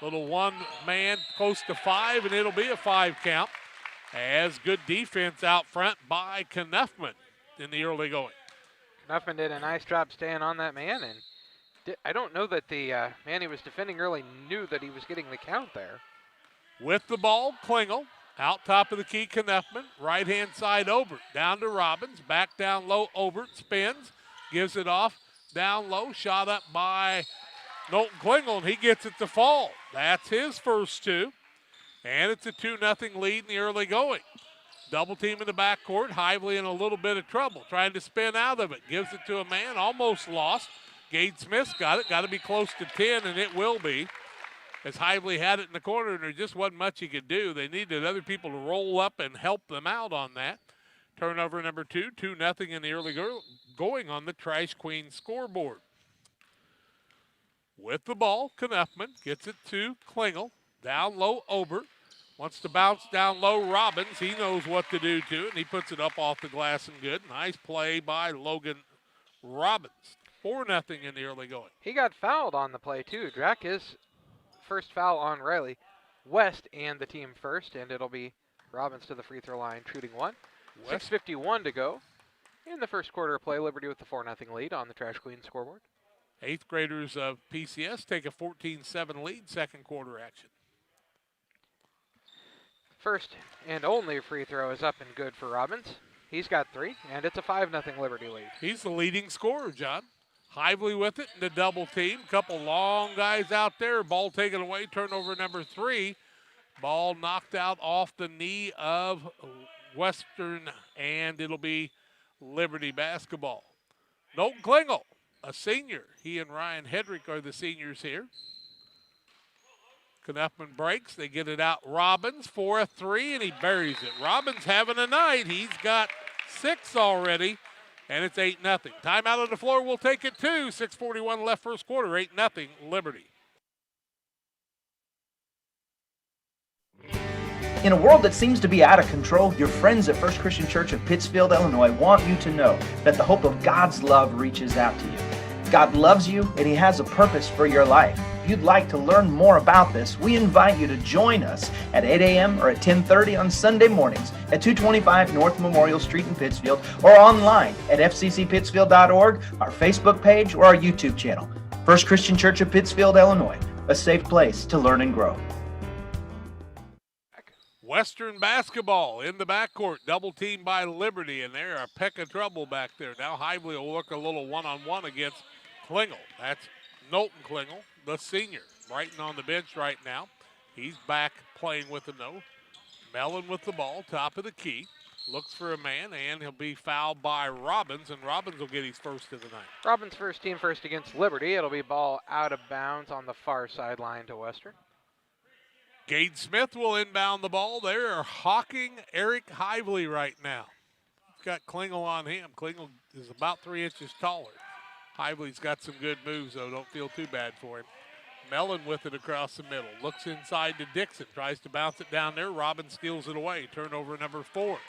Little one-man close to 5, and it'll be a 5 count. As good defense out front by Knuffman in the early going. Knuffman did a nice job staying on that man, and I don't know that the man he was defending early knew that he was getting the count there. With the ball, Klingel. Out top of the key, Knuffman. Right-hand side, Obert. Down to Robbins. Back down low, Obert spins. Gives it off. Down low. Shot up by Knowlton Klingel, and he gets it to fall. That's his first 2. And it's a 2-0 lead in the early going. Double team in the backcourt. Hively in a little bit of trouble. Trying to spin out of it. Gives it to a man. Almost lost. Gade Smith's got it. Got to be close to 10, and it will be. As Hively had it in the corner, and there just wasn't much he could do. They needed other people to roll up and help them out on that. Turnover number 2, 2-0 in the early going on the Trash Queen scoreboard. With the ball, Knuffman gets it to Klingel. Down low, Obert. Wants to bounce down low, Robbins. He knows what to do to it, and he puts it up off the glass and good. Nice play by Logan Robbins. 4-0 in the early going. He got fouled on the play, too. Drac is first foul on Riley West and the team first, and it'll be Robbins to the free throw line, shooting 1. 6:51 to go in the first quarter of play. Liberty with the 4-0 lead on the Trash Queen scoreboard. 8th graders of PCS take a 14-7 lead, second quarter action. First and only free throw is up and good for Robbins. He's got 3, and it's a 5-0 Liberty lead. He's the leading scorer, John. Hively with it in the double team. Couple long guys out there. Ball taken away. Turnover number 3. Ball knocked out off the knee of Western, and it'll be Liberty basketball. Knowlton Klingel, a senior. He and Ryan Hedrick are the seniors here. Knuffman breaks. They get it out. Robbins for a 3, and he buries it. Robbins having a night. He's got 6 already. And it's 8-0. Timeout on the floor. We'll take it too. 6:41 left first quarter. 8-0 Liberty. In a world that seems to be out of control, your friends at First Christian Church of Pittsfield, Illinois want you to know that the hope of God's love reaches out to you. God loves you, and He has a purpose for your life. If you'd like to learn more about this, we invite you to join us at 8 a.m. or at 10:30 on Sunday mornings at 225 North Memorial Street in Pittsfield, or online at fccpittsfield.org, our Facebook page, or our YouTube channel. First Christian Church of Pittsfield, Illinois, a safe place to learn and grow. Western basketball in the backcourt, double teamed by Liberty, and they're a peck of trouble back there. Now Hively will work a little one-on-one against Klingel. That's Knowlton Klingel, the senior, Brighton on the bench right now. He's back playing with them, though. Mellon with the ball, top of the key. Looks for a man, and he'll be fouled by Robbins, and Robbins will get his first of the night. Robbins' first team first against Liberty. It'll be ball out of bounds on the far sideline to Western. Gade Smith will inbound the ball. They are hawking Eric Hively right now. He's got Klingel on him. Klingel is about 3 inches taller. Hively's got some good moves, though. Don't feel too bad for him. Mellon with it across the middle. Looks inside to Dixon. Tries to bounce it down there. Robbins steals it away. Turnover number 4.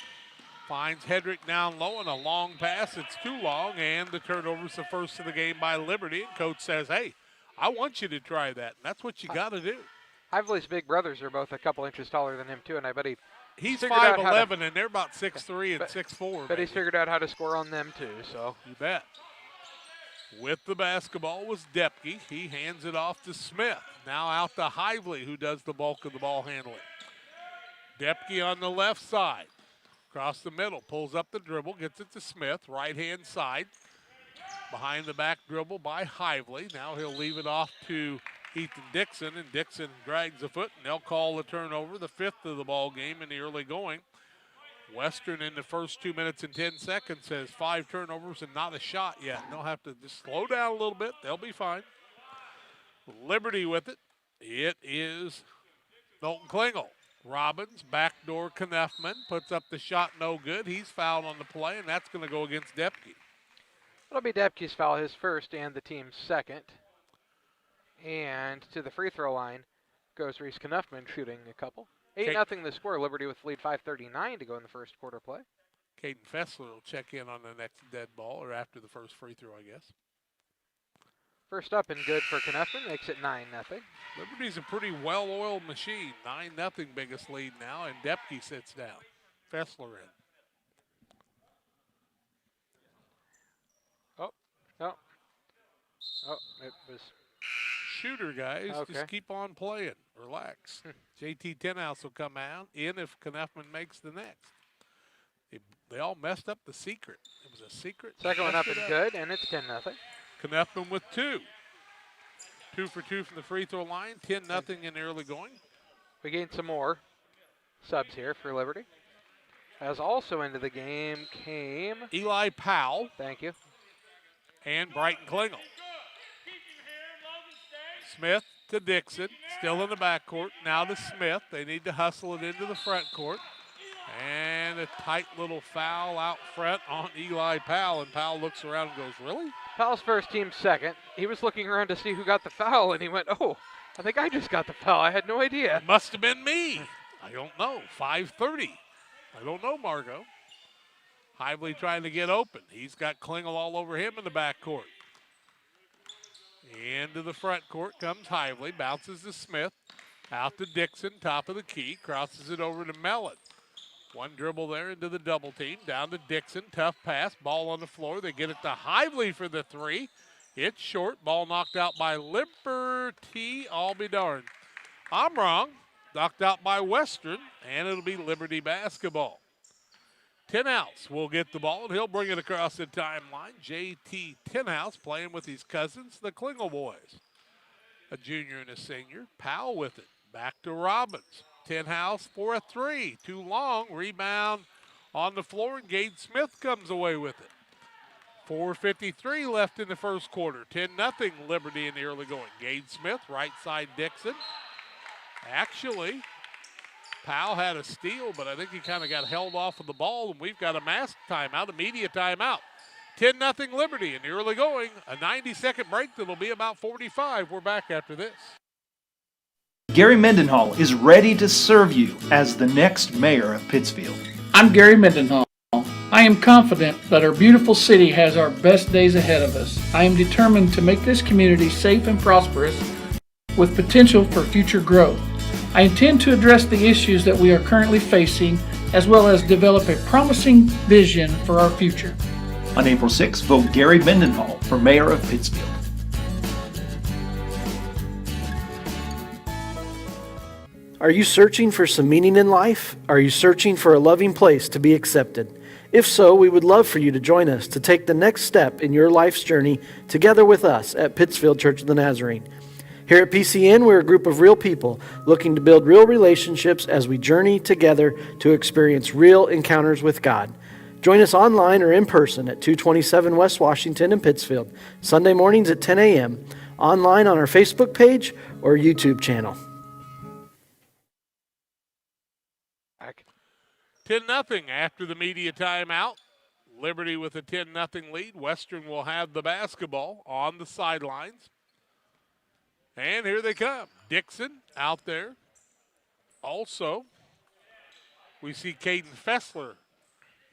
Finds Hedrick down low and a long pass. It's too long, and the turnover's the first of the game by Liberty. And coach says, hey, I want you to try that. And that's what you got to do. Hively's big brothers are both a couple inches taller than him, too, and I bet he's 5'11", and they're about 6'3" and 6'4". But he's figured out how to score on them, too. So you bet. With the basketball was Depke. He hands it off to Smith. Now out to Hively, who does the bulk of the ball handling. Depke on the left side. Across the middle, pulls up the dribble, gets it to Smith, right-hand side. Behind the back dribble by Hively. Now he'll leave it off to Ethan Dixon, and Dixon drags a foot, and they'll call the turnover, the 5th of the ball game in the early going. Western in the first 2 minutes and 10 seconds has 5 turnovers and not a shot yet. They'll have to just slow down a little bit. They'll be fine. Liberty with it. It is Knowlton Klingel. Robbins, backdoor Knuffman, puts up the shot, no good. He's fouled on the play, and that's going to go against Depke. It'll be Depke's foul, his first and the team's second. And to the free throw line goes Reese Knuffman, shooting a couple. 8-0 the score. Liberty with lead 5:39 to go in the first quarter play. Caden Fessler will check in on the next dead ball, or after the first free throw, I guess. First up and good for Knuffman, makes it 9-0. Liberty's a pretty well-oiled machine. 9-0 biggest lead now, and Depke sits down. Fessler in. Oh, it was... Shooter, guys. Okay. Just keep on playing. Relax. JT Tenhouse will come out in if Knuffman makes the next. They all messed up the secret. It was a secret. Second one up and good, and it's 10-0. Knuffman with 2. 2 for 2 from the free throw line. 10-0 in early going. We gained some more subs here for Liberty. As also into the game came Eli Powell. Thank you. And Brighton Klingel. Smith to Dixon, still in the backcourt. Now to Smith. They need to hustle it into the front court. And a tight little foul out front on Eli Powell. And Powell looks around and goes, really? Powell's first, team second. He was looking around to see who got the foul, and he went, oh, I think I just got the foul. I had no idea. It must have been me. I don't know. 5:30. I don't know, Margot. Hively trying to get open. He's got Klingel all over him in the backcourt. Into the front court comes Hively, bounces to Smith, out to Dixon, top of the key, crosses it over to Mellon. One dribble there into the double team, down to Dixon, tough pass, ball on the floor. They get it to Hively for the 3. It's short, ball knocked out by Liberty. I'll be darned. I'm wrong, knocked out by Western, and it'll be Liberty basketball. Tenhouse will get the ball, and he'll bring it across the timeline. JT Tenhouse playing with his cousins, the Klingel boys. A junior and a senior. Powell with it. Back to Robbins. Tenhouse for a 3. Too long. Rebound on the floor, and Gade Smith comes away with it. 4:53 left in the first quarter. 10-0 Liberty in the early going. Gade Smith, right side Dixon. Actually, Powell had a steal, but I think he kind of got held off of the ball, and we've got a mass timeout, a media timeout. 10-0 Liberty in the early going. A 90-second break that'll be about 45. We're back after this. Gary Mendenhall is ready to serve you as the next mayor of Pittsfield. I'm Gary Mendenhall. I am confident that our beautiful city has our best days ahead of us. I am determined to make this community safe and prosperous with potential for future growth. I intend to address the issues that we are currently facing, as well as develop a promising vision for our future. On April 6th, vote Gary Mendenhall for mayor of Pittsfield. Are you searching for some meaning in life? Are you searching for a loving place to be accepted? If so, we would love for you to join us to take the next step in your life's journey together with us at Pittsfield Church of the Nazarene. Here at PCN, we're a group of real people looking to build real relationships as we journey together to experience real encounters with God. Join us online or in person at 227 West Washington in Pittsfield, Sunday mornings at 10 a.m., online on our Facebook page or YouTube channel. 10-0 after the media timeout. Liberty with a 10-0 lead. Western will have the basketball on the sidelines. And here they come. Dixon out there. Also, we see Caden Fessler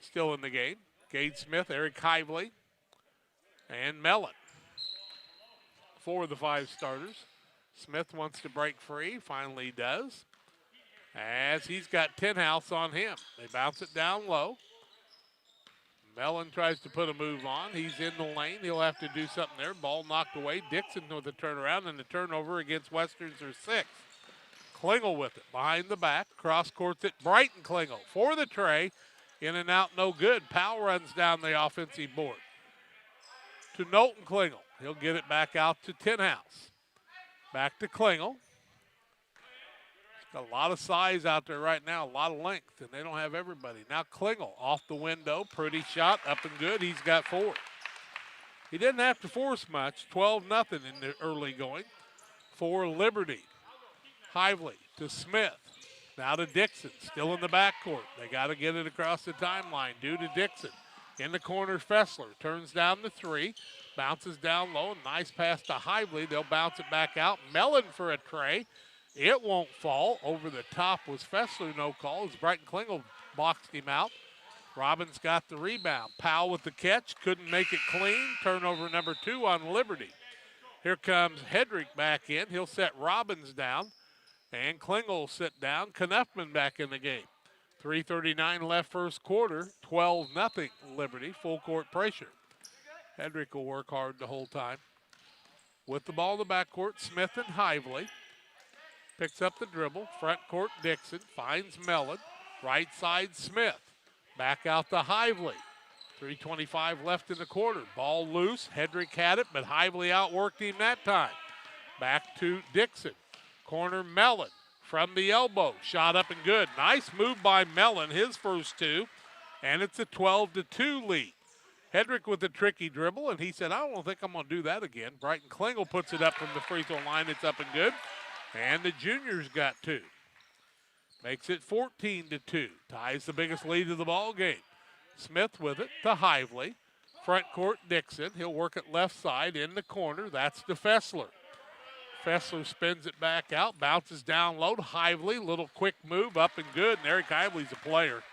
still in the game. Cade Smith, Eric Hively, and Mellon. 4 of the 5 starters. Smith wants to break free. Finally does. As he's got Tenhouse on him. They bounce it down low. Mellon tries to put a move on. He's in the lane. He'll have to do something there. Ball knocked away. Dixon with the turnaround, and the turnover against Western's are 6. Klingel with it. Behind the back. Cross courts it. Brighton Klingel for the tray. In and out, no good. Powell runs down the offensive board. To Knowlton Klingel. He'll get it back out to Tenhouse. Back to Klingel. Got a lot of size out there right now, a lot of length, and they don't have everybody. Now Klingel off the window, pretty shot, up and good. He's got 4. He didn't have to force much. 12-0 in the early going for Liberty. Hively to Smith. Now to Dixon, still in the backcourt. They got to get it across the timeline. Due to Dixon. In the corner, Fessler turns down the 3, bounces down low. Nice pass to Hively. They'll bounce it back out. Mellon for a tray. It won't fall. Over the top was Fessler, no call, as Brighton Klingel boxed him out. Robbins got the rebound. Powell with the catch, couldn't make it clean. Turnover number 2 on Liberty. Here comes Hedrick back in. He'll set Robbins down, and Klingel will sit down. Knuffman back in the game. 3:39 left first quarter, 12-0 Liberty, full court pressure. Hedrick will work hard the whole time. With the ball in the backcourt, Smith and Hively. Picks up the dribble, front court Dixon, finds Mellon, right side Smith. Back out to Hively. 3:25 left in the quarter. Ball loose, Hedrick had it, but Hively outworked him that time. Back to Dixon. Corner Mellon from the elbow, shot up and good. Nice move by Mellon, his first 2, and it's a 12-2 lead. Hedrick with a tricky dribble, and he said, I don't think I'm going to do that again. Brighton Klingel puts it up from the free throw line. It's up and good. And the juniors got 2. Makes it 14-2. Ties the biggest lead of the ball game. Smith with it to Hively. Front court Dixon. He'll work it left side in the corner. That's to Fessler. Fessler spins it back out. Bounces down low to Hively. Little quick move up and good. And Eric Hively's a player.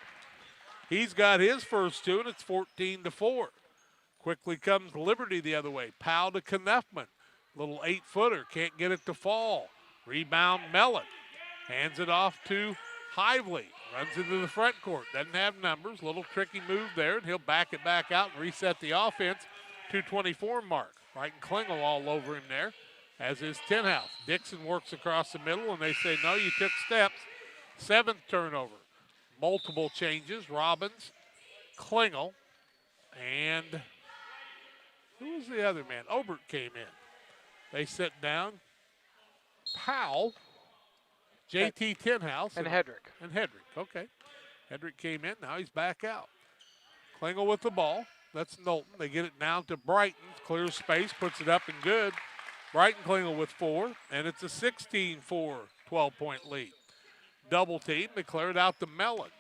He's got his first 2, and it's 14-4. Quickly comes Liberty the other way. Powell to Knuffman. Little 8-footer. Can't get it to fall. Rebound Mellon. Hands it off to Hively. Runs into the front court. Doesn't have numbers. Little tricky move there, and he'll back it back out and reset the offense. 2:24 mark. Brighton Klingel all over him there, as is Tenhouse. Dixon works across the middle, and they say, no, you took steps. 7th turnover. Multiple changes. Robbins, Klingel, and who was the other man? Obert came in. They sit down. Powell, JT Tenhouse. And Hedrick. And Hedrick, okay. Hedrick came in, now he's back out. Klingel with the ball. That's Knowlton. They get it down to Brighton. Clear space, puts it up and good. Brighton Klingel with 4, and it's a 16-4 12-point lead. Double team, they clear it out to Mellon.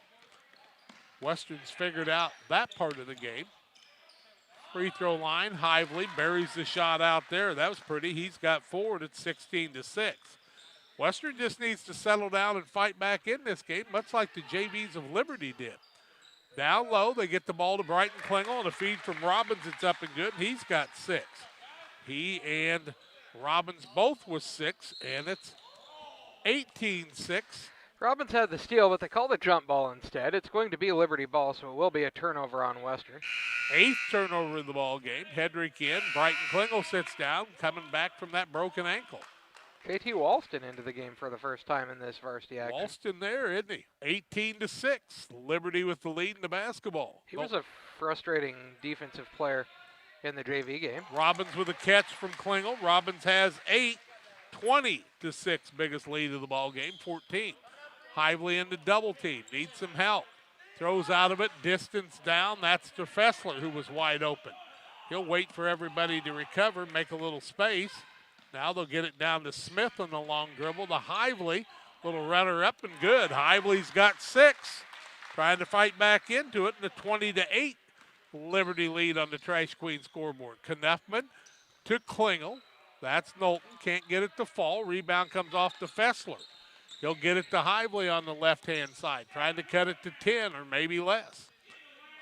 Western's figured out that part of the game. Free throw line, Hively buries the shot out there. That was pretty. He's got 4, and it's 16-6. Western just needs to settle down and fight back in this game, much like the JVs of Liberty did. Down low, they get the ball to Brighton Klingel, and a feed from Robbins. It's up and good. He's got 6. He and Robbins both with 6, and it's 18-6. Robbins had the steal, but they called the jump ball instead. It's going to be Liberty ball, so it will be a turnover on Western. 8th turnover of the ball game. Hedrick in. Brighton Klingel sits down, coming back from that broken ankle. JT Walston into the game for the first time in this varsity action. Walston there, isn't he? 18-6. Liberty with the lead in the basketball. He was a frustrating defensive player in the JV game. Robbins with a catch from Klingel. Robbins has 8, 20-6, biggest lead of the ball game, 14. Hively into double team, needs some help. Throws out of it, distance down. That's to Fessler, who was wide open. He'll wait for everybody to recover, make a little space. Now they'll get it down to Smith on the long dribble. To Hively, little runner up and good. Hively's got 6, trying to fight back into it, and a 20-8 Liberty lead on the Trash Queen scoreboard. Knuffman to Klingel. That's Knowlton, can't get it to fall. Rebound comes off to Fessler. He'll get it to Hively on the left-hand side, trying to cut it to 10 or maybe less.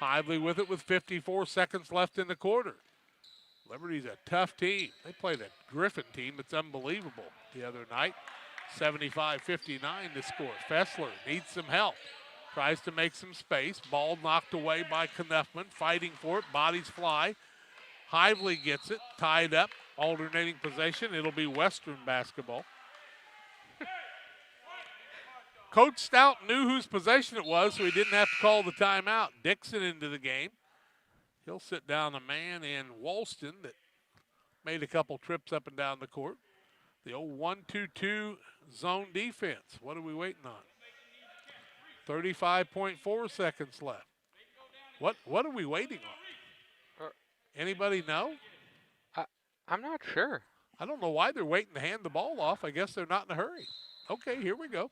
Hively with it with 54 seconds left in the quarter. Liberty's a tough team. They played a Griffin team that's unbelievable the other night. 75-59 to score. Fessler needs some help. Tries to make some space. Ball knocked away by Knuffman. Fighting for it. Bodies fly. Hively gets it. Tied up. Alternating possession. It'll be Western basketball. Coach Stout knew whose possession it was, so he didn't have to call the timeout. Dixon into the game. He'll sit down a man in Walston that made a couple trips up and down the court. The old 1-2-2 zone defense. What are we waiting on? 35.4 seconds left. What are we waiting on? Anybody know? I'm not sure. I don't know why they're waiting to hand the ball off. I guess they're not in a hurry. Okay, here we go.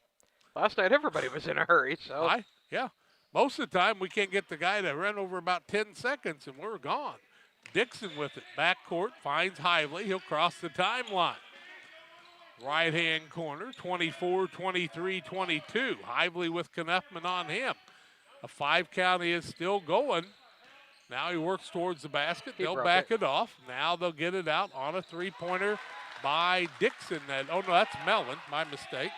Last night everybody was in a hurry, so. Yeah. Most of the time we can't get the guy to run over about 10 seconds and we're gone. Dixon with it. Backcourt finds Hively. He'll cross the timeline. Right-hand corner, 24, 23, 22. Hively with Knuffman on him. A 5 count is still going. Now he works towards the basket. They'll back it off. Now they'll get it out on a three-pointer by Dixon. Oh, no, that's Mellon. My mistake.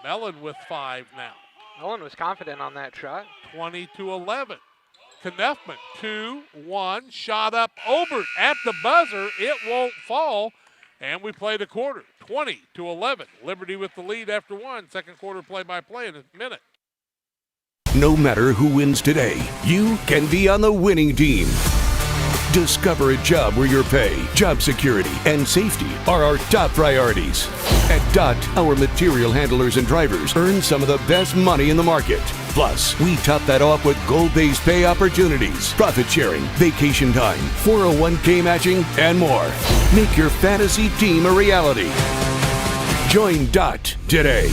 Mellon with 5 now. Mellon was confident on that shot. 20-11. Knuffman, 2-1. Shot up Obert at the buzzer. It won't fall. And we played a quarter. 20-11. Liberty with the lead after 1. Second quarter play-by-play in a minute. No matter who wins today, you can be on the winning team. Discover a job where your pay, job security, and safety are our top priorities. At DOT, our material handlers and drivers earn some of the best money in the market. Plus, we top that off with goal-based pay opportunities, profit sharing, vacation time, 401k matching, and more. Make your fantasy team a reality. Join DOT today.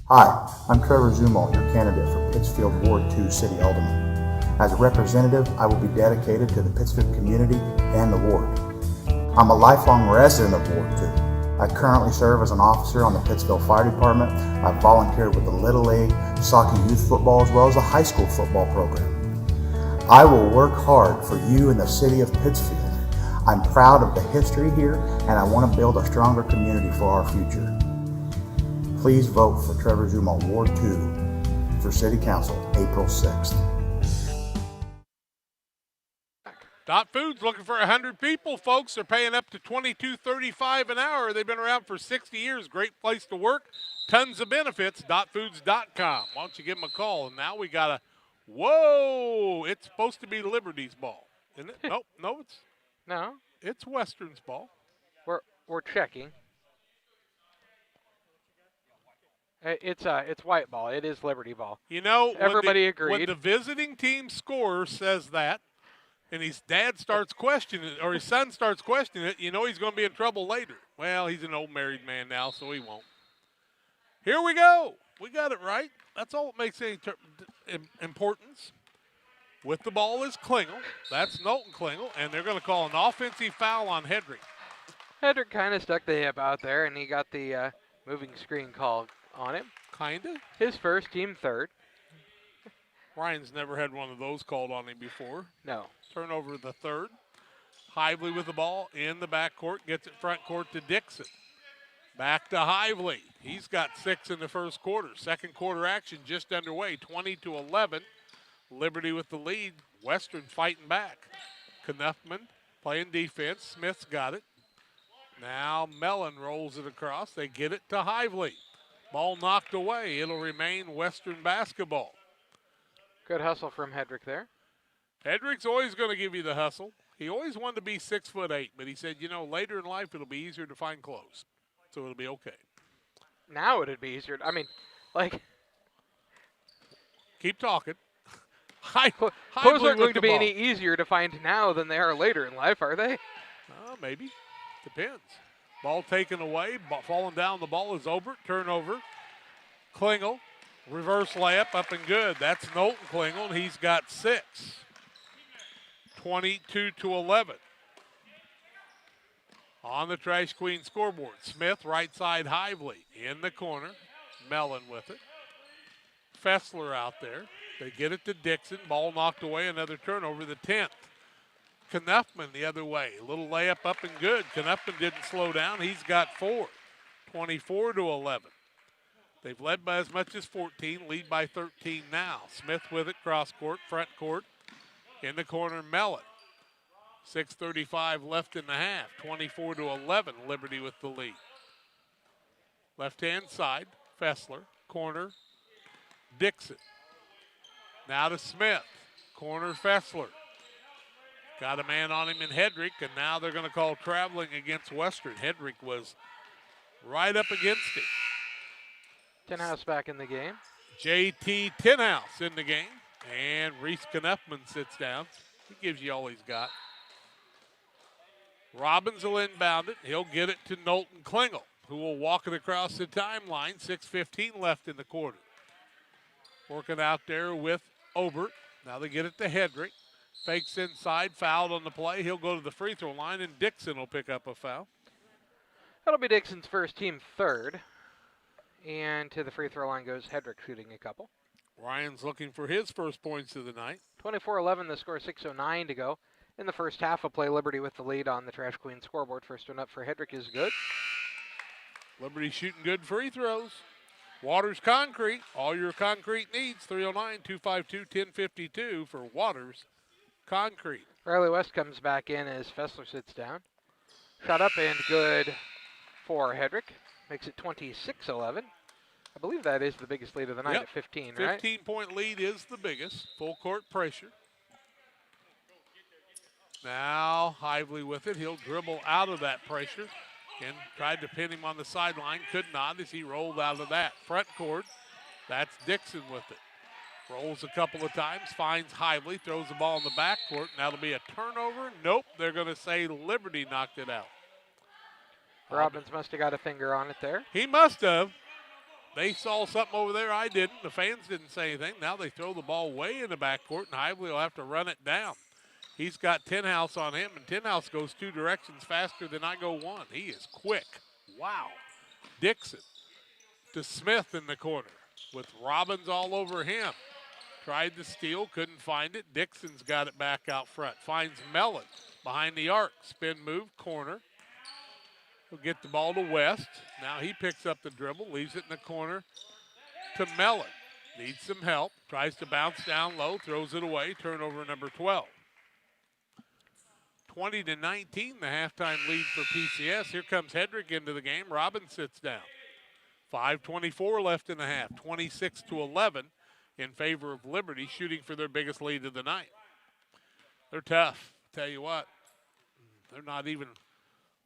Hi, I'm Trevor Zumwalt, your candidate for Pittsfield Ward 2 City Alderman. As a representative, I will be dedicated to the Pittsfield community and the ward. I'm a lifelong resident of Ward 2. I currently serve as an officer on the Pittsfield Fire Department. I've volunteered with the Little League, Saukey Youth Football, as well as the high school football program. I will work hard for you in the city of Pittsfield. I'm proud of the history here, and I want to build a stronger community for our future. Please vote for Trevor Zumwalt, Ward 2, for City Council, April 6th. Dot Foods looking for 100 people, folks. They're paying up to $22.35 an hour. They've been around for 60 years. Great place to work. Tons of benefits. Dotfoods.com. Why don't you give them a call? And now we got a, whoa, it's supposed to be Liberty's ball, isn't it? No, it's Western's ball. We're checking. It's white ball. It is Liberty ball. You know, everybody agreed. When the visiting team scorer says that, and his dad starts questioning it, or his son starts questioning it, you know he's going to be in trouble later. Well, he's an old married man now, so he won't. Here we go. We got it right. That's all that makes any importance. With the ball is Klingel. That's Knowlton Klingel, and they're going to call an offensive foul on Hedrick. Hedrick kind of stuck the hip out there, and he got the moving screen call on him. Kinda. His first, team third. Ryan's never had one of those called on him before. No. Turnover the third. Hively with the ball in the backcourt. Gets it front court to Dixon. Back to Hively. He's got 6 in the first quarter. Second quarter action just underway. 20-11. Liberty with the lead. Western fighting back. Knuffman playing defense. Smith's got it. Now Mellon rolls it across. They get it to Hively. Ball knocked away. It'll remain Western basketball. Good hustle from Hedrick there. Hedrick's always going to give you the hustle. He always wanted to be 6'8", but he said, later in life it'll be easier to find clothes, so it'll be okay. Now it'd be easier. Keep talking. Clothes aren't going to be any easier to find now than they are later in life, are they? Maybe. Depends. Ball taken away. Falling down the ball is Obert. Turnover. Klingel. Reverse layup up and good. That's Knowlton Klingel, and he's got 6. 22-11. On the Trash Queen scoreboard. Smith, right side, Hively. In the corner. Mellon with it. Fessler out there. They get it to Dixon. Ball knocked away. Another turnover. The 10th. Knuffman the other way. A little layup up and good. Knuffman didn't slow down. He's got 4. 24-11. They've led by as much as 14. Lead by 13 now. Smith with it. Cross court. Front court. In the corner, Mellon. 6:35 left in the half. 24-11. Liberty with the lead. Left-hand side. Fessler. Corner. Dixon. Now to Smith. Corner Fessler. Got a man on him in Hedrick, and now they're going to call traveling against Western. Hedrick was right up against him. Tenhouse back in the game. JT Tenhouse in the game. And Reese Knuffman sits down. He gives you all he's got. Robbins will inbound it. He'll get it to Knowlton Klingel, who will walk it across the timeline. 6:15 left in the quarter. Working out there with Obert. Now they get it to Hedrick. Fakes inside, fouled on the play. He'll go to the free throw line, and Dixon will pick up a foul. That'll be Dixon's first, team third. And to the free throw line goes Hedrick, shooting a couple. Ryan's looking for his first points of the night. 24-11, the score, 6:09 to go. In the first half of play, Liberty with the lead on the Trash Queen scoreboard. First one up for Hedrick is good. Liberty shooting good free throws. Waters Concrete, all your concrete needs. 309-252-1052 for Waters Concrete. Riley West comes back in as Fessler sits down. Shot up and good for Hedrick. Makes it 26-11. I believe that is the biggest lead of the night at 15, right? 15-point lead is the biggest. Full court pressure. Now Hively with it. He'll dribble out of that pressure. And tried to pin him on the sideline. Could not as he rolled out of that. Front court. That's Dixon with it. Rolls a couple of times. Finds Hively. Throws the ball in the backcourt. Now it'll be a turnover. Nope. They're going to say Liberty knocked it out. Robbins must have got a finger on it there. He must have. They saw something over there. I didn't. The fans didn't say anything. Now they throw the ball way in the backcourt, and Hively will have to run it down. He's got Tenhouse on him, and Tenhouse goes 2 directions faster than I go 1. He is quick. Wow. Dixon to Smith in the corner with Robbins all over him. Tried to steal, couldn't find it. Dixon's got it back out front. Finds Mellon behind the arc. Spin move, corner. He'll get the ball to West. Now he picks up the dribble, leaves it in the corner to Mellon. Needs some help. Tries to bounce down low, throws it away. Turnover number 12. 20-19, the halftime lead for PCS. Here comes Hedrick into the game. Robbins sits down. 5:24 left in the half. 26-11 in favor of Liberty, shooting for their biggest lead of the night. They're tough. Tell you what, they're not even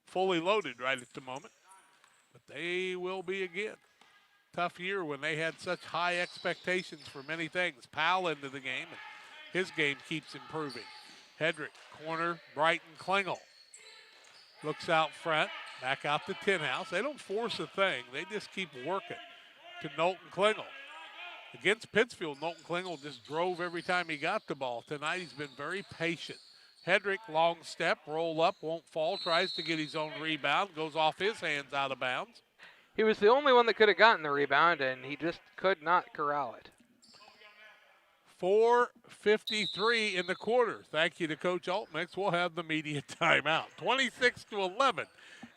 fully loaded right at the moment, but they will be again. Tough year when they had such high expectations for many things. Powell into the game, and his game keeps improving. Hedrick, corner, Brighton Klingel. Looks out front, back out to Tenhouse. They don't force a thing. They just keep working to Knowlton Klingel. Against Pittsfield, Knowlton Klingel just drove every time he got the ball. Tonight he's been very patient. Hedrick, long step, roll up, won't fall, tries to get his own rebound, goes off his hands out of bounds. He was the only one that could have gotten the rebound, and he just could not corral it. 4:53 in the quarter. Thank you to Coach Altmix. We'll have the media timeout. 26-11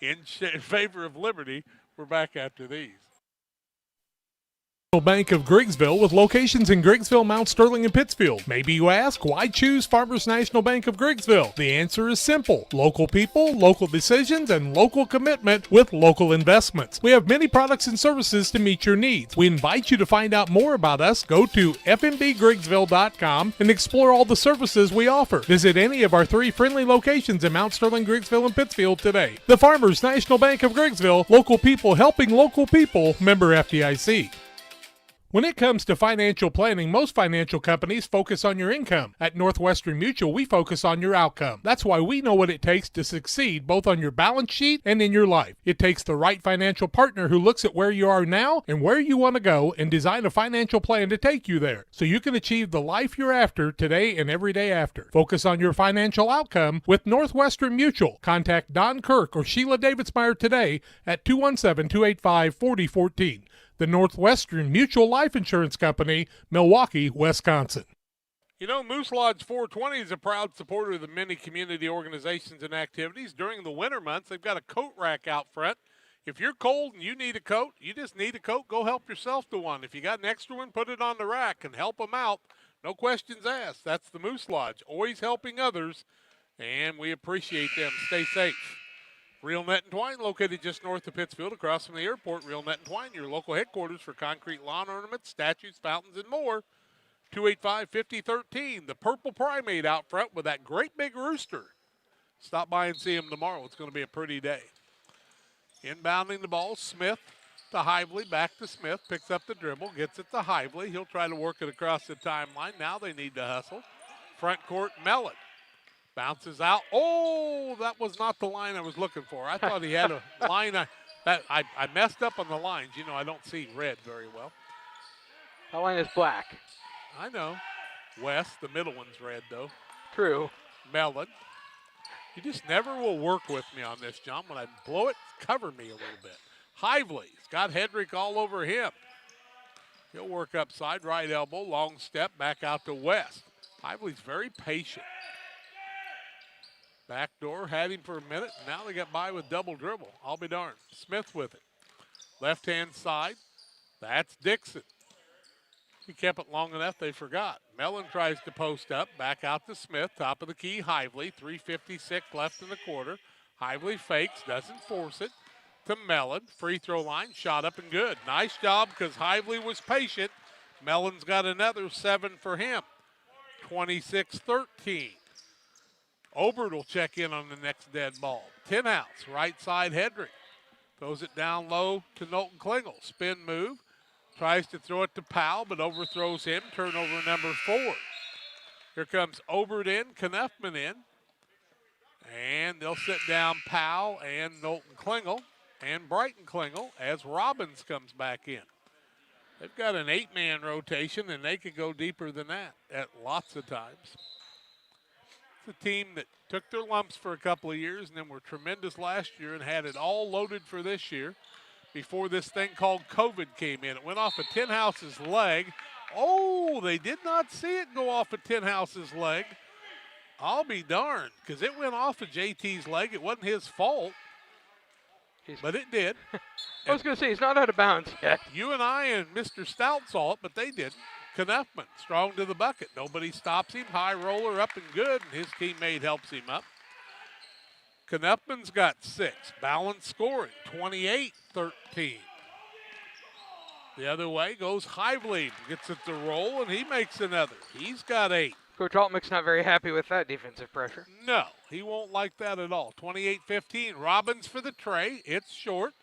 in favor of Liberty. We're back after these. Bank of Griggsville with locations in Griggsville, Mount Sterling, and Pittsfield. Maybe you ask, why choose Farmers National Bank of Griggsville? The answer is simple. Local people, local decisions, and local commitment with local investments. We have many products and services to meet your needs. We invite you to find out more about us. Go to fmbgriggsville.com and explore all the services we offer. Visit any of our 3 friendly locations in Mount Sterling, Griggsville, and Pittsfield today. The Farmers National Bank of Griggsville, local people helping local people, member FDIC. When it comes to financial planning, most financial companies focus on your income. At Northwestern Mutual, we focus on your outcome. That's why we know what it takes to succeed both on your balance sheet and in your life. It takes the right financial partner who looks at where you are now and where you want to go and design a financial plan to take you there so you can achieve the life you're after today and every day after. Focus on your financial outcome with Northwestern Mutual. Contact Don Kirk or Sheila Davidsmeyer today at 217-285-4014. The Northwestern Mutual Life Insurance Company, Milwaukee, Wisconsin. You know, Moose Lodge 420 is a proud supporter of the many community organizations and activities. During the winter months, they've got a coat rack out front. If you're cold and you need a coat, you just need a coat, go help yourself to one. If you got an extra one, put it on the rack and help them out. No questions asked. That's the Moose Lodge, always helping others, and we appreciate them. Stay safe. Real Net and Twine, located just north of Pittsfield, across from the airport. Real Net and Twine, your local headquarters for concrete lawn ornaments, statues, fountains, and more. 285-5013. The Purple Primate out front with that great big rooster. Stop by and see him tomorrow. It's going to be a pretty day. Inbounding the ball, Smith to Hively, back to Smith, picks up the dribble, gets it to Hively. He'll try to work it across the timeline. Now they need to hustle. Front court, Mellon. Bounces out. Oh, that was not the line I was looking for. I thought he had a line. I messed up on the lines. You know, I don't see red very well. That line is black. I know. West, the middle one's red, though. True. Mellon. You just never will work with me on this, John. When I blow it, cover me a little bit. Hively's got Hedrick all over him. He'll work upside, right elbow, long step, back out to West. Hively's very patient. Backdoor, had him for a minute, and now they got by with double dribble. I'll be darned. Smith with it. Left-hand side, that's Dixon. He kept it long enough, they forgot. Mellon tries to post up, back out to Smith, top of the key, Hively, 3:56 left in the quarter. Hively fakes, doesn't force it, to Mellon. Free throw line, shot up and good. Nice job because Hively was patient. Mellon's got another 7 for him. 26-13. Obert will check in on the next dead ball. Tinhouse, right side Hedrick. Throws it down low to Knowlton Klingel. Spin move. Tries to throw it to Powell, but overthrows him. Turnover number 4. Here comes Obert in, Knuffman in. And they'll sit down Powell and Knowlton Klingel and Brighton Klingel as Robbins comes back in. They've got an 8-man rotation, and they could go deeper than that at lots of times. A team that took their lumps for a couple of years and then were tremendous last year and had it all loaded for this year before this thing called COVID came in. It went off of Tinhouse's leg. Oh, they did not see it go off of Tinhouse's leg. I'll be darned, because it went off of JT's leg. It wasn't his fault, but it did. I was going to say, he's not out of bounds yet. You and I and Mr. Stout saw it, but they didn't. Knuffman, strong to the bucket. Nobody stops him. High roller up and good, and his teammate helps him up. Knuffman's got 6. Balanced scoring, 28-13. The other way goes Hively. Gets it to roll, and he makes another. He's got 8. Coach Altmick's not very happy with that defensive pressure. No, he won't like that at all. 28-15. Robbins for the tray. It's short.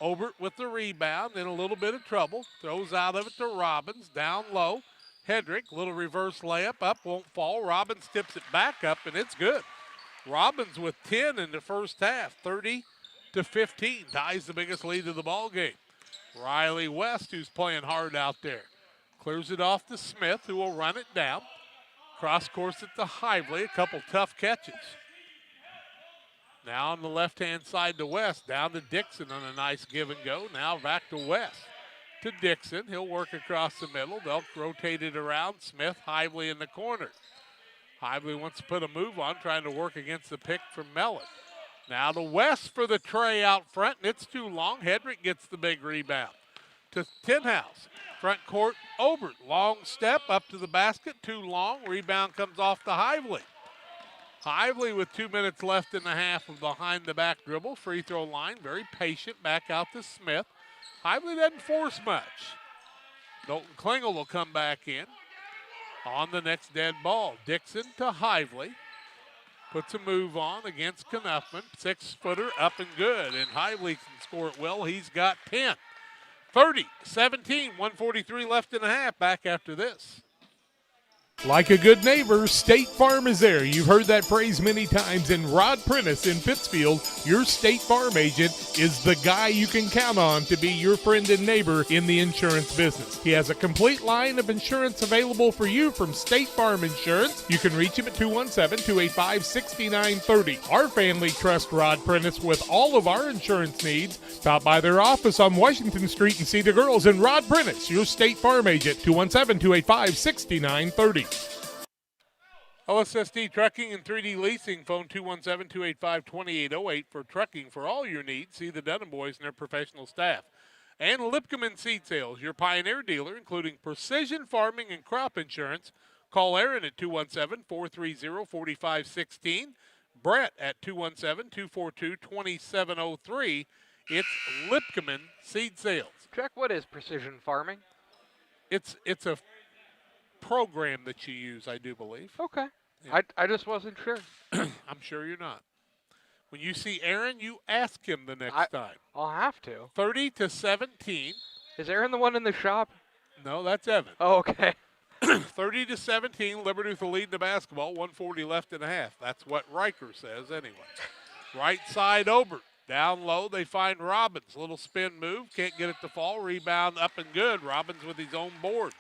Obert with the rebound, in a little bit of trouble. Throws out of it to Robbins, down low. Hedrick, little reverse layup, up, won't fall. Robbins tips it back up, and it's good. Robbins with 10 in the first half, 30-15. Ties the biggest lead of the ball game. Riley West, who's playing hard out there. Clears it off to Smith, who will run it down. Cross course it to Hively, a couple tough catches. Now on the left-hand side to West, down to Dixon on a nice give and go. Now back to West. To Dixon, he'll work across the middle. They'll rotate it around. Smith, Hively in the corner. Hively wants to put a move on, trying to work against the pick from Mellon. Now to West for the tray out front, and it's too long. Hedrick gets the big rebound. To Tinhouse. Front court, Obert. Long step up to the basket, too long. Rebound comes off to Hively. Hively with 2 minutes left in the half of behind the back dribble. Free throw line, very patient. Back out to Smith. Hively doesn't force much. Knowlton Klingel will come back in on the next dead ball. Dixon to Hively. Puts a move on against Knuffman. 6-footer up and good. And Hively can score it well. He's got 10. 30-17, 143 left in the half. Back after this. Like a good neighbor, State Farm is there. You've heard that phrase many times. And Rod Prentice in Pittsfield, your State Farm agent, is the guy you can count on to be your friend and neighbor in the insurance business. He has a complete line of insurance available for you from State Farm Insurance. You can reach him at 217-285-6930. Our family trusts Rod Prentice with all of our insurance needs. Stop by their office on Washington Street and see the girls. And Rod Prentice, your State Farm agent, 217-285-6930. OSSD Trucking and 3D Leasing, phone 217-285-2808 for trucking for all your needs. See the Dunham boys and their professional staff. And Lipcom Seed Sales, your Pioneer dealer, including precision farming and crop insurance. Call Aaron at 217-430-4516. Brett at 217-242-2703. It's Lipcom Seed Sales. Jack, what is precision farming? It's a program that you use, I do believe. Okay. Yeah. I just wasn't sure. I'm sure you're not. When you see Aaron, you ask him the next time. I'll have to. 30-17. Is Aaron the one in the shop? No, that's Evan. Oh, okay. 30-17, Liberty will lead the basketball. 140 left in the half. That's what Riker says anyway. Right side, Obert. Down low, they find Robbins. Little spin move. Can't get it to fall. Rebound up and good. Robbins with his own board.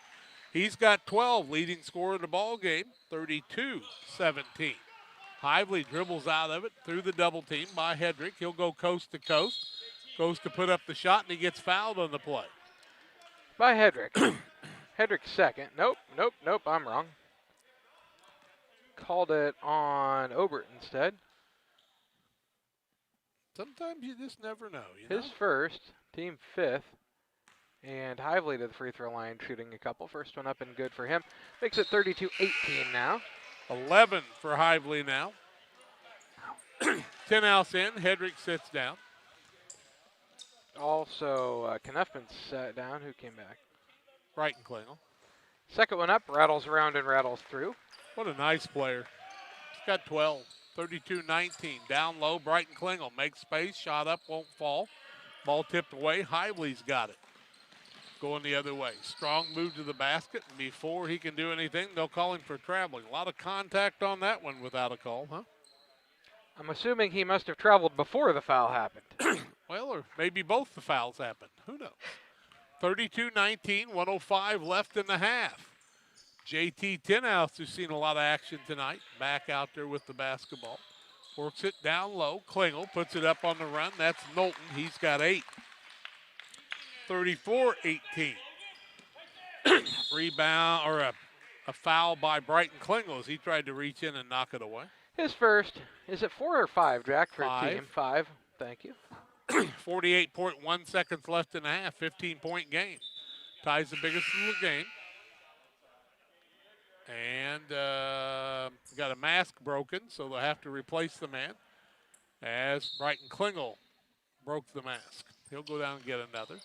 He's got 12, leading scorer in the ball game, 32-17. Hively dribbles out of it through the double team by Hedrick. He'll go coast to coast. Goes to put up the shot, and he gets fouled on the play. By Hedrick. Hedrick second. Nope, I'm wrong. Called it on Obert instead. Sometimes you just never know. His first, team fifth. And Hively to the free throw line, shooting a couple. First one up and good for him. Makes it 32-18 now. 11 for Hively now. 10 outs in. Hedrick sits down. Also, Knuffman sat down. Who came back? Brighton Klingel. Second one up, rattles around and rattles through. What a nice player. He's got 12. 32-19. Down low, Brighton Klingel makes space. Shot up, won't fall. Ball tipped away. Hively's got it. Going the other way. Strong move to the basket. And before he can do anything, they'll call him for traveling. A lot of contact on that one without a call, huh? I'm assuming he must have traveled before the foul happened. Well, or maybe both the fouls happened. Who knows? 32-19, 105 left in the half. JT Tinhouse, who's seen a lot of action tonight, back out there with the basketball. Works it down low. Klingel puts it up on the run. That's Knowlton. He's got 8. 34-18. Rebound, or a foul by Brighton Klingel as he tried to reach in and knock it away. His first. Is it 4 or 5, Jack, for 5. team? 5. Thank you. 48.1 seconds left in the half. 15-point game. Ties the biggest of the game. And got a mask broken, so they'll have to replace the man as Brighton Klingel broke the mask. He'll go down and get another.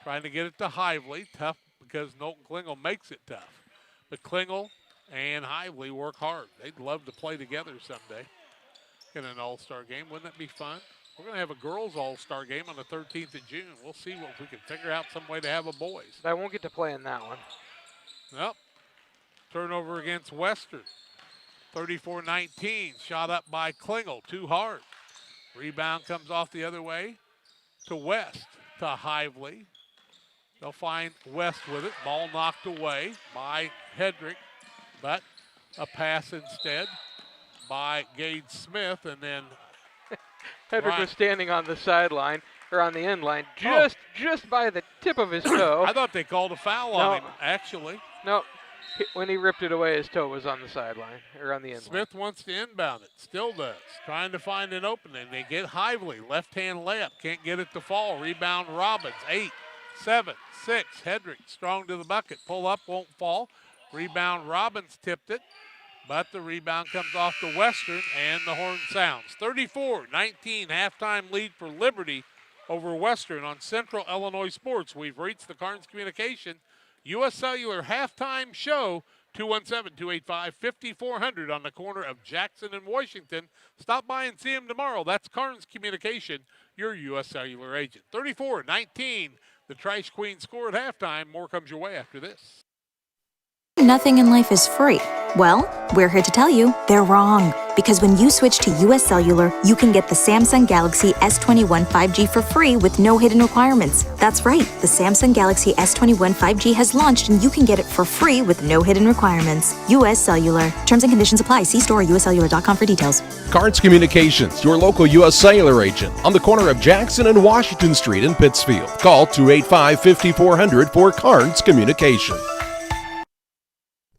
Trying to get it to Hively. Tough because Knowlton Klingel makes it tough. But Klingel and Hively work hard. They'd love to play together someday in an all-star game. Wouldn't that be fun? We're going to have a girls' all-star game on the 13th of June. We'll see if we can figure out some way to have a boys. I won't get to play in that one. Nope. Turnover against Western. 34-19. Shot up by Klingel. Too hard. Rebound comes off the other way to West. To Hively. They'll find West with it. Ball knocked away by Hedrick. But a pass instead by Gage Smith. And then Hedrick was standing on the sideline, or on the end line, just by the tip of his toe. I thought they called a foul on him, actually. No. When he ripped it away, his toe was on the sideline, or on the end Smith wants to inbound it. Still does. Trying to find an opening. They get Hively. Left-hand layup. Can't get it to fall. Rebound Robbins. 8 7, 6. Hedrick strong to the bucket. Pull up, won't fall. Rebound, Robbins tipped it, but the rebound comes off to Western, and the horn sounds. 34-19, halftime lead for Liberty over Western on Central Illinois Sports. We've reached the Carnes Communication U.S. Cellular halftime show. 217-285-5400 on the corner of Jackson and Washington. Stop by and see him tomorrow. That's Carnes Communication, your U.S. Cellular agent. 34-19, the Trash Queen score at halftime. More comes your way after this. Nothing in life is free. Well, we're here to tell you they're wrong. Because when you switch to US Cellular, you can get the Samsung Galaxy S21 5G for free with no hidden requirements. That's right, the Samsung Galaxy S21 5G has launched and you can get it for free with no hidden requirements. US Cellular. Terms and conditions apply. See store or uscellular.com for details. Carnes Communications, your local U.S. Cellular agent on the corner of Jackson and Washington Street in Pittsfield. Call 285-5400 for Carnes Communication.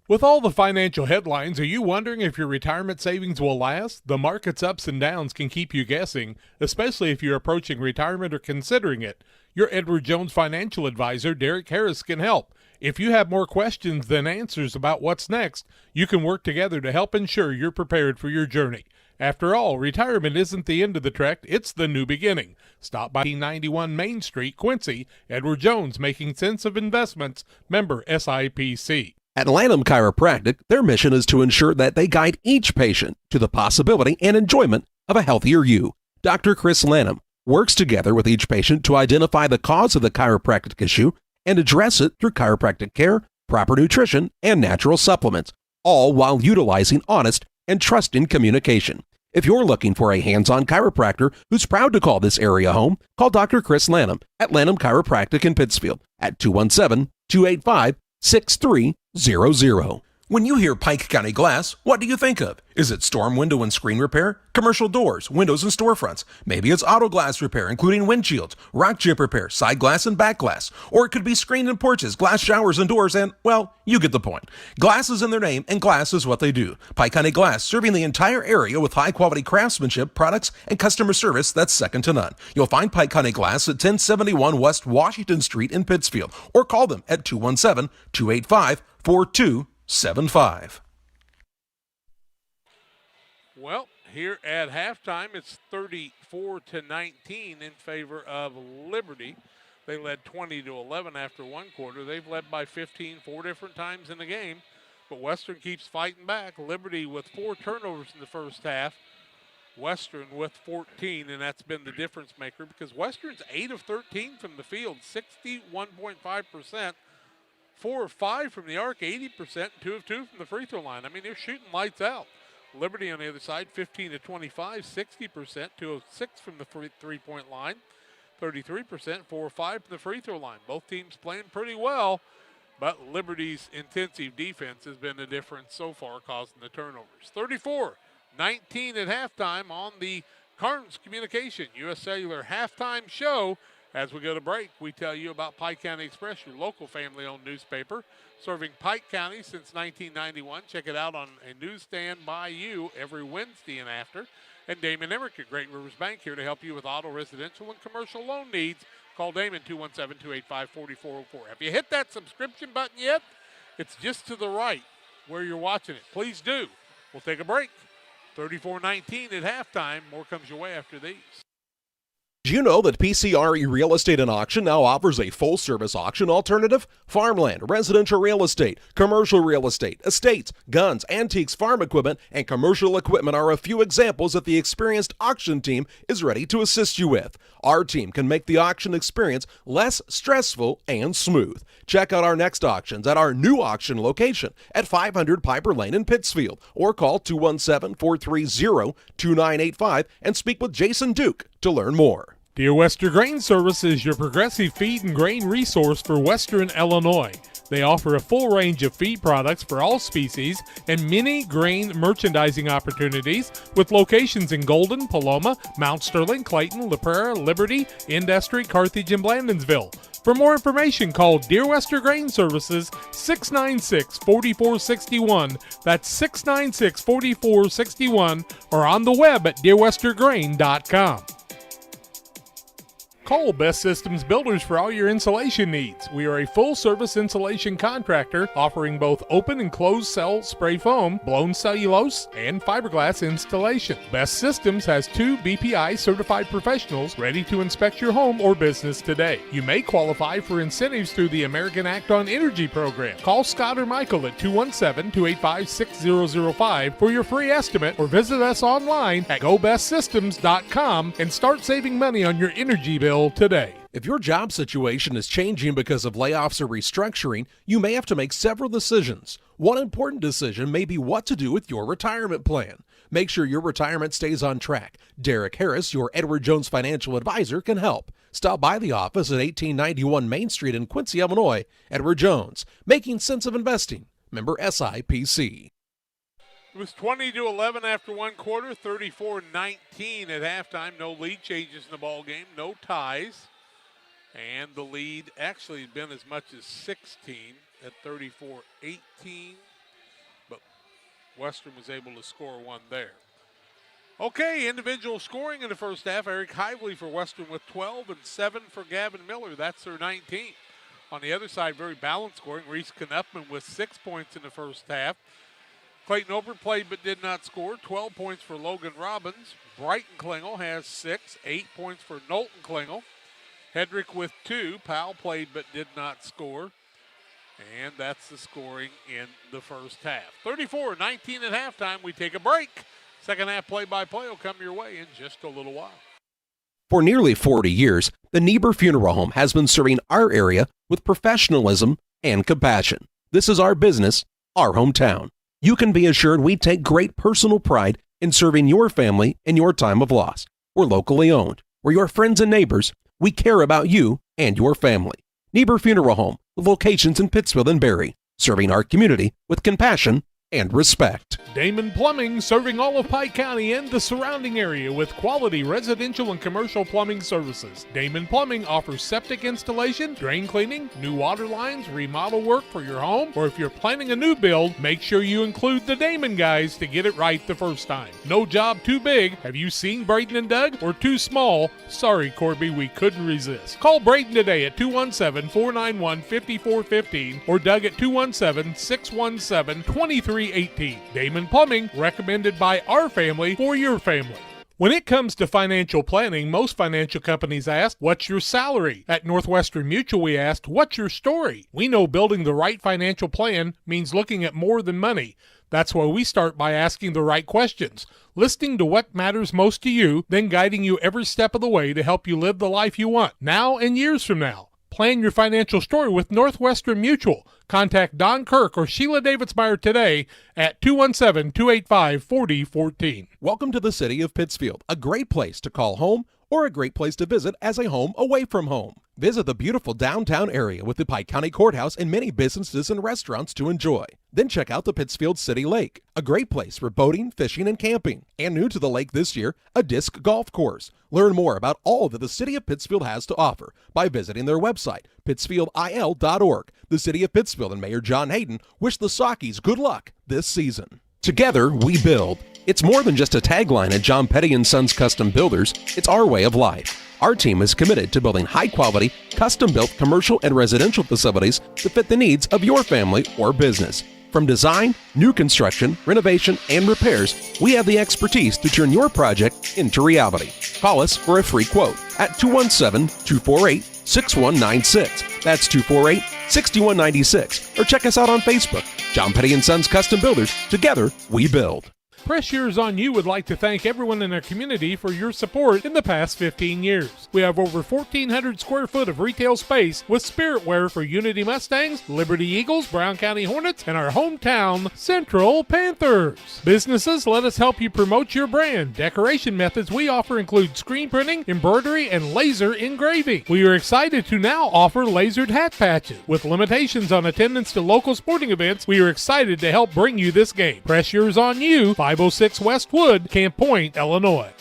With all the financial headlines, are you wondering if your retirement savings will last? The market's ups and downs can keep you guessing, especially if you're approaching retirement or considering it. Your Edward Jones financial advisor, Derek Harris, can help. If you have more questions than answers about what's next, you can work together to help ensure you're prepared for your journey. After all, retirement isn't the end of the trek, it's the new beginning. Stop by 1891 Main Street, Quincy. Edward Jones, making sense of investments. Member SIPC. At Lanham Chiropractic, their mission is to ensure that they guide each patient to the possibility and enjoyment of a healthier you. Dr. Chris Lanham works together with each patient to identify the cause of the chiropractic issue and address it through chiropractic care, proper nutrition, and natural supplements, all while utilizing honest and trusting communication. If you're looking for a hands-on chiropractor who's proud to call this area home, call Dr. Chris Lanham at Lanham Chiropractic in Pittsfield at 217-285-6300. When you hear Pike County Glass, what do you think of? Is it storm window and screen repair, commercial doors, windows and storefronts? Maybe it's auto glass repair, including windshields, rock chip repair, side glass and back glass. Or it could be screen and porches, glass showers and doors, and, well, you get the point. Glass is in their name, and glass is what they do. Pike County Glass, serving the entire area with high-quality craftsmanship, products, and customer service that's second to none. You'll find Pike County Glass at 1071 West Washington Street in Pittsfield, or call them at 217-285-4275. Well, here at halftime, it's 34-19 in favor of Liberty. They led 20-11 after one quarter. They've led by 15 4 different times in the game, but Western keeps fighting back. Liberty with 4 turnovers in the first half. Western with 14, and that's been the difference maker because Western's 8 of 13 from the field, 61.5%. 4 of 5 from the arc, 80%, 2 of 2 from the free throw line. I mean, they're shooting lights out. Liberty on the other side, 15-25, 60%, 2 of 6 from the three-point line, 33%, 4 of 5 from the free throw line. Both teams playing pretty well, but Liberty's intensive defense has been the difference so far, causing the turnovers. 34-19 at halftime on the Carnes Communication U.S. Cellular halftime show. As we go to break, we tell you about Pike County Express, your local family-owned newspaper, serving Pike County since 1991. Check it out on a newsstand by you every Wednesday and after. And Damon Emmerich at Great Rivers Bank here to help you with auto, residential, and commercial loan needs. Call Damon 217-285-4404. Have you hit that subscription button yet? It's just to the right where you're watching it. Please do. We'll take a break. 34-19 at halftime. More comes your way after these. Do you know that PCRE Real Estate and Auction now offers a full-service auction alternative? Farmland, residential real estate, commercial real estate, estates, guns, antiques, farm equipment, and commercial equipment are a few examples that the experienced auction team is ready to assist you with. Our team can make the auction experience less stressful and smooth. Check out our next auctions at our new auction location at 500 Piper Lane in Pittsfield, or call 217-430-2985 and speak with Jason Duke to learn more. Dear Western Grain Service is your progressive feed and grain resource for Western Illinois. They offer a full range of feed products for all species and many grain merchandising opportunities with locations in Golden, Paloma, Mount Sterling, Clayton, La Prairie, Liberty, Industry, Carthage, and Blandonsville. For more information, call Dear Western Grain Services 696-4461. That's 696-4461, or on the web at dearwesterngrain.com. Call Best Systems Builders for all your insulation needs. We are a full-service insulation contractor offering both open and closed cell spray foam, blown cellulose, and fiberglass installation. Best Systems has 2 BPI certified professionals ready to inspect your home or business today. You may qualify for incentives through the American Act on Energy program. Call Scott or Michael at 217-285-6005 for your free estimate or visit us online at gobestsystems.com and start saving money on your energy bill today. If your job situation is changing because of layoffs or restructuring, you may have to make several decisions. One important decision may be what to do with your retirement plan. Make sure your retirement stays on track. Derek Harris, your Edward Jones financial advisor, can help. Stop by the office at 1891 Main Street in Quincy, Illinois. Edward Jones, making sense of investing. Member SIPC. It was 20-11 after one quarter, 34-19 at halftime. No lead changes in the ball game, no ties. And the lead actually had been as much as 16 at 34-18. But Western was able to score one there. Okay, individual scoring in the first half. Eric Hively for Western with 12 and 7 for Gavin Miller. That's their 19th. On the other side, very balanced scoring. Reese Knupman with 6 points in the first half. Clayton Obert played but did not score. 12 points for Logan Robbins. Brighton Klingel has 6. 8 points for Knowlton Klingel. Hedrick with 2. Powell played but did not score. And that's the scoring in the first half. 34-19 at halftime. We take a break. Second half play-by-play will come your way in just a little while. For nearly 40 years, the Niebuhr Funeral Home has been serving our area with professionalism and compassion. This is our business, our hometown. You can be assured we take great personal pride in serving your family in your time of loss. We're locally owned. We're your friends and neighbors. We care about you and your family. Niebuhr Funeral Home, with locations in Pittsfield and Barry, serving our community with compassion and respect. Damon Plumbing, serving all of Pike County and the surrounding area with quality residential and commercial plumbing services. Damon Plumbing offers septic installation, drain cleaning, new water lines, remodel work for your home, or if you're planning a new build, make sure you include the Damon guys to get it right the first time. No job too big. Have you seen Braden and Doug? Or too small? Sorry, Corby, we couldn't resist. Call Braden today at 217-491-5415 or Doug at 217-617-2318. Damon Plumbing, recommended by our family for your family. When it comes to financial planning, most financial companies ask, what's your salary? At Northwestern Mutual, we asked, what's your story? We know building the right financial plan means looking at more than money. That's why we start by asking the right questions, listening to what matters most to you, then guiding you every step of the way to help you live the life you want, now and years from now. Plan your financial story with Northwestern Mutual. Contact Don Kirk or Sheila Davidsmeyer today at 217-285-4014. Welcome to the city of Pittsfield, a great place to call home or a great place to visit as a home away from home. Visit the beautiful downtown area with the Pike County Courthouse and many businesses and restaurants to enjoy. Then check out the Pittsfield City Lake, a great place for boating, fishing, and camping. And new to the lake this year, a disc golf course. Learn more about all that the City of Pittsfield has to offer by visiting their website, pittsfieldil.org. The City of Pittsfield and Mayor John Hayden wish the Sockies good luck this season. Together, we build. It's more than just a tagline at John Petty & Sons Custom Builders. It's our way of life. Our team is committed to building high-quality, custom-built commercial and residential facilities to fit the needs of your family or business. From design, new construction, renovation, and repairs, we have the expertise to turn your project into reality. Call us for a free quote at 217-248-6196. That's 248-6196. Or check us out on Facebook. John Petty & Sons Custom Builders. Together, we build. Press Yours on You would like to thank everyone in our community for your support in the past 15 years. We have over 1,400 square foot of retail space with spirit wear for Unity Mustangs, Liberty Eagles, Brown County Hornets, and our hometown Central Panthers. Businesses, let us help you promote your brand. Decoration methods we offer include screen printing, embroidery, and laser engraving. We are excited to now offer lasered hat patches. With limitations on attendance to local sporting events, we are excited to help bring you this game. Press Yours on You, 506 West Wood, Camp Point, Illinois.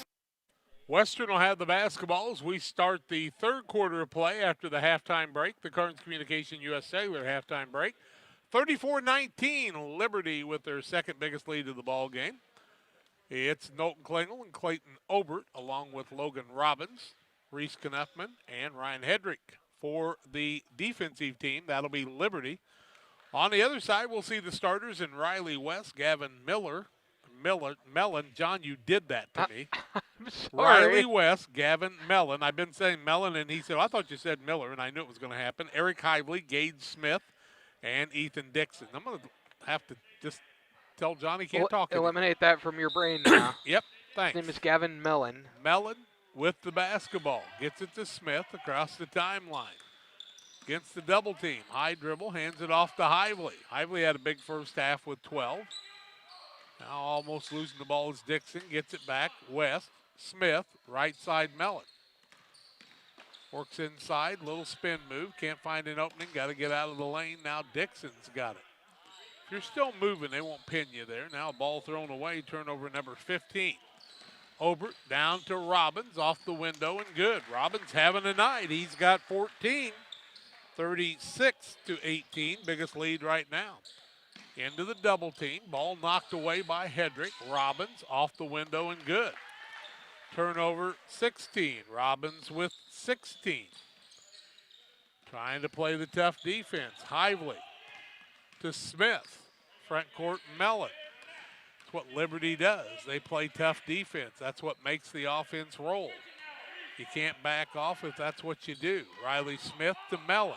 Western will have the basketball as we start the third quarter of play after the halftime break. The Carnes Communication U.S. Cellular halftime break. 34-19, Liberty with their second biggest lead of the ball game. It's Knowlton Klingel and Clayton Obert along with Logan Robbins. Reese Knuffman and Ryan Hedrick. For the defensive team, that'll be Liberty. On the other side, we'll see the starters in Riley West, Gavin Mellon. John, you did that to me. I'm sorry. Riley West, Gavin Mellon. I've been saying Mellon, and he said, I thought you said Miller, and I knew it was going to happen. Eric Hively, Gage Smith, and Ethan Dixon. I'm going to have to just tell John he can't talk anymore. Eliminate that from your brain now. Yep, thanks. His name is Gavin Mellon. Mellon with the basketball. Gets it to Smith across the timeline. Against the double team. High dribble, hands it off to Hively. Hively had a big first half with 12. Now almost losing the ball is Dixon. Gets it back. West. Smith. Right side Mellon. Works inside. Little spin move. Can't find an opening. Got to get out of the lane. Now Dixon's got it. If you're still moving, they won't pin you there. Now ball thrown away. Turnover number 15. Obert down to Robbins. Off the window and good. Robbins having a night. He's got 14. 36-18. Biggest lead right now. Into the double team. Ball knocked away by Hedrick. Robbins off the window and good. Turnover 16. Robbins with 16. Trying to play the tough defense. Hively to Smith. Front court Mellon. That's what Liberty does. They play tough defense. That's what makes the offense roll. You can't back off if that's what you do. Riley Smith to Mellon.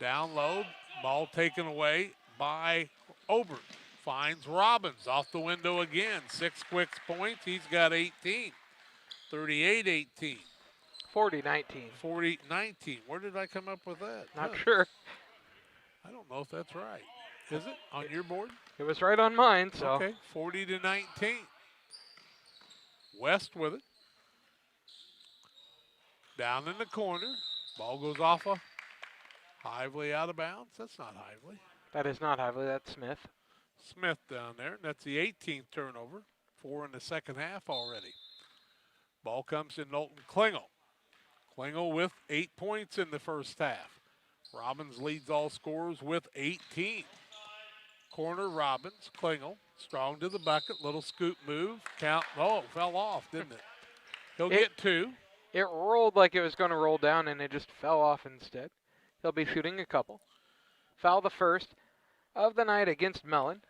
Down low. Ball taken away by Obert. Finds Robbins off the window again. 6 quick points. He's got 18. 38-18. 40-19. 40-19. Where did I come up with that? Not sure. I don't know if that's right. Is it on your board? It was right on mine. So. Okay, 40-19. West with it. Down in the corner. Ball goes off a Hively out of bounds. That's not Hively. That is not Hively. That's Smith. Smith down there. And that's the 18th turnover. 4 in the second half already. Ball comes to Knowlton Klingel. Klingel with 8 points in the first half. Robbins leads all scorers with 18. Corner Robbins. Klingel strong to the bucket. Little scoop move. Count. Oh, fell off, didn't it? He'll get 2. It rolled like it was going to roll down, and it just fell off instead. He'll be shooting a couple. Foul the first of the night against Mellon.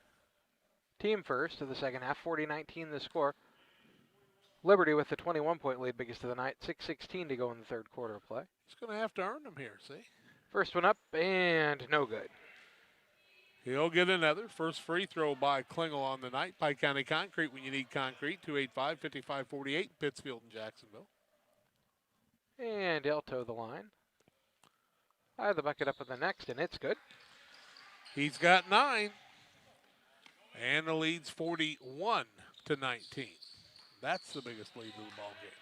Team first of the second half, 40-19 the score. Liberty with the 21-point lead, biggest of the night, 6:16 to go in the third quarter of play. He's going to have to earn them here, see? First one up, and no good. He'll get another. First free throw by Klingel on the night. Pike County Concrete when you need concrete, 285-5548, Pittsfield and Jacksonville. And he'll toe the line. I have the bucket up in the next, and it's good. He's got 9. And the lead's 41-19. That's the biggest lead of the ball game.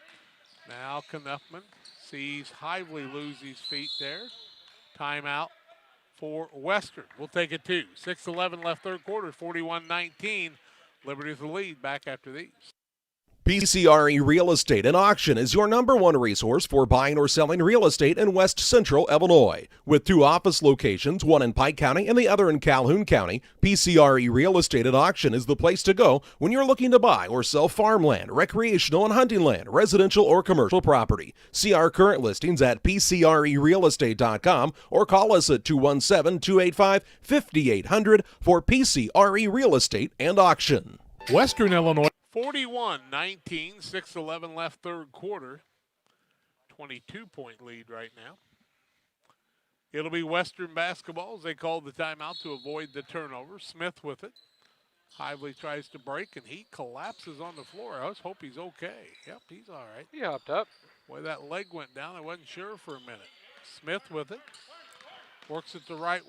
Now Knuffman sees Hively lose his feet there. Timeout for Western. We'll take it 2. 6:11 left third quarter, 41-19. Liberty's the lead. Back after these. PCRE Real Estate and Auction is your #1 resource for buying or selling real estate in West Central Illinois. With 2 office locations, one in Pike County and the other in Calhoun County, PCRE Real Estate and Auction is the place to go when you're looking to buy or sell farmland, recreational and hunting land, residential or commercial property. See our current listings at PCRERealestate.com or call us at 217-285-5800 for PCRE Real Estate and Auction. Western Illinois. 41-19, 6:11 left third quarter. 22-point lead right now. It'll be Western basketball as they call the timeout to avoid the turnover. Smith with it. Hively tries to break, and he collapses on the floor. I just hope he's okay. Yep, he's all right. He hopped up. Boy, that leg went down. I wasn't sure for a minute. Smith with it. Works at the right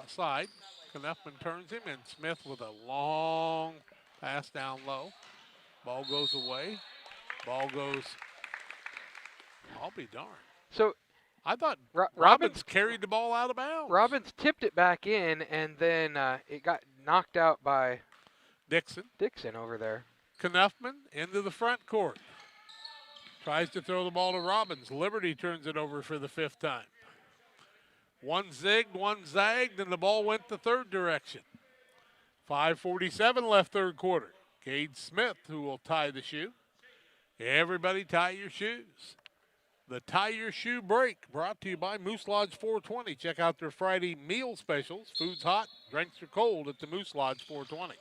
side. Knuffman turns him, and Smith with a long pass down low. Ball goes away. Ball goes. I'll be darned. So I thought Robbins carried the ball out of bounds. Robbins tipped it back in, and then it got knocked out by Dixon over there. Knuffman into the front court. Tries to throw the ball to Robbins. Liberty turns it over for the 5th time. One zigged, one zagged, and the ball went the third direction. 5:47 left third quarter. Gage Smith who will tie the shoe. Everybody tie your shoes. The Tie Your Shoe Break, brought to you by Moose Lodge 420. Check out their Friday meal specials. Food's hot, drinks are cold at the Moose Lodge 420.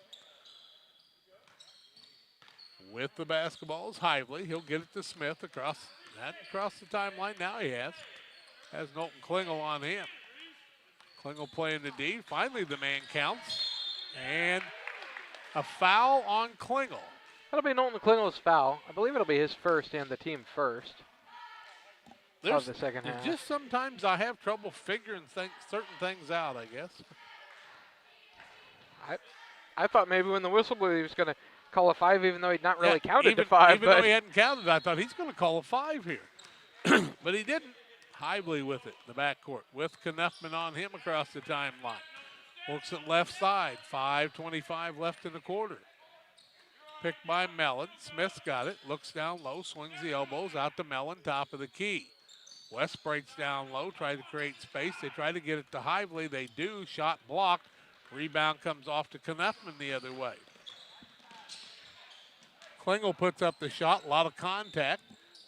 With the basketball is Hively. He'll get it to Smith across the timeline. Now he has Knowlton Klingel on him. Klingel playing the D. Finally the man counts. And a foul on Klingel. That'll be Knowlton Klingel's foul. I believe it'll be his first and the team first. Of the second half. Just sometimes I have trouble figuring certain things out, I guess. I thought maybe when the whistle blew he was going to call a 5, even though he'd not really counted to 5. Even though he hadn't counted, I thought he's going to call a 5 here. But he didn't. Hively with it, the backcourt, with Knuffman on him across the timeline. Works it left side, 5:25 left in the quarter. Picked by Mellon. Smith's got it, looks down low, swings the elbows out to Mellon, top of the key. West breaks down low, tries to create space. They try to get it to Hively. They do. Shot blocked. Rebound comes off to Knuffman the other way. Klingel puts up the shot. A lot of contact.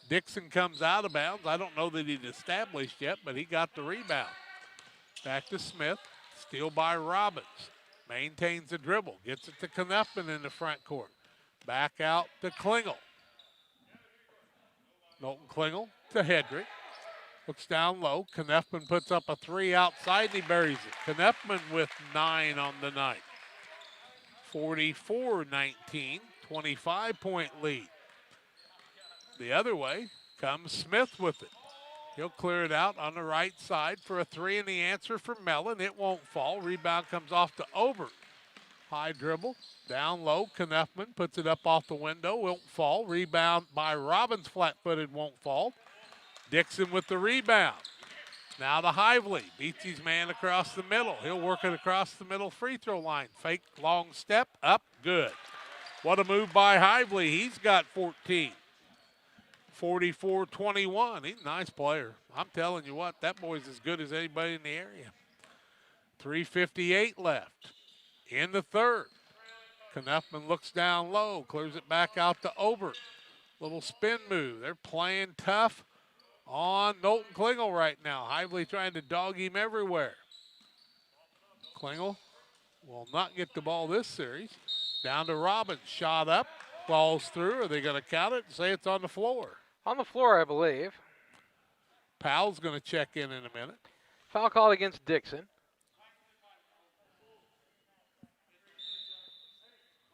Dixon comes out of bounds. I don't know that he'd established yet, but he got the rebound. Back to Smith. Steal by Robbins. Maintains the dribble. Gets it to Knuffman in the front court. Back out to Klingel. Knowlton Klingel to Hedrick. Looks down low. Knuffman puts up a 3 outside and he buries it. Knuffman with 9 on the night. 44-19, 25-point lead. The other way comes Smith with it. He'll clear it out on the right side for a 3, and the answer from Mellon. It won't fall. Rebound comes off to Obert. High dribble, down low. Knuffman puts it up off the window. Won't fall. Rebound by Robbins, flat-footed, won't fall. Dixon with the rebound. Now to Hively. Beats his man across the middle. He'll work it across the middle free throw line. Fake long step, up, good. What a move by Hively. He's got 14. 44-21. He's a nice player. I'm telling you what, that boy's as good as anybody in the area. 3:58 left in the third. Knuffman looks down low, clears it back out to Obert. Little spin move. They're playing tough on Knowlton Klingel right now. Hively trying to dog him everywhere. Klingel will not get the ball this series. Down to Robbins. Shot up. Falls through. Are they going to count it and say it's on the floor? On the floor, I believe. Powell's going to check in a minute. Foul called against Dixon.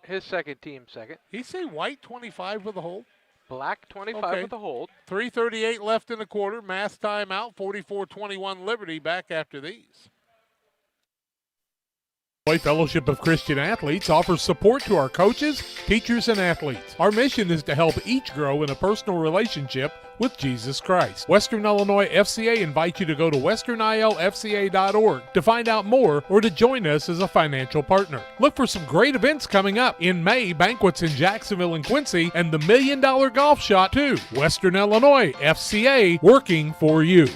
His second, team second. He say white 25 with a hold? Black 25 with a hold. 3:38 left in the quarter. Mass timeout. 44-21 Liberty. Back after these. Fellowship of Christian Athletes offers support to our coaches, teachers, and athletes. Our mission is to help each grow in a personal relationship with Jesus Christ. Western Illinois FCA invites you to go to westernilfca.org to find out more or to join us as a financial partner. Look for some great events coming up. In May, banquets in Jacksonville and Quincy, and the $1 Million Golf Shot too. Western Illinois FCA, working for you.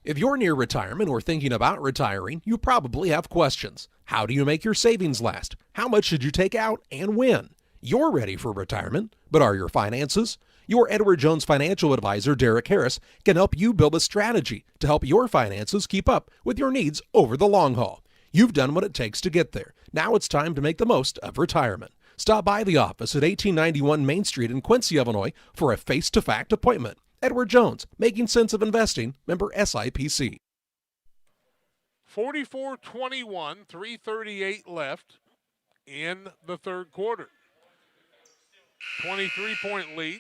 If you're near retirement or thinking about retiring, you probably have questions. How do you make your savings last? How much should you take out and when? You're ready for retirement, but are your finances? Your Edward Jones financial advisor, Derek Harris, can help you build a strategy to help your finances keep up with your needs over the long haul. You've done what it takes to get there. Now it's time to make the most of retirement. Stop by the office at 1891 Main Street in Quincy, Illinois for a face-to-fact appointment. Edward Jones, Making Sense of Investing, member SIPC. 44-21, 3:38 left in the third quarter. 23-point lead.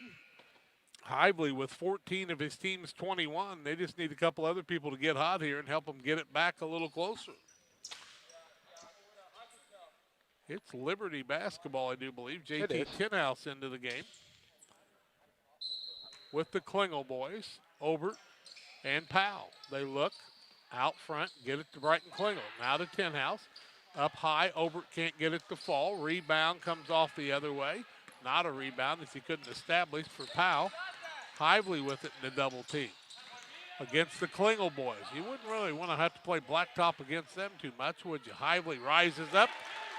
Hively with 14 of his team's 21. They just need a couple other people to get hot here and help them get it back a little closer. It's Liberty basketball, I do believe. JT Tinhouse into the game. With the Klingel boys, Obert and Powell. They look out front, get it to Brighton Klingel. Now to Tinhouse. Up high, Obert can't get it to fall. Rebound comes off the other way. Not a rebound as he couldn't establish for Powell. Hively with it in the double team. Against the Klingel boys. You wouldn't really want to have to play blacktop against them too much, would you? Hively rises up,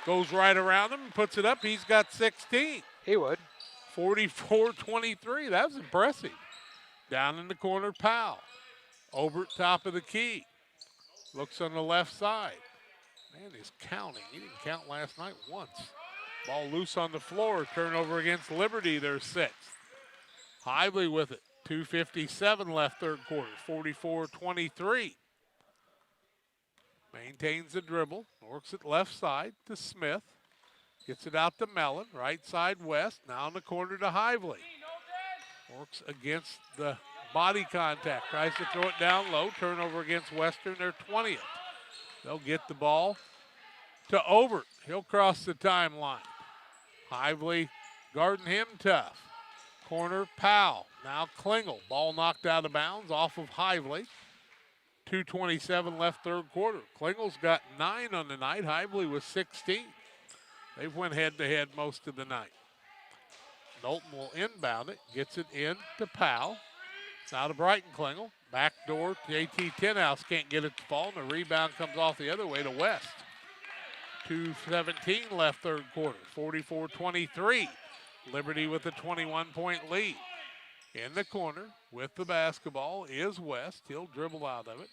goes right around him and puts it up. He's got 16. He would. 44-23. That was impressive. Down in the corner, Powell. Over at top of the key. Looks on the left side. Man, he's counting. He didn't count last night once. Ball loose on the floor. Turnover against Liberty, their sixth. Hively with it. 2:57 left third quarter. 44-23. Maintains the dribble. Works it left side to Smith. Gets it out to Mellon. Right side West. Now in the corner to Hively. Works against the body contact. Tries to throw it down low. Turnover against Western, their 20th. They'll get the ball to Obert. He'll cross the timeline. Hively guarding him tough. Corner Powell. Now Klingel. Ball knocked out of bounds off of Hively. 2:27 left third quarter. Klingel's got 9 on the night. Hively was 16. They've went head-to-head most of the night. Knowlton will inbound it. Gets it in to Powell. Now to Brighton Klingel. Backdoor. JT Tenhouse can't get it to fall. And the rebound comes off the other way to West. 2:17 left third quarter. 44-23. Liberty with a 21-point lead. In the corner with the basketball is West. He'll dribble out of it.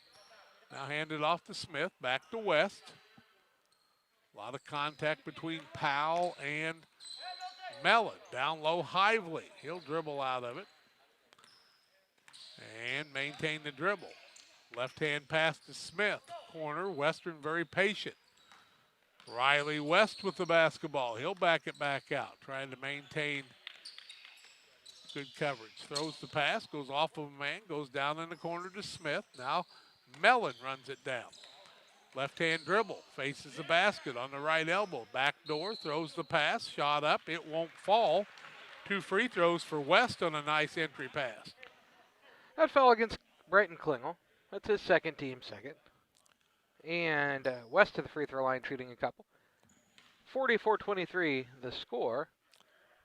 Now hand it off to Smith. Back to West. A lot of contact between Powell and Mellon. Down low, Hively. He'll dribble out of it. And maintain the dribble. Left-hand pass to Smith. Corner, Western very patient. Riley West with the basketball. He'll back it back out, trying to maintain good coverage. Throws the pass, goes off of a man, goes down in the corner to Smith. Now Mellon runs it down. Left-hand dribble, faces the basket on the right elbow. Back door, throws the pass, shot up, it won't fall. 2 free throws for West on a nice entry pass. That fell against Brighton Klingel. That's his second, team second. And West to the free throw line, shooting a couple. 44-23 the score.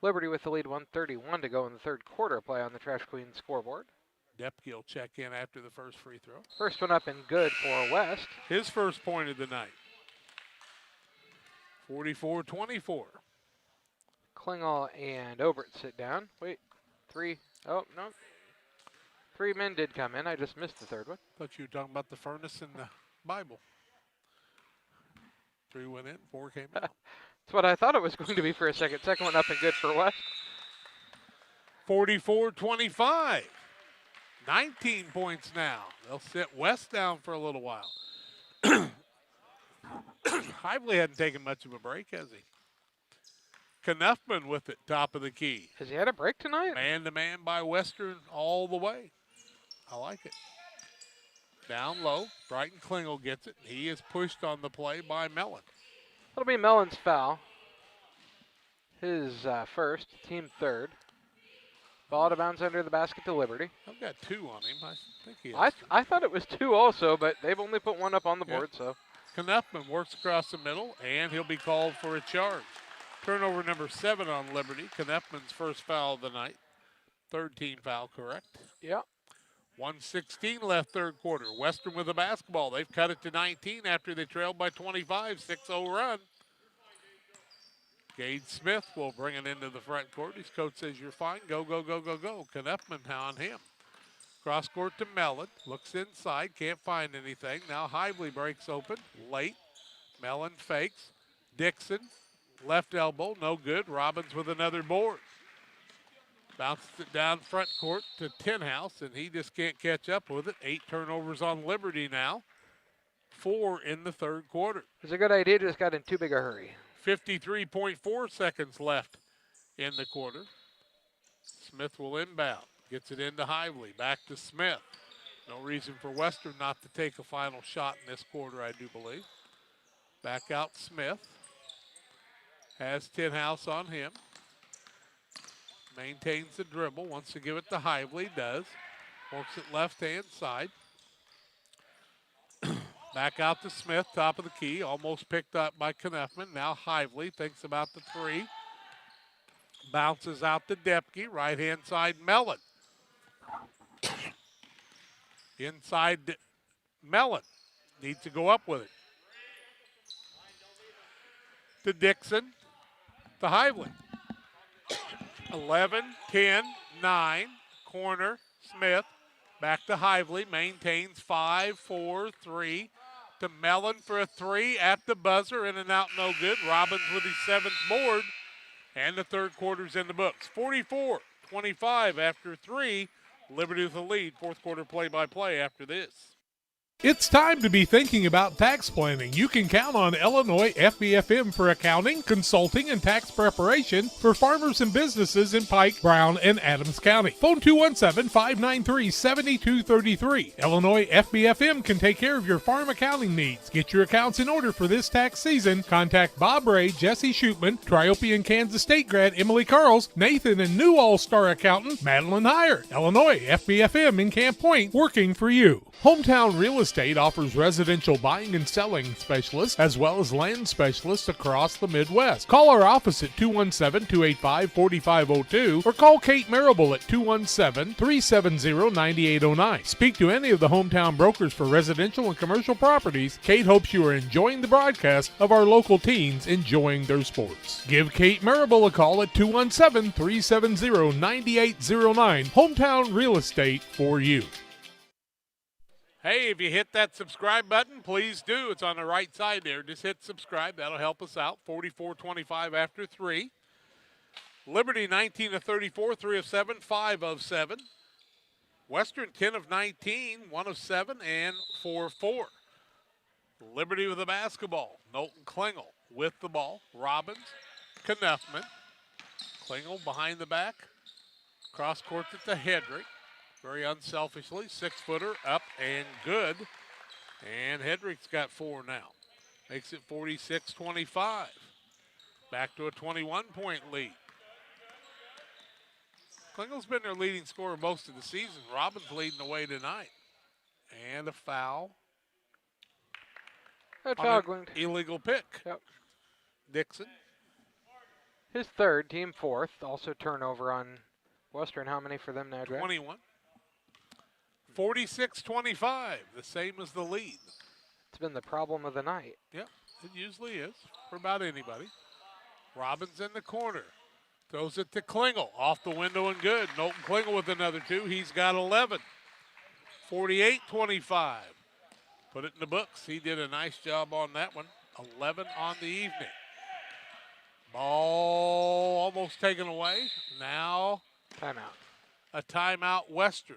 Liberty with the lead, 1:31 to go in the third quarter. Play on the Trash Queen scoreboard. Depke will check in after the first free throw. First one up and good for West. His first point of the night. 44-24. Klingel and Obert sit down. Wait, 3. Oh, no. 3 men did come in. I just missed the third one. Thought you were talking about the furnace in the Bible. 3 went in, 4 came out. That's what I thought it was going to be for a second. Second one up and good for West. 44-25. 19 points now. They'll sit West down for a little while. Hively hadn't taken much of a break, has he? Knuffman with it, top of the key. Has he had a break tonight? Man-to-man by Western all the way. I like it. Down low, Brighton Klingel gets it. He is pushed on the play by Mellon. That'll be Mellon's foul. His first, team third. Ball out of bounds under the basket to Liberty. I've got 2 on him. I think he has I thought it was 2 also, but they've only put 1 up on the board, so. Knuffman works across the middle, and he'll be called for a charge. Turnover number 7 on Liberty. Knuffman's first foul of the night. Third team foul, correct? Yeah. 1:16 left third quarter. Western with the basketball. They've cut it to 19 after they trailed by 25. 6-0 run. Gage Smith will bring it into the front court. His coach says, you're fine. Go, go, go, go, go. Knuffman on him. Cross court to Mellon. Looks inside. Can't find anything. Now Hively breaks open. Late. Mellon fakes. Dixon. Left elbow. No good. Robbins with another board. Bounces it down front court to Tenhouse, and he just can't catch up with it. 8 turnovers on Liberty now. 4 in the third quarter. It's a good idea, just got in too big a hurry. 53.4 seconds left in the quarter. Smith will inbound. Gets it into Hively. Back to Smith. No reason for Western not to take a final shot in this quarter, I do believe. Back out Smith. Has Tenhouse on him. Maintains the dribble. Wants to give it to Hively. Does. Works it left-hand side. Back out to Smith, top of the key. Almost picked up by Knuffman. Now Hively thinks about the 3. Bounces out to Depke. Right-hand side, Mellon. Inside Mellon. Needs to go up with it. To Dixon. To Hively. 11, 10, 9. Corner, Smith. Back to Hively. Maintains 5, 4, 3. To Mellon for a 3 at the buzzer. In and out, no good. Robbins with his 7th board. And the third quarter's in the books. 44-25 after 3. Liberty with the lead. Fourth quarter play-by-play after this. It's time to be thinking about tax planning. You can count on Illinois FBFM for accounting, consulting, and tax preparation for farmers and businesses in Pike, Brown, and Adams County. Phone 217-593-7233. Illinois FBFM can take care of your farm accounting needs. Get your accounts in order for this tax season. Contact Bob Ray, Jesse Shootman, Triope and Kansas State grad Emily Carls, Nathan and new All-Star accountant Madeline Heyer. Illinois FBFM in Camp Point, working for you. Hometown Real Estate offers residential buying and selling specialists as well as land specialists across the Midwest. Call our office at 217-285-4502 or call Kate Marable at 217-370-9809. Speak to any of the hometown brokers for residential and commercial properties. Kate hopes you are enjoying the broadcast of our local teens enjoying their sports. Give Kate Marable a call at 217-370-9809. Hometown Real Estate for you. Hey, if you hit that subscribe button, please do. It's on the right side there. Just hit subscribe. That'll help us out. 44-25 after 3. Liberty 19 of 34, 3 of 7, 5 of 7. Western 10 of 19, 1 of 7, and 4 of 4. Liberty with the basketball. Knowlton Klingel with the ball. Robbins, Knuffman. Klingel behind the back. Cross court it to Hedrick. Very unselfishly, 6-footer up and good. And Hedrick's got 4 now. Makes it 46-25. Back to a 21-point lead. Klingel's been their leading scorer most of the season. Robbins leading the way tonight. And a foul. That's foul. Illegal pick. Yep. Dixon. His third, team fourth. Also turnover on Western. How many for them now, Jack? 21. 46-25, the same as the lead. It's been the problem of the night. Yep, it usually is for about anybody. Robbins in the corner. Throws it to Klingel. Off the window and good. Knowlton Klingel with another 2. He's got 11. 48-25. Put it in the books. He did a nice job on that one. 11 on the evening. Ball almost taken away. Now timeout. A timeout Western.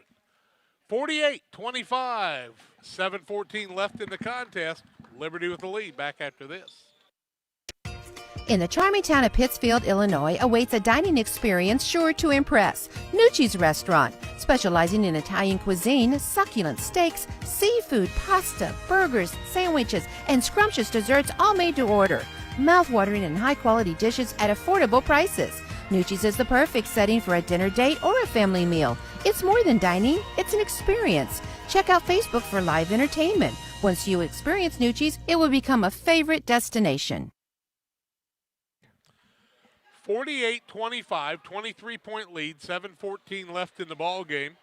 48-25. 7:14 left in the contest. Liberty with the lead. Back after this. In the charming town of Pittsfield, Illinois, awaits a dining experience sure to impress. Nucci's Restaurant, specializing in Italian cuisine, succulent steaks, seafood, pasta, burgers, sandwiches, and scrumptious desserts all made to order. Mouth-watering and high-quality dishes at affordable prices. Nucci's is the perfect setting for a dinner date or a family meal. It's more than dining, it's an experience. Check out Facebook for live entertainment. Once you experience Nucci's, it will become a favorite destination. 48-25, 23-point lead, 7:14 left in the ball game.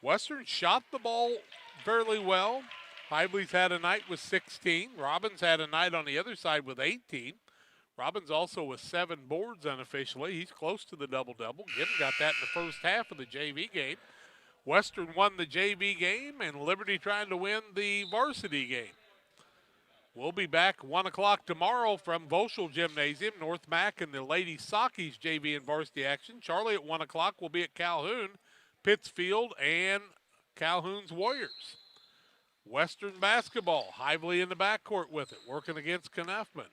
Western shot the ball fairly well. Hively's had a night with 16. Robbins had a night on the other side with 18. Robbins also with 7 boards unofficially. He's close to the double-double. Gibbon got that in the first half of the JV game. Western won the JV game, and Liberty trying to win the varsity game. We'll be back 1 o'clock tomorrow from Voschel Gymnasium. North Mac and the Lady Sockies JV and varsity action. Charlie at 1 o'clock will be at Calhoun, Pittsfield, and Calhoun's Warriors. Western basketball. Hively in the backcourt with it, working against Knuffman.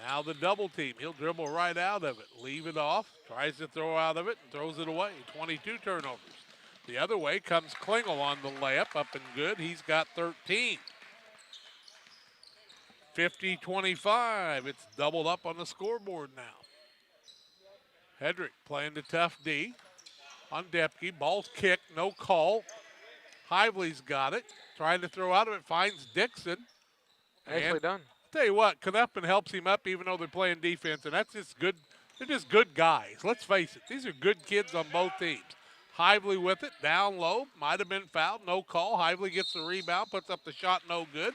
Now the double team. He'll dribble right out of it, leave it off, tries to throw out of it, and throws it away. 22 turnovers. The other way comes Klingel on the layup, up and good. He's got 13. 50-25. It's doubled up on the scoreboard now. Hedrick playing the tough D on Depke. Ball's kicked, no call. Hively's got it. Trying to throw out of it, finds Dixon. Nicely done. Tell you what, Knuffman helps him up even though they're playing defense, and that's just good. They're just good guys. Let's face it. These are good kids on both teams. Hively with it, down low. Might have been fouled, no call. Hively gets the rebound, puts up the shot, no good.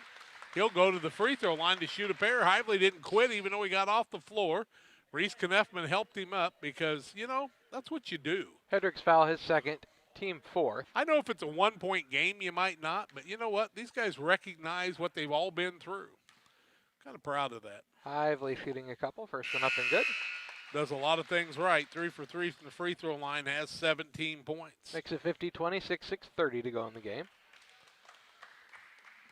He'll go to the free throw line to shoot a pair. Hively didn't quit even though he got off the floor. Reese Kneffman helped him up because, you know, that's what you do. Hedrick's foul, his second, team fourth. I know if it's a 1-point game, you might not, but you know what? These guys recognize what they've all been through. Kind of proud of that. Hively shooting a couple. First one up and good. Does a lot of things right. 3 for 3 from the free throw line, has 17 points. Makes it 50-26, 6:30 to go in the game.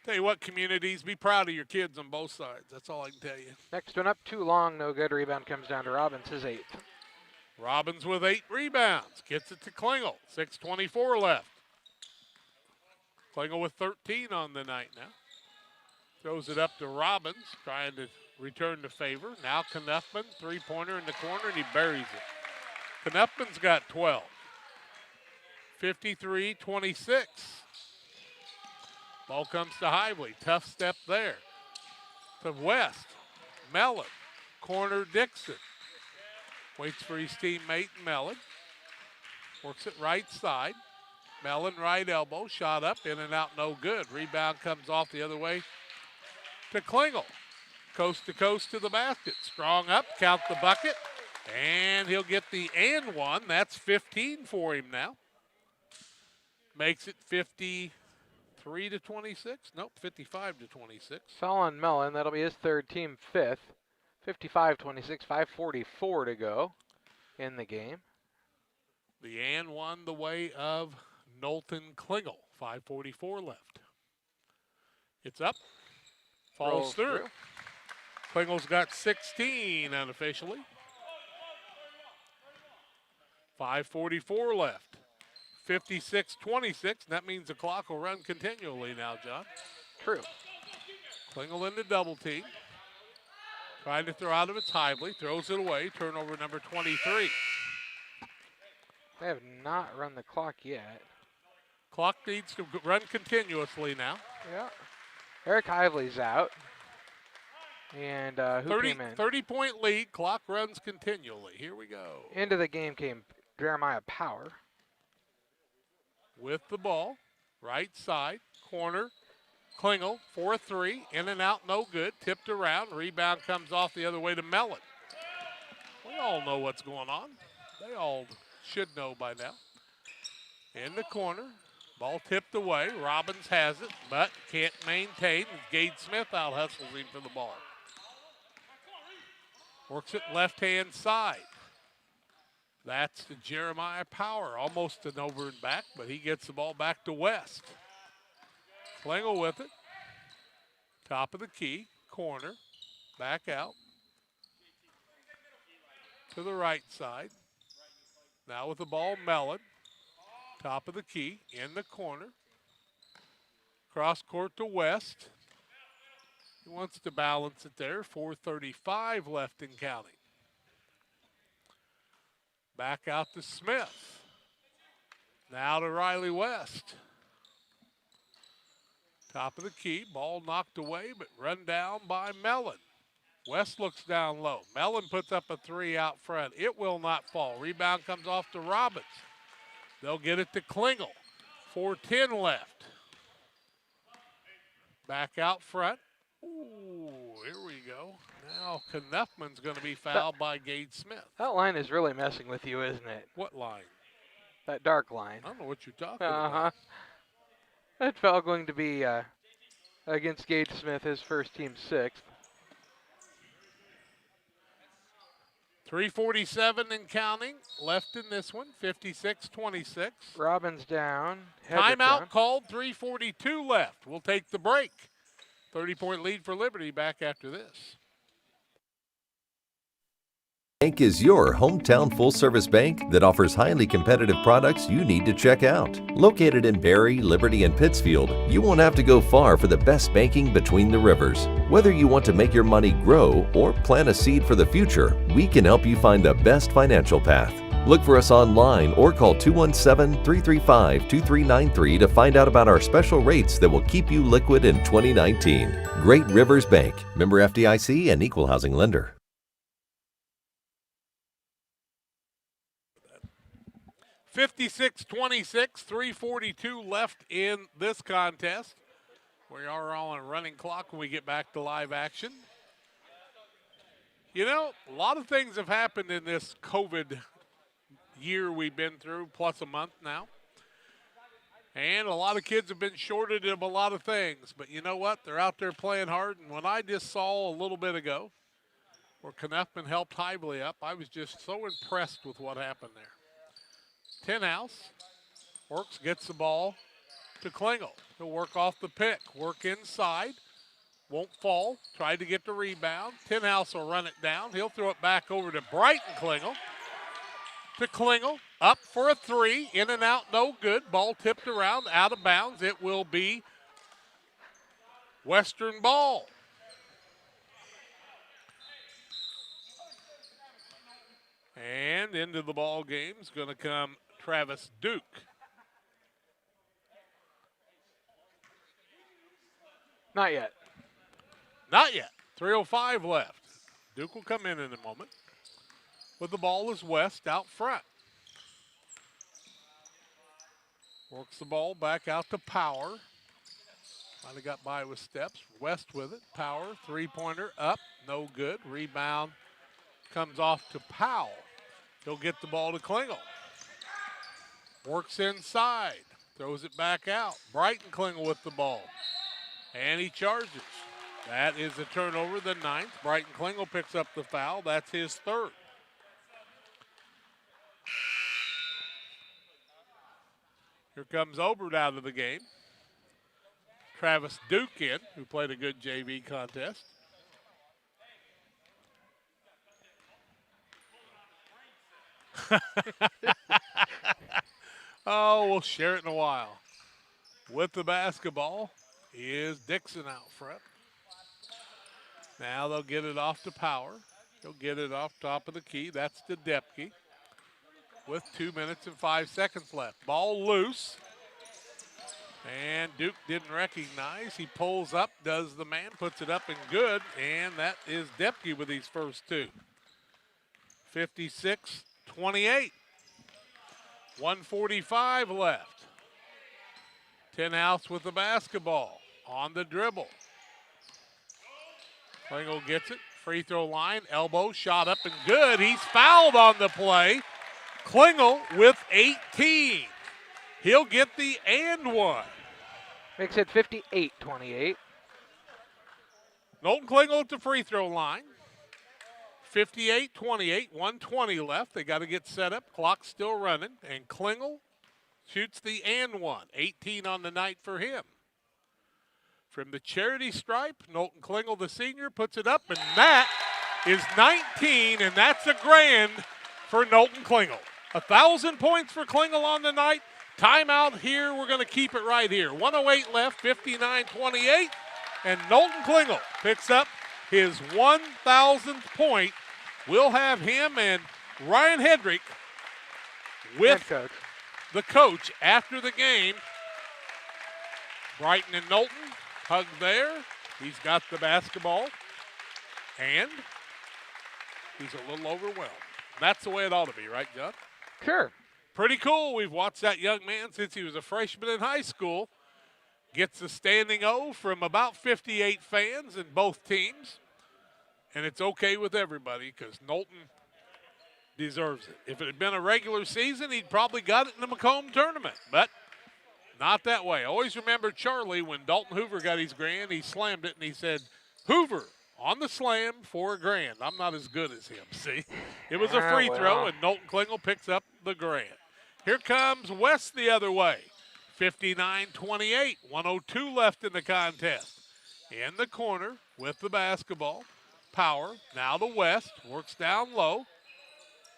Tell you what, communities, be proud of your kids on both sides. That's all I can tell you. Next one up, too long, no good. Rebound comes down to Robbins, his 8th. Robbins with 8 rebounds. Gets it to Klingel. 6:24 left. Klingel with 13 on the night now. Throws it up to Robbins, trying to return the favor. Now Kneffman, three-pointer in the corner, and he buries it. Kneffman's got 12. 53-26. Ball comes to Hively. Tough step there. To West. Mellon. Corner Dixon. Waits for his teammate Mellon. Works it right side. Mellon right elbow. Shot up, in and out, no good. Rebound comes off the other way to Klingel. Coast to coast to the basket. Strong up, count the bucket. And he'll get the and one. That's 15 for him now. Makes it 53-26. Nope, 55-26. Foul on Mellon. That'll be his third, team 5th. 55-26, 5:44 to go in the game. The and one the way of Knowlton Klingel. 5:44 left. It's up. Falls through. Klingel's got 16 unofficially. 5:44 left. 56-26. That means the clock will run continually now, John. True. Klingel into double team. Trying to throw out of its Hively. Throws it away. Turnover number 23. They have not run the clock yet. Clock needs to run continuously now. Yeah. Eric Hively's out. And who came in? 30-point lead. Clock runs continually. Here we go. Into the game came Jeremiah Power. With the ball. Right side. Corner. Klingel, 4-3. In and out, no good. Tipped around. Rebound comes off the other way to Mellon. We all know what's going on. They all should know by now. In the corner. Ball tipped away. Robbins has it, but can't maintain. Gage Smith out hustles him for the ball. Works it left-hand side. That's to Jeremiah Power. Almost an over and back, but he gets the ball back to West. Klingel with it. Top of the key. Corner. Back out. To the right side. Now with the ball, Mellon. Top of the key. In the corner. Cross court to West. He wants to balance it there. 4:35 left and counting. Back out to Smith. Now to Riley West. Top of the key. Ball knocked away, but run down by Mellon. West looks down low. Mellon puts up a 3 out front. It will not fall. Rebound comes off to Robbins. They'll get it to Klingel. 4:10 left. Back out front. Ooh, here we go. Now Kneffman's going to be fouled by Gage Smith. That line is really messing with you, isn't it? What line? That dark line. I don't know what you're talking about. That foul going to be against Gage Smith, his first, team 6th. 3:47 and counting left in this one. 56-26. Robbins down. Timeout down. called. 3:42 left. We'll take the break. 30-point lead for Liberty. Back after this. Bank is your hometown full-service bank that offers highly competitive products you need to check out. Located in Barry, Liberty, and Pittsfield, you won't have to go far for the best banking between the rivers. Whether you want to make your money grow or plant a seed for the future, we can help you find the best financial path. Look for us online or call 217-335-2393 to find out about our special rates that will keep you liquid in 2019. Great Rivers Bank, member FDIC and equal housing lender. 56-26, 3:42 left in this contest. We are on a running clock when we get back to live action. You know, a lot of things have happened in this COVID year we've been through, plus a month now. And a lot of kids have been shorted of a lot of things. But you know what? They're out there playing hard. And when I just saw a little bit ago where Knuffman helped Hively up, I was just so impressed with what happened there. Tenhouse works, gets the ball to Klingel. He'll work off the pick, work inside. Won't fall. Tried to get the rebound. Tenhouse will run it down. He'll throw it back over to Brighton Klingel. To Klingel. Up for a three. In and out, no good. Ball tipped around, out of bounds. It will be Western ball. And into the ball game is going to come Travis Duke. Not yet. Not yet. 3:05 left. Duke will come in a moment. With the ball is West out front. Works the ball back out to Power. Might have got by with steps. West with it. Power, three-pointer up. No good. Rebound comes off to Powell. He'll get the ball to Klingel. Works inside. Throws it back out. Brighton Klingel with the ball. And he charges. That is a turnover, the 9th. Brighton Klingel picks up the foul. That's his 3rd. Here comes Obert out of the game. Travis Duke in, who played a good JV contest. Oh, we'll share it in a while. With the basketball is Dixon out front. Now they'll get it off to Power. He'll get it off top of the key. That's to Depke. With 2 minutes and 5 seconds left. Ball loose. And Duke didn't recognize. He pulls up, does the man, puts it up and good. And that is Depke with these first two. 56-28. 1:45 left. Tenhouse with the basketball on the dribble. Klingel gets it. Free throw line. Elbow shot up and good. He's fouled on the play. Klingel with 18. He'll get the and one. Makes it 58-28. Knowlton Klingel at the free throw line. 58-28, 1:20 left. They got to get set up. Clock's still running. And Klingel shoots the and one. 18 on the night for him. From the charity stripe, Knowlton Klingel, the senior, puts it up, and that is 19, and that's a grand for Knowlton Klingel. 1,000 points for Klingel on the night. Timeout here. We're going to keep it right here. 1:08 left, 59-28, and Knowlton Klingel picks up his 1,000th point. We'll have him and Ryan Hedrick with the coach after the game. Brighton and Knowlton hug there. He's got the basketball, and he's a little overwhelmed. That's the way it ought to be, right, John? Sure. Pretty cool. We've watched that young man since he was a freshman in high school. Gets a standing O from about 58 fans in both teams. And it's okay with everybody because Knowlton deserves it. If it had been a regular season, he'd probably got it in the Macomb tournament. But not that way. Always remember Charlie, when Dalton Hoover got his grand, he slammed it and he said, "Hoover on the slam for a grand." I'm not as good as him, see? It was a free throw, and Knowlton Klingel picks up the grand. Here comes West the other way. 59-28, 1:02 left in the contest. In the corner with the basketball. Power, now to West, works down low.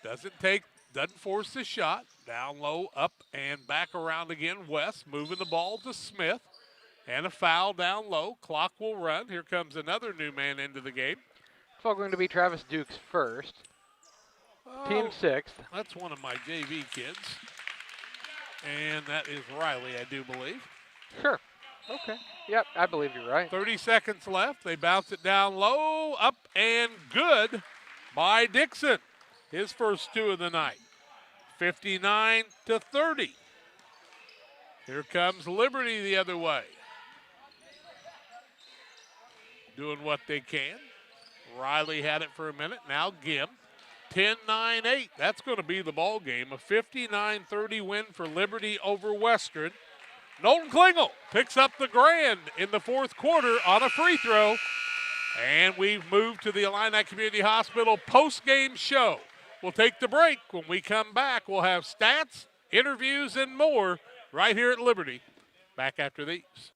Doesn't force the shot. Down low, up and back around again. West moving the ball to Smith. And a foul down low. Clock will run. Here comes another new man into the game. It's all going to be Travis Duke's first. Team 6th. That's one of my JV kids. And that is Riley, I do believe. Sure. Okay. Yep, I believe you're right. 30 seconds left. They bounce it down low, up and good by Dixon. His first two of the night. 59-30. Here comes Liberty the other way. Doing what they can. Riley had it for a minute. Now Gim. 10-9-8. That's going to be the ball game. A 59-30 win for Liberty over Western. Knowlton Klingel picks up the grand in the fourth quarter on a free throw. And we've moved to the Illini Community Hospital post-game show. We'll take the break. When we come back, we'll have stats, interviews, and more right here at Liberty. Back after these.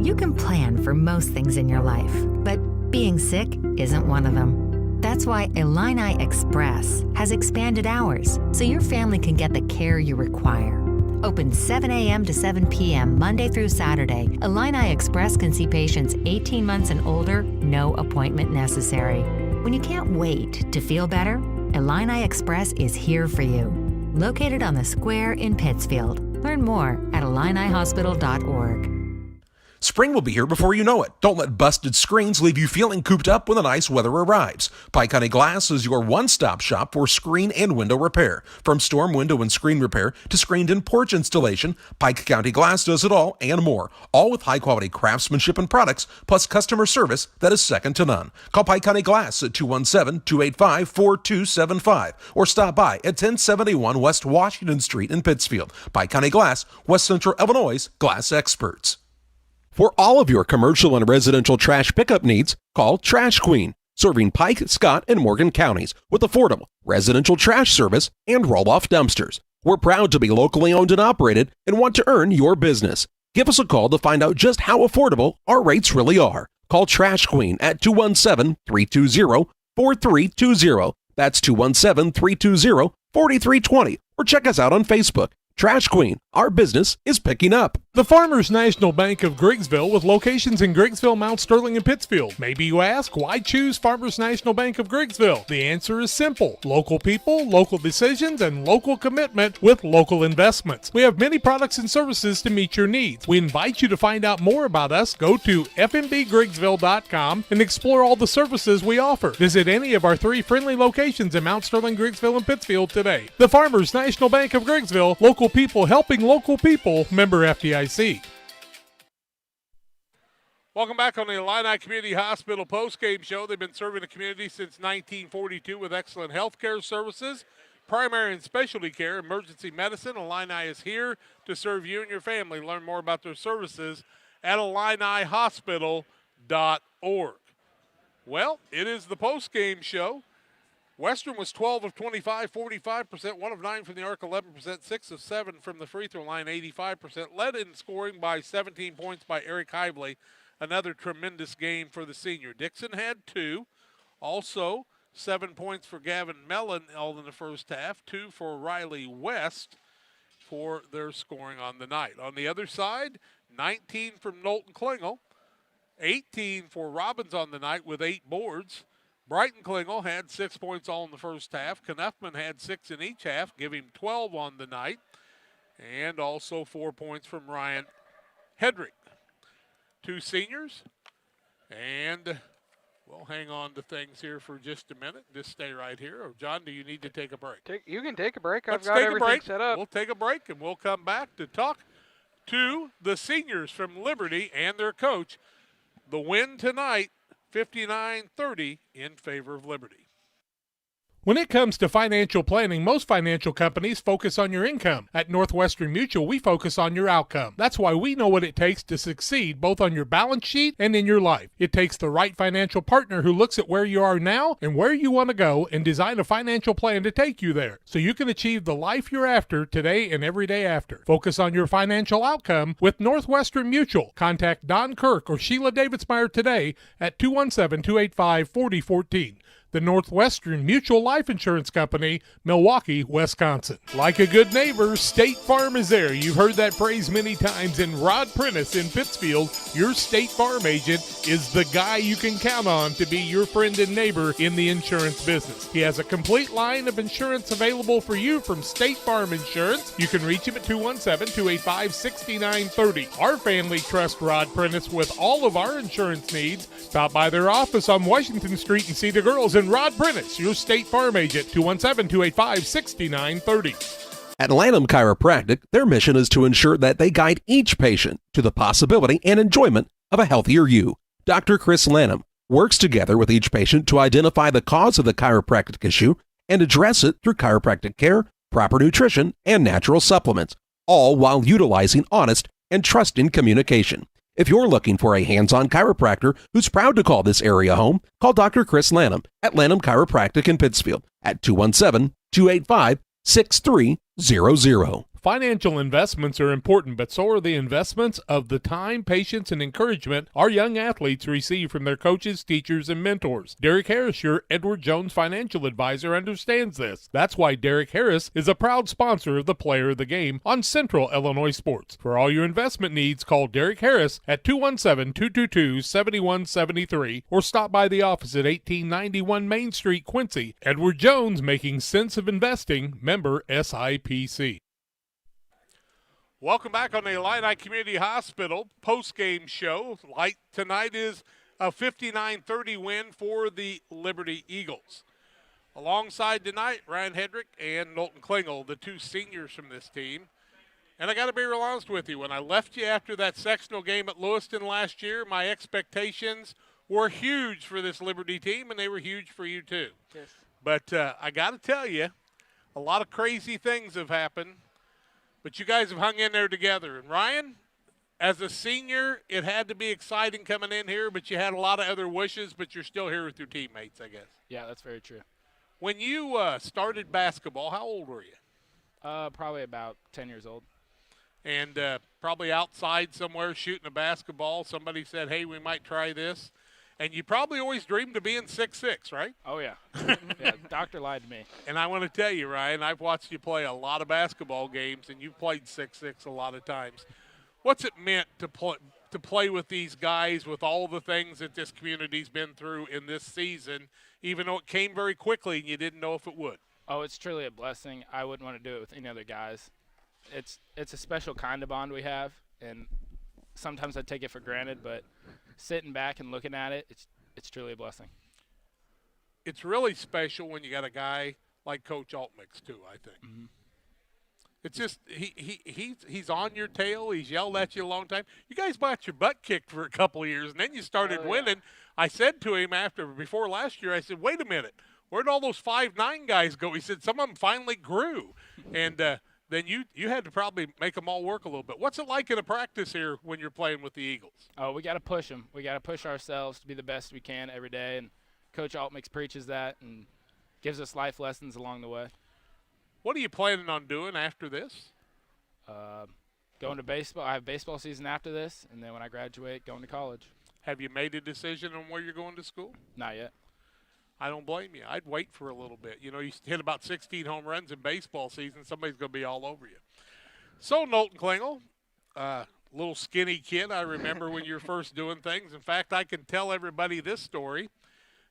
You can plan for most things in your life, but being sick isn't one of them. That's why Illini Express has expanded hours so your family can get the care you require. Open 7 a.m. to 7 p.m. Monday through Saturday, Illini Express can see patients 18 months and older, no appointment necessary. When you can't wait to feel better, Illini Express is here for you. Located on the square in Pittsfield. Learn more at IlliniHospital.org. Spring will be here before you know it. Don't let busted screens leave you feeling cooped up when the nice weather arrives. Pike County Glass is your one-stop shop for screen and window repair. From storm window and screen repair to screened and porch installation, Pike County Glass does it all and more. All with high-quality craftsmanship and products, plus customer service that is second to none. Call Pike County Glass at 217-285-4275 or stop by at 1071 West Washington Street in Pittsfield. Pike County Glass, West Central Illinois' glass experts. For all of your commercial and residential trash pickup needs, call Trash Queen, serving Pike, Scott, and Morgan counties with affordable residential trash service and roll-off dumpsters. We're proud to be locally owned and operated and want to earn your business. Give us a call to find out just how affordable our rates really are. Call Trash Queen at 217-320-4320. That's 217-320-4320. Or check us out on Facebook. Trash Queen, our business is picking up. The Farmers National Bank of Griggsville with locations in Griggsville, Mount Sterling, and Pittsfield. Maybe you ask, why choose Farmers National Bank of Griggsville? The answer is simple. Local people, local decisions, and local commitment with local investments. We have many products and services to meet your needs. We invite you to find out more about us. Go to fnbgriggsville.com and explore all the services we offer. Visit any of our 3 friendly locations in Mount Sterling, Griggsville, and Pittsfield today. The Farmers National Bank of Griggsville, local people helping local people, member FDIC. Welcome back on the Illini Community Hospital postgame show. They've been serving the community since 1942 with excellent health care services, primary and specialty care, emergency medicine. Illini is here to serve you and your family. Learn more about their services at IlliniHospital.org. Well, it is the postgame show. Western was 12 of 25, 45%, 1 of 9 from the arc, 11%, 6 of 7 from the free throw line, 85%. Led in scoring by 17 points by Eric Hively. Another tremendous game for the senior. Dixon had 2. Also, 7 points for Gavin Mellon all in the first half. 2 for Riley West for their scoring on the night. On the other side, 19 from Knowlton Klingel. 18 for Robbins on the night with 8 boards. Brighton Klingel had 6 points all in the first half. Knuffman had 6 in each half, giving 12 on the night. And also 4 points from Ryan Hedrick. 2 seniors. And we'll hang on to things here for just a minute. Just stay right here. Or John, do you need to take a break? You can take a break. Let's I've got everything set up. We'll take a break, and we'll come back to talk to the seniors from Liberty and their coach. The win tonight, 59-30 in favor of Liberty. When it comes to financial planning, most financial companies focus on your income. At Northwestern Mutual, we focus on your outcome. That's why we know what it takes to succeed both on your balance sheet and in your life. It takes the right financial partner who looks at where you are now and where you want to go and design a financial plan to take you there so you can achieve the life you're after today and every day after. Focus on your financial outcome with Northwestern Mutual. Contact Don Kirk or Sheila Davidsmeyer today at 217-285-4014. The Northwestern Mutual Life Insurance Company, Milwaukee, Wisconsin. Like a good neighbor, State Farm is there. You've heard that phrase many times. And Rod Prentice in Pittsfield, your State Farm agent, is the guy you can count on to be your friend and neighbor in the insurance business. He has a complete line of insurance available for you from State Farm Insurance. You can reach him at 217-285-6930. Our family trusts Rod Prentice with all of our insurance needs. Stop by their office on Washington Street and see the girls in Rod Prentice, your State Farm agent, 217-285-6930. At Lanham Chiropractic, their mission is to ensure that they guide each patient to the possibility and enjoyment of a healthier you. Dr. Chris Lanham, works together with each patient to identify the cause of the chiropractic issue and address it through chiropractic care, proper nutrition, and natural supplements, all while utilizing honest and trusting communication. If you're looking for a hands-on chiropractor who's proud to call this area home, call Dr. Chris Lanham at Lanham Chiropractic in Pittsfield at 217-285-6300. Financial investments are important, but so are the investments of the time, patience, and encouragement our young athletes receive from their coaches, teachers, and mentors. Derek Harris, your Edward Jones financial advisor, understands this. That's why Derek Harris is a proud sponsor of the Player of the Game on Central Illinois Sports. For all your investment needs, call Derek Harris at 217-222-7173 or stop by the office at 1891 Main Street, Quincy. Edward Jones, making sense of investing, member SIPC. Welcome back on the Illini Community Hospital post-game show. Light tonight is a 59-30 win for the Liberty Eagles. Alongside tonight, Ryan Hedrick and Knowlton Klingel, the two seniors from this team. And I got to be real honest with you. When I left you after that sectional game at Lewiston last year, my expectations were huge for this Liberty team, and they were huge for you too. Yes. But I got to tell you, a lot of crazy things have happened. But you guys have hung in there together. And Ryan, as a senior, it had to be exciting coming in here, but you had a lot of other wishes, but you're still here with your teammates, I guess. Yeah, that's very true. When you started basketball, how old were you? Probably about 10 years old. And probably outside somewhere shooting a basketball, somebody said, hey, we might try this. And you probably always dreamed of being 6'6", right? Oh, yeah. Yeah, doctor lied to me. And I want to tell you, Ryan, I've watched you play a lot of basketball games, and you've played 6'6" a lot of times. What's it meant to play with these guys with all the things that this community's been through in this season, even though it came very quickly and you didn't know if it would? Oh, it's truly a blessing. I wouldn't want to do it with any other guys. It's a special kind of bond we have, and sometimes I take it for granted, but sitting back and looking at it, it's truly a blessing. It's really special when you got a guy like Coach Altmix too, I think. Mm-hmm. It's just he's on your tail. He's yelled at you a long time. You guys got your butt kicked for a couple of years, and then you started winning. I said to him before last year, I said, wait a minute, where'd all those 5'9" guys go? He said some of them finally grew, and then you had to probably make them all work a little bit. What's it like in a practice here when you're playing with the Eagles? Oh, we got to push them. We got to push ourselves to be the best we can every day, and Coach Altmix preaches that and gives us life lessons along the way. What are you planning on doing after this? Going to baseball. I have baseball season after this, and then when I graduate, going to college. Have you made a decision on where you're going to school? Not yet. I don't blame you. I'd wait for a little bit. You know, you hit about 16 home runs in baseball season, somebody's going to be all over you. So, Knowlton Klingel, little skinny kid, I remember when you were first doing things. In fact, I can tell everybody this story.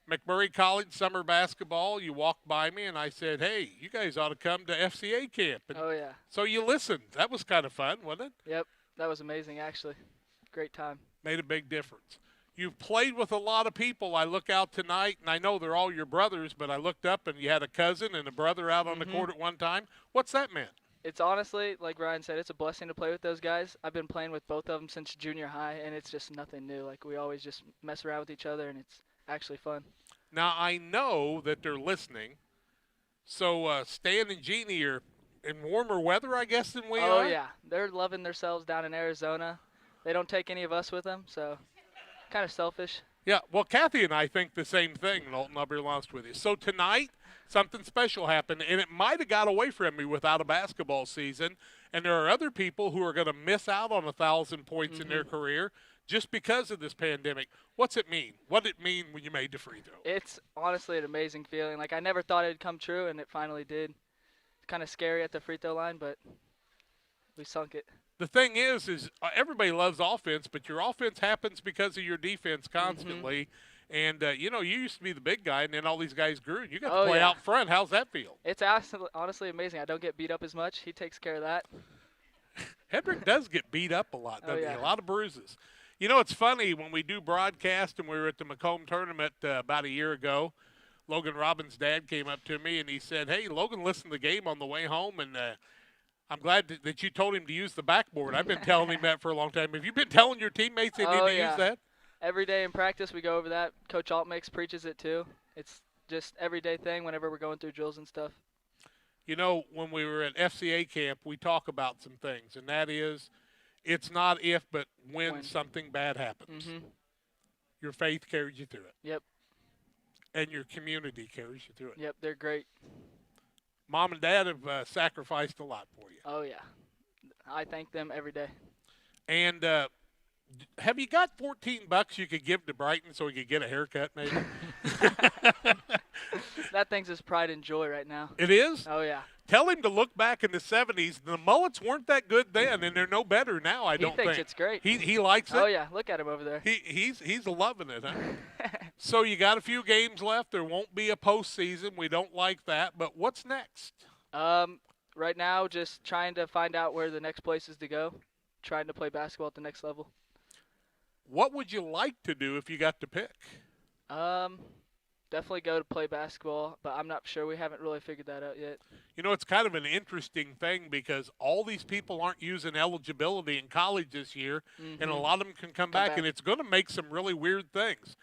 McMurray College summer basketball, you walked by me, and I said, hey, you guys ought to come to FCA camp. And oh, yeah. So you listened. That was kind of fun, wasn't it? Yep, that was amazing, actually. Great time. Made a big difference. You've played with a lot of people. I look out tonight, and I know they're all your brothers, but I looked up, and you had a cousin and a brother out on the court at one time. What's that meant? It's honestly, like Ryan said, it's a blessing to play with those guys. I've been playing with both of them since junior high, and it's just nothing new. Like, we always just mess around with each other, and it's actually fun. Now, I know that they're listening, so Stan and Jeannie are in warmer weather, I guess, than we are? Oh, yeah. They're loving themselves down in Arizona. They don't take any of us with them, so kind of selfish. Yeah, well, Kathy and I think the same thing, Knowlton. I'll be honest with you. So tonight, something special happened, and it might have got away from me without a basketball season, and there are other people who are going to miss out on 1,000 points in their career just because of this pandemic. What's it mean? What did it mean when you made the free throw? It's honestly an amazing feeling. Like, I never thought it would come true, and it finally did. It's kind of scary at the free throw line, but we sunk it. The thing is everybody loves offense, but your offense happens because of your defense constantly. And, you used to be the big guy, and then all these guys grew. You got to play out front. How's that feel? It's honestly amazing. I don't get beat up as much. He takes care of that. Hedrick does get beat up a lot, doesn't he? A lot of bruises. You know, it's funny, when we do broadcast, and we were at the Macomb tournament about a year ago, Logan Robbins' dad came up to me, and he said, hey, Logan listened to the game on the way home, and I'm glad that you told him to use the backboard. I've been telling him that for a long time. Have you been telling your teammates they need to use that? Every day in practice, we go over that. Coach Altmix preaches it too. It's just everyday thing whenever we're going through drills and stuff. You know, when we were at FCA camp, we talk about some things, and that is, it's not if, but when something bad happens. Mm-hmm. Your faith carries you through it. Yep. And your community carries you through it. Yep, they're great. Mom and Dad have sacrificed a lot for you. Oh, yeah. I thank them every day. And have you got $14 you could give to Brighton so he could get a haircut, maybe? That thing's his pride and joy right now. It is? Oh, yeah. Tell him to look back in the 70s. The mullets weren't that good then, and they're no better now, I don't think. He thinks it's great. He likes it? Oh, yeah. Look at him over there. He's loving it, huh? So you got a few games left. There won't be a postseason. We don't like that. But what's next? Right now, just trying to find out where the next place is to go, trying to play basketball at the next level. What would you like to do if you got to pick? Definitely go to play basketball, but I'm not sure. We haven't really figured that out yet. You know, it's kind of an interesting thing because all these people aren't using eligibility in college this year, and a lot of them can come back, and it's going to make some really weird things.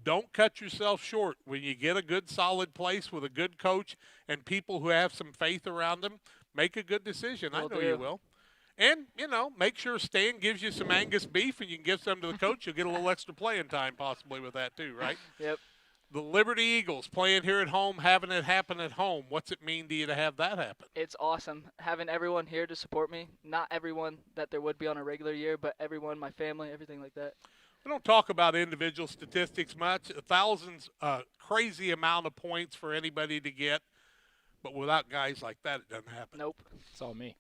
Don't cut yourself short. When you get a good, solid place with a good coach and people who have some faith around them, make a good decision. I know you will. And, you know, make sure Stan gives you some Angus beef and you can give some to the coach. You'll get a little extra playing time possibly with that too, right? Yep. The Liberty Eagles playing here at home, having it happen at home. What's it mean to you to have that happen? It's awesome. Having everyone here to support me. Not everyone that there would be on a regular year, but everyone, my family, everything like that. We don't talk about individual statistics much. 1,000's a crazy amount of points for anybody to get. But without guys like that, it doesn't happen. Nope. It's all me.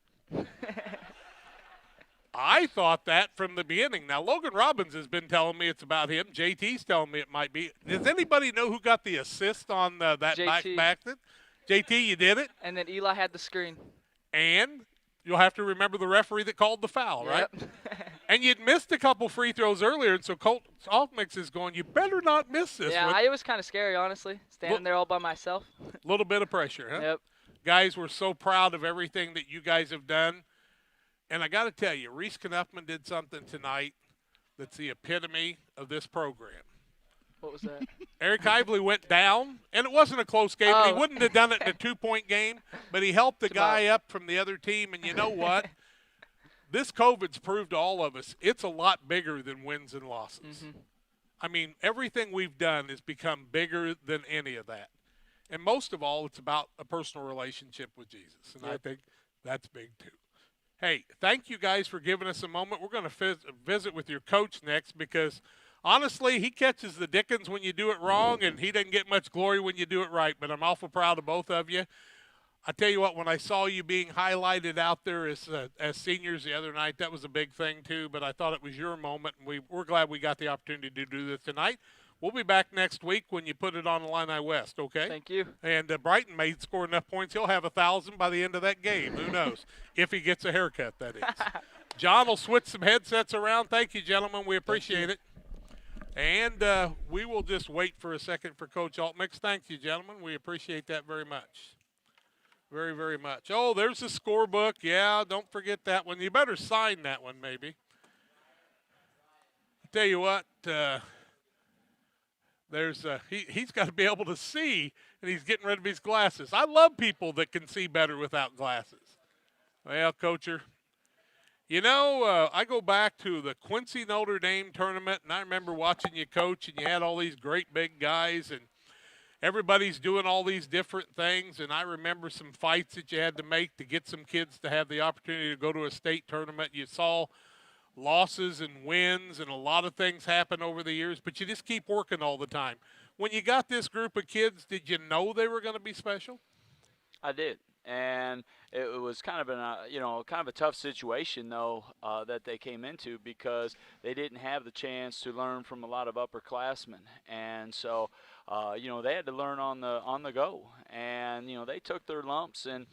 I thought that from the beginning. Now, Logan Robbins has been telling me it's about him. JT's telling me it might be. Does anybody know who got the assist on that JT. back? JT, you did it? And then Eli had the screen. And you'll have to remember the referee that called the foul, right? And you'd missed a couple free throws earlier, and so Colt Altmix is going, you better not miss this Yeah, one. it was kind of scary, honestly, standing there all by myself. A little bit of pressure, huh? Yep. Guys, we're so proud of everything that you guys have done. And I got to tell you, Reese Knuffman did something tonight that's the epitome of this program. What was that? Eric Ively went down, and it wasn't a close game. Oh. He wouldn't have done it in a two-point game, but he helped the guy up from the other team. And you know what? This COVID's proved to all of us it's a lot bigger than wins and losses. Mm-hmm. I mean, everything we've done has become bigger than any of that. And most of all, it's about a personal relationship with Jesus. And I think that's big too. Hey, thank you guys for giving us a moment. We're going to visit with your coach next because, honestly, he catches the dickens when you do it wrong, and he doesn't get much glory when you do it right. But I'm awful proud of both of you. I tell you what, when I saw you being highlighted out there as seniors the other night, that was a big thing too. But I thought it was your moment, and we're glad we got the opportunity to do this tonight. We'll be back next week when you put it on Illini West, okay? Thank you. And Brighton may score enough points. He'll have 1,000 by the end of that game. Who knows? If he gets a haircut, that is. John will switch some headsets around. Thank you, gentlemen. We appreciate it. And we will just wait for a second for Coach Altmix. Thank you, gentlemen. We appreciate that very much. Very, very much. Oh, there's the scorebook. Yeah, don't forget that one. You better sign that one, maybe. I'll tell you what. He's got to be able to see, and he's getting rid of his glasses. I love people that can see better without glasses. Well, Coacher, you know, I go back to the Quincy Notre Dame tournament, and I remember watching you coach, and you had all these great big guys, and everybody's doing all these different things, and I remember some fights that you had to make to get some kids to have the opportunity to go to a state tournament. You saw losses and wins, and a lot of things happen over the years, but you just keep working all the time. When you got this group of kids, did you know they were going to be special? I did, and it was kind of a tough situation though that they came into because they didn't have the chance to learn from a lot of upperclassmen, and so they had to learn on the go, and they took their lumps, and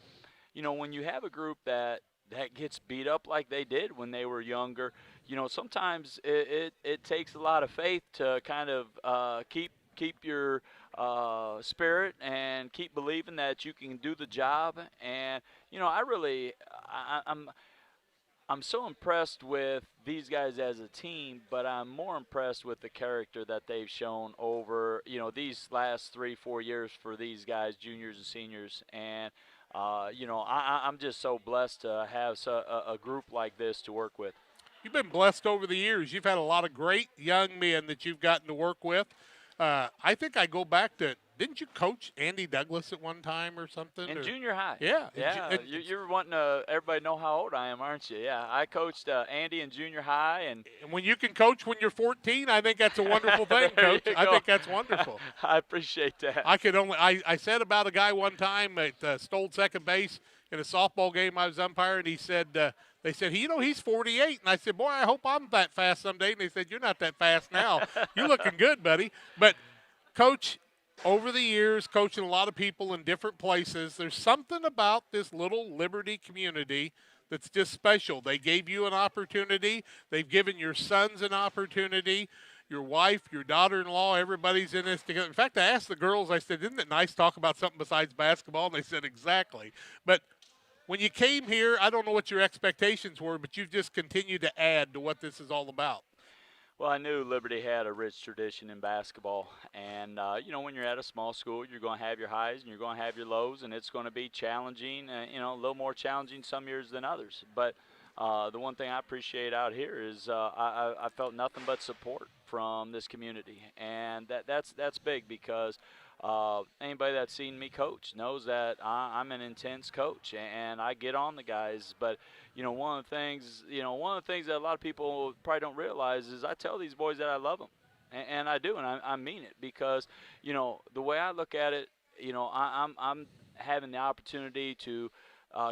when you have a group that gets beat up like they did when they were younger, sometimes it takes a lot of faith to kind of keep your spirit and keep believing that you can do the job. And I'm so impressed with these guys as a team, but I'm more impressed with the character that they've shown over, these last 3-4 years for these guys, juniors and seniors. And, I'm just so blessed to have a group like this to work with. You've been blessed over the years. You've had a lot of great young men that you've gotten to work with. I think I go back to, didn't you coach Andy Douglas at one time or something? In junior high. Yeah. Yeah, you're wanting everybody to know how old I am, aren't you? Yeah, I coached Andy in junior high. And when you can coach when you're 14, I think that's a wonderful thing, Coach. I think that's wonderful. I appreciate that. I said about a guy one time that stole second base in a softball game I was umpiring. He said, they said, he's 48. And I said, boy, I hope I'm that fast someday. And they said, you're not that fast now. You're looking good, buddy. But, Coach, over the years, coaching a lot of people in different places, there's something about this little Liberty community that's just special. They gave you an opportunity. They've given your sons an opportunity. Your wife, your daughter-in-law, everybody's in this together. In fact, I asked the girls, I said, isn't it nice to talk about something besides basketball? And they said, exactly. But when you came here, I don't know what your expectations were, but you've just continued to add to what this is all about. Well, I knew Liberty had a rich tradition in basketball. And, when you're at a small school, you're going to have your highs and you're going to have your lows, and it's going to be challenging, a little more challenging some years than others. But the one thing I appreciate out here is I felt nothing but support from this community. And that's big because anybody that's seen me coach knows that I'm an intense coach and I get on the guys. But one of the things that a lot of people probably don't realize is I tell these boys that I love them, and I do, and I mean it because the way I look at it, I'm having the opportunity to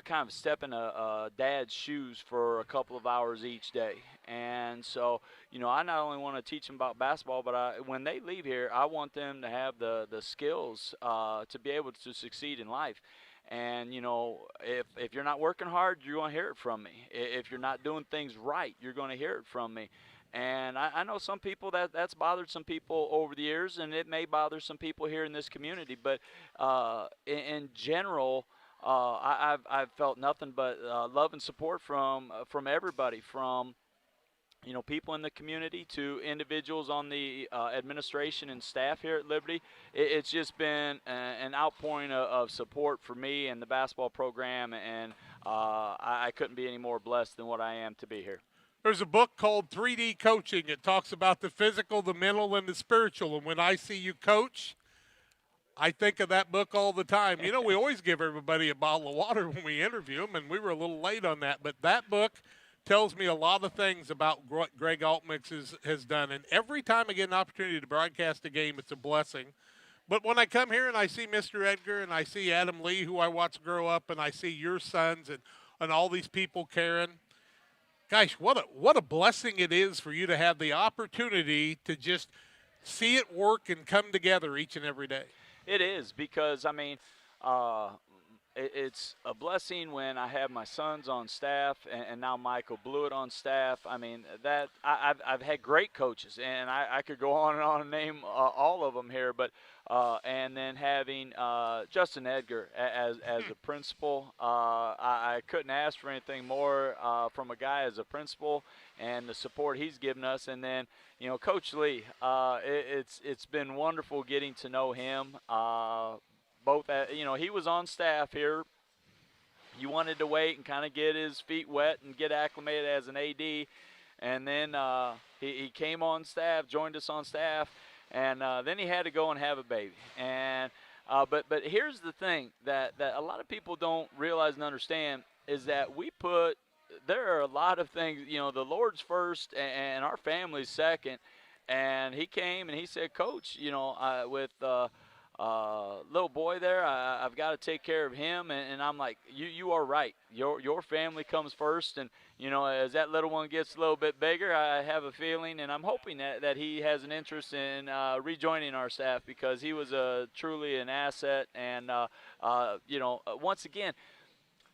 kind of step in a dad's shoes for a couple of hours each day. And so, I not only want to teach them about basketball, but when they leave here, I want them to have the skills to be able to succeed in life. And, if you're not working hard, you're going to hear it from me. If you're not doing things right, you're going to hear it from me. And I know some people that's bothered some people over the years, and it may bother some people here in this community. But in general, I've felt nothing but love and support from everybody, from people in the community to individuals on the administration and staff here at Liberty. It's just been an outpouring of support for me and the basketball program, and I couldn't be any more blessed than what I am to be here. There's a book called 3D Coaching. It talks about the physical, the mental, and the spiritual. And when I see you coach, I think of that book all the time. We always give everybody a bottle of water when we interview them, and we were a little late on that. But that book tells me a lot of things about what Greg Altmix has done. And every time I get an opportunity to broadcast a game, it's a blessing. But when I come here and I see Mr. Edgar and I see Adam Lee, who I watched grow up, and I see your sons and all these people, Karen, gosh, what a blessing it is for you to have the opportunity to just see it work and come together each and every day. It is, because, it's a blessing when I have my sons on staff and now Michael Blewett on staff. I've had great coaches, and I could go on and name all of them here, but and then having Justin Edgar as a principal, I couldn't ask for anything more from a guy as a principal, and the support he's given us. And then Coach Lee, it's been wonderful getting to know him. Both he was on staff here. You wanted to wait and kind of get his feet wet and get acclimated as an AD, and then he came on staff, joined us on staff, and then he had to go and have a baby. And but here's the thing that a lot of people don't realize and understand is that there are a lot of things. The Lord's first and our family's second. And he came and he said, Coach, with little boy there, I've got to take care of him. And I'm like, you are right. Your family comes first. And, as that little one gets a little bit bigger, I have a feeling, and I'm hoping that he has an interest in rejoining our staff, because he was truly an asset. And, once again,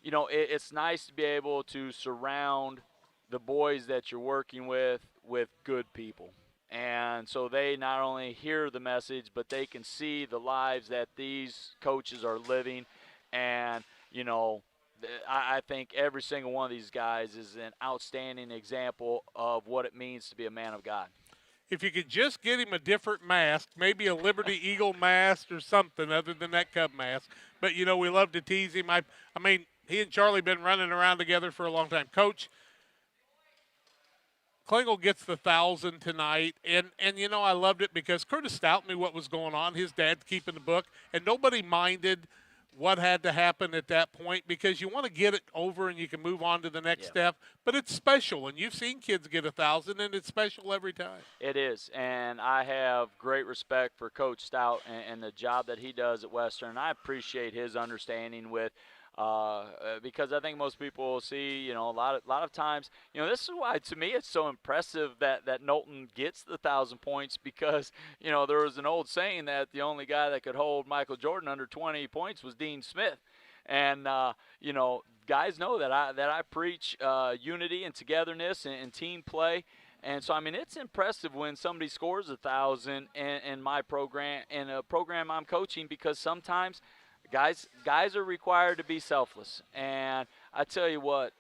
it's nice to be able to surround the boys that you're working with good people. And so they not only hear the message, but they can see the lives that these coaches are living. And, I think every single one of these guys is an outstanding example of what it means to be a man of God. If you could just get him a different mask, maybe a Liberty Eagle mask or something other than that Cub mask. But, you know, we love to tease him. I mean, he and Charlie been running around together for a long time. Coach, Klingel gets the 1,000 tonight, and you know, I loved it because Curtis Stout knew what was going on. His dad's keeping the book, and nobody minded what had to happen at that point because you want to get it over and you can move on to the next step. But it's special, and you've seen kids get 1,000, and it's special every time. It is, and I have great respect for Coach Stout and the job that he does at Western. I appreciate his understanding with because I think most people will see, you know, a lot of times, you know, this is why to me it's so impressive that Knowlton gets the 1,000 points because, you know, there was an old saying that the only guy that could hold Michael Jordan under 20 points was Dean Smith. And, you know, guys know that I preach unity and togetherness and team play. And so, I mean, it's impressive when somebody scores 1,000 in my program, in a program I'm coaching, because sometimes guys are required to be selfless. And I tell you what,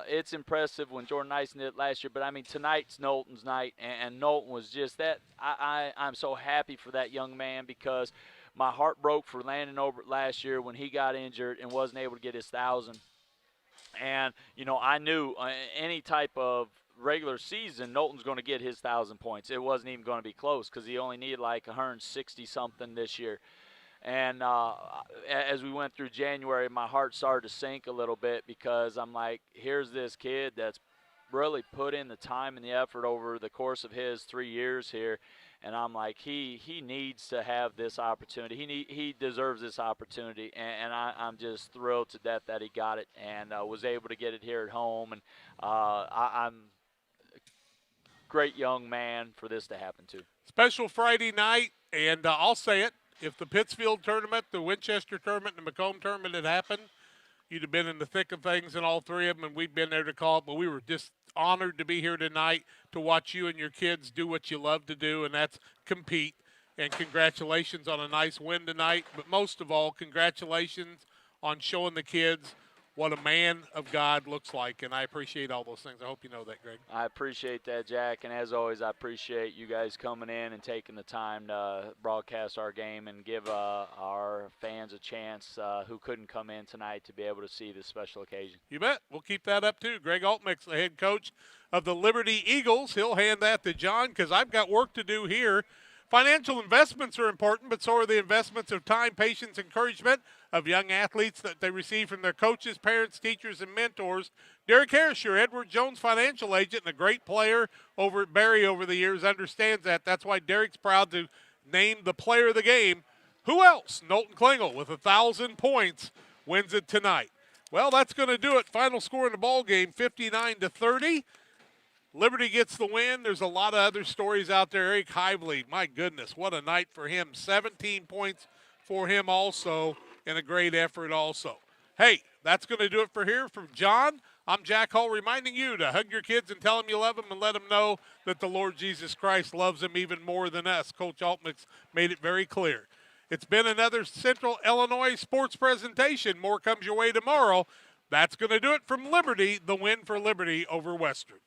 it's impressive when Jordan Nyson did it last year. But, I mean, tonight's Knowlton's night, and Knowlton was just that. I'm so happy for that young man because my heart broke for Landon Obert last year when he got injured and wasn't able to get his 1,000. And, you know, I knew any type of regular season, Knowlton's going to get his 1,000 points. It wasn't even going to be close because he only needed like 160-something this year. And as we went through January, my heart started to sink a little bit because I'm like, here's this kid that's really put in the time and the effort over the course of his 3 years here. And I'm like, he needs to have this opportunity. He deserves this opportunity. And I'm just thrilled to death that he got it and was able to get it here at home. And I'm a great young man for this to happen to. Special Friday night, and I'll say it. If the Pittsfield tournament, the Winchester tournament, and the Macomb tournament had happened, you'd have been in the thick of things in all three of them, and we'd been there to call it. But we were just honored to be here tonight to watch you and your kids do what you love to do, and that's compete. And congratulations on a nice win tonight. But most of all, congratulations on showing the kids what a man of God looks like, and I appreciate all those things. I hope you know that, Greg. I appreciate that, Jack, and as always, I appreciate you guys coming in and taking the time to broadcast our game and give our fans a chance who couldn't come in tonight to be able to see this special occasion. You bet. We'll keep that up, too. Greg Altmix, the head coach of the Liberty Eagles. He'll hand that to John because I've got work to do here. Financial investments are important, but so are the investments of time, patience, encouragement of young athletes that they receive from their coaches, parents, teachers, and mentors. Derek Harris, your Edward Jones financial agent and a great player over at Barry over the years, understands that. That's why Derek's proud to name the player of the game. Who else? Knowlton Klingel with 1,000 points wins it tonight. Well, that's going to do it. Final score in the ball game, 59-30. Liberty gets the win. There's a lot of other stories out there. Eric Hively, my goodness, what a night for him. 17 points for him also, and a great effort also. Hey, that's going to do it for here from John. I'm Jack Hall reminding you to hug your kids and tell them you love them and let them know that the Lord Jesus Christ loves them even more than us. Coach Altmix made it very clear. It's been another Central Illinois sports presentation. More comes your way tomorrow. That's going to do it from Liberty, the win for Liberty over Western.